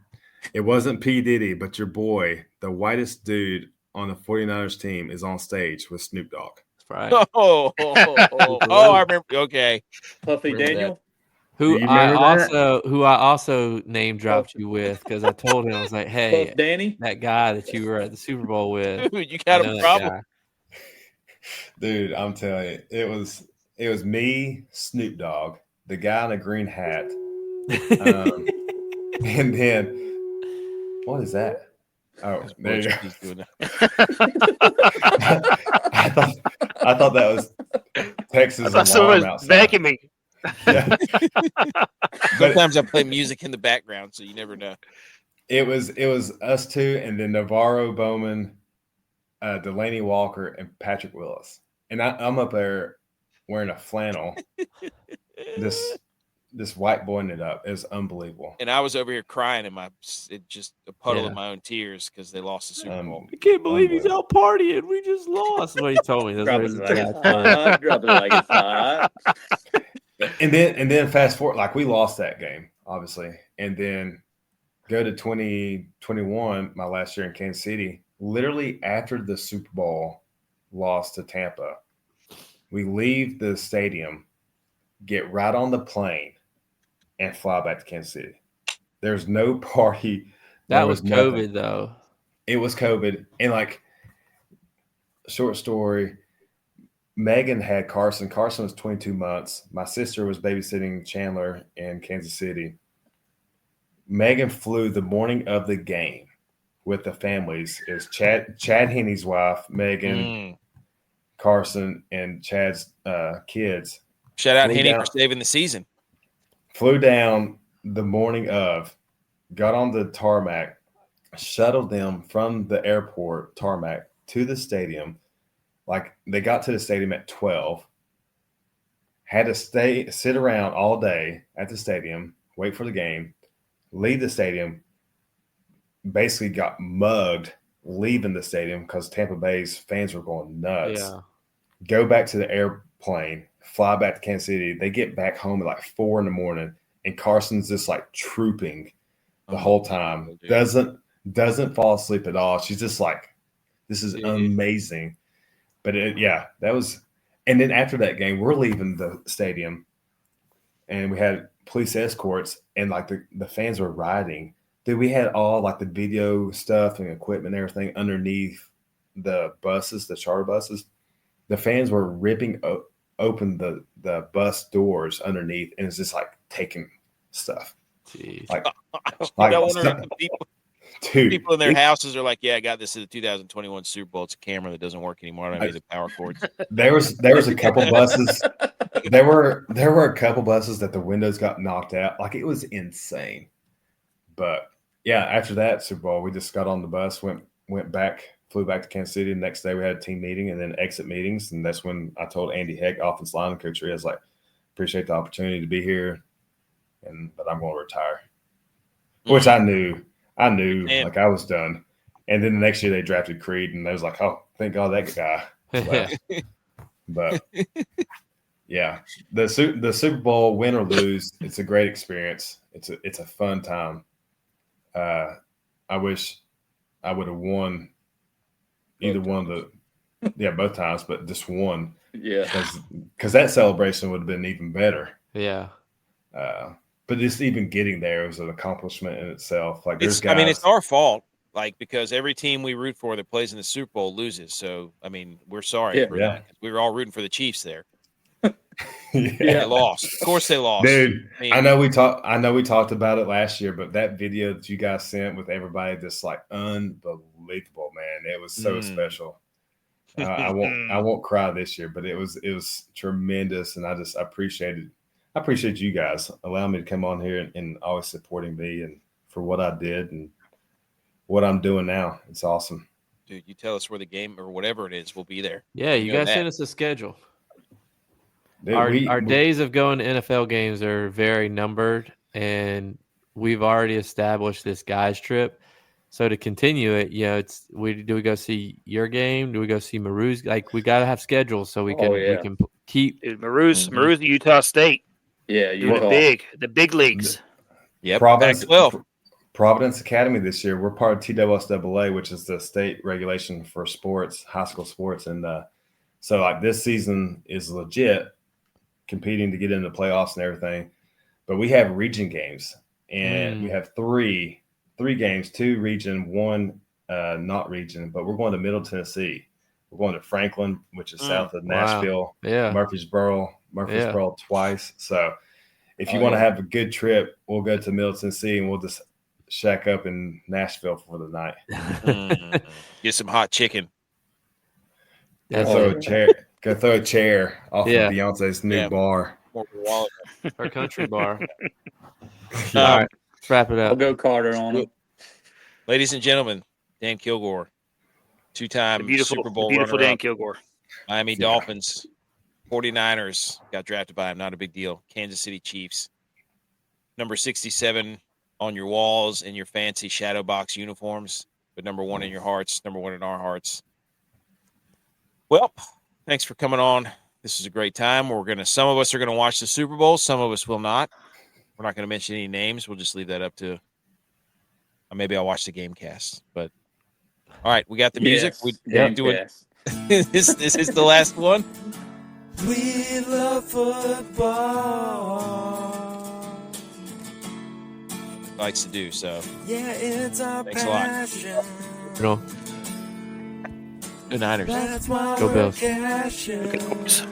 It wasn't P. Diddy, but your boy, the whitest dude on the 49ers team, is on stage with Snoop Dogg.
Right.
Oh, I remember. Okay.
Puffy Daniel?
Who I also name dropped you with because I told him, I was like, hey,
Puff Danny?
that guy that you were at the Super Bowl with.
Dude, you got a problem.
Dude, I'm telling you, it was me, Snoop Dogg, the guy in a green hat. And then what is that? Oh, there you go. I thought that was Texas alarm outside.
Backing me.
Yeah.
Sometimes I play music in the background, so you never know.
It was us two, and then Navarro Bowman, Delaney Walker, and Patrick Willis. And I'm up there wearing a flannel. This white boying it up. It was unbelievable.
And I was over here crying in just a puddle of my own tears because they lost the Super Bowl.
I can't believe he's out partying. We just lost. That's what he told me.
And then fast forward, like we lost that game, obviously. And then go to 2021, my last year in Kansas City, literally after the Super Bowl loss to Tampa, we leave the stadium, get right on the plane, and fly back to Kansas City. There's no party.
That was COVID, though.
It was COVID. And like, short story, Megan had Carson. Carson was 22 months. My sister was babysitting Chandler in Kansas City. Megan flew the morning of the game with the families. It was Chad Henney's wife, Megan, Carson, and Chad's kids.
Shout out Henney for saving the season.
Flew down the morning of, got on the tarmac, shuttled them from the airport tarmac to the stadium. Like they got to the stadium at 12, had to sit around all day at the stadium, wait for the game, leave the stadium, basically got mugged leaving the stadium because Tampa Bay's fans were going nuts.
Yeah.
Go back to the airplane, fly back to Kansas City. They get back home at like 4 a.m, and Carson's just like trooping the whole time. Doesn't fall asleep at all. She's just like, this is amazing. But that was, and then after that game, we're leaving the stadium, and we had police escorts, and like the fans were riding. Dude, we had all like the video stuff and equipment and everything underneath the buses, the charter buses. The fans were ripping open the bus doors underneath, and it's just like taking stuff.
Jeez.
Like
I wonder if people in their houses are like, yeah, I got this at the 2021 Super Bowl. It's a camera that doesn't work anymore. I don't need the power cords.
There was a couple buses. There were a couple buses that the windows got knocked out. Like it was insane. But yeah, after that Super Bowl, we just got on the bus, went flew back to Kansas City. The next day we had a team meeting and then exit meetings. And that's when I told Andy Heck, offensive line coach, I was like, appreciate the opportunity to be here, but I'm going to retire. Which I knew like I was done. And then the next year they drafted Creed, and I was like, oh, thank God that guy left. But yeah, the Super Bowl, win or lose, it's a great experience. It's a fun time. I wish I would have won either one of the both times, but just one.
Yeah,
because that celebration would have been even better.
Yeah.
But just even getting there was an accomplishment in itself. Like
it's our fault. Like, because every team we root for that plays in the Super Bowl loses. So, I mean, we're sorry for that. We were all rooting for the Chiefs there. They lost. Of course they lost.
Dude, I know we talked about it last year, but that video that you guys sent with everybody, just like unbelievable, man. It was so special. I won't cry this year, but it was tremendous, and I appreciate you guys allowing me to come on here and always supporting me and for what I did and what I'm doing now. It's awesome.
Dude, you tell us where the game or whatever it is, we'll be there.
Yeah, you guys send us a schedule.
Dude,
our days of going to NFL games are very numbered, and we've already established this guys trip. So to continue it, do we go see your game? Do we go see Maru's? Like, we got to have schedules so we can keep
Maru's Utah State.
Yeah,
the big leagues.
Yeah,
Providence Academy this year. We're part of TWSAA, which is the state regulation for sports, high school sports, and so like this season is legit, competing to get into the playoffs and everything. But we have region games, and we have three games, 2 region, 1 not region. But we're going to Middle Tennessee. We're going to Franklin, which is south of Nashville.
Yeah,
Murfreesboro twice. So if you want to have a good trip, we'll go to Middle Tennessee and we'll just shack up in Nashville for the night.
Get some hot chicken.
Go throw a chair off of Beyonce's new bar.
Her country bar. All right, let's wrap it up.
I'll go Carter on it.
Ladies and gentlemen, Dan Kilgore, 2-time Super Bowl
beautiful
runner-up.
Dan Kilgore.
Miami Dolphins, 49ers got drafted by him. Not a big deal. Kansas City Chiefs. Number 67 on your walls in your fancy shadow box uniforms, but number 1 in your hearts, number 1 in our hearts. Well, thanks for coming on. This is a great time. Some of us are gonna watch the Super Bowl. Some of us will not. We're not gonna mention any names. We'll just leave that up to. Maybe I'll watch the game cast. But all right, we got the music.
Yes.
This is the last one.
We love football.
Likes to do so.
Yeah, it's our
Thanks a lot.
passion.
Go Niners.
That's why
Go
we're
Bills.
cashing.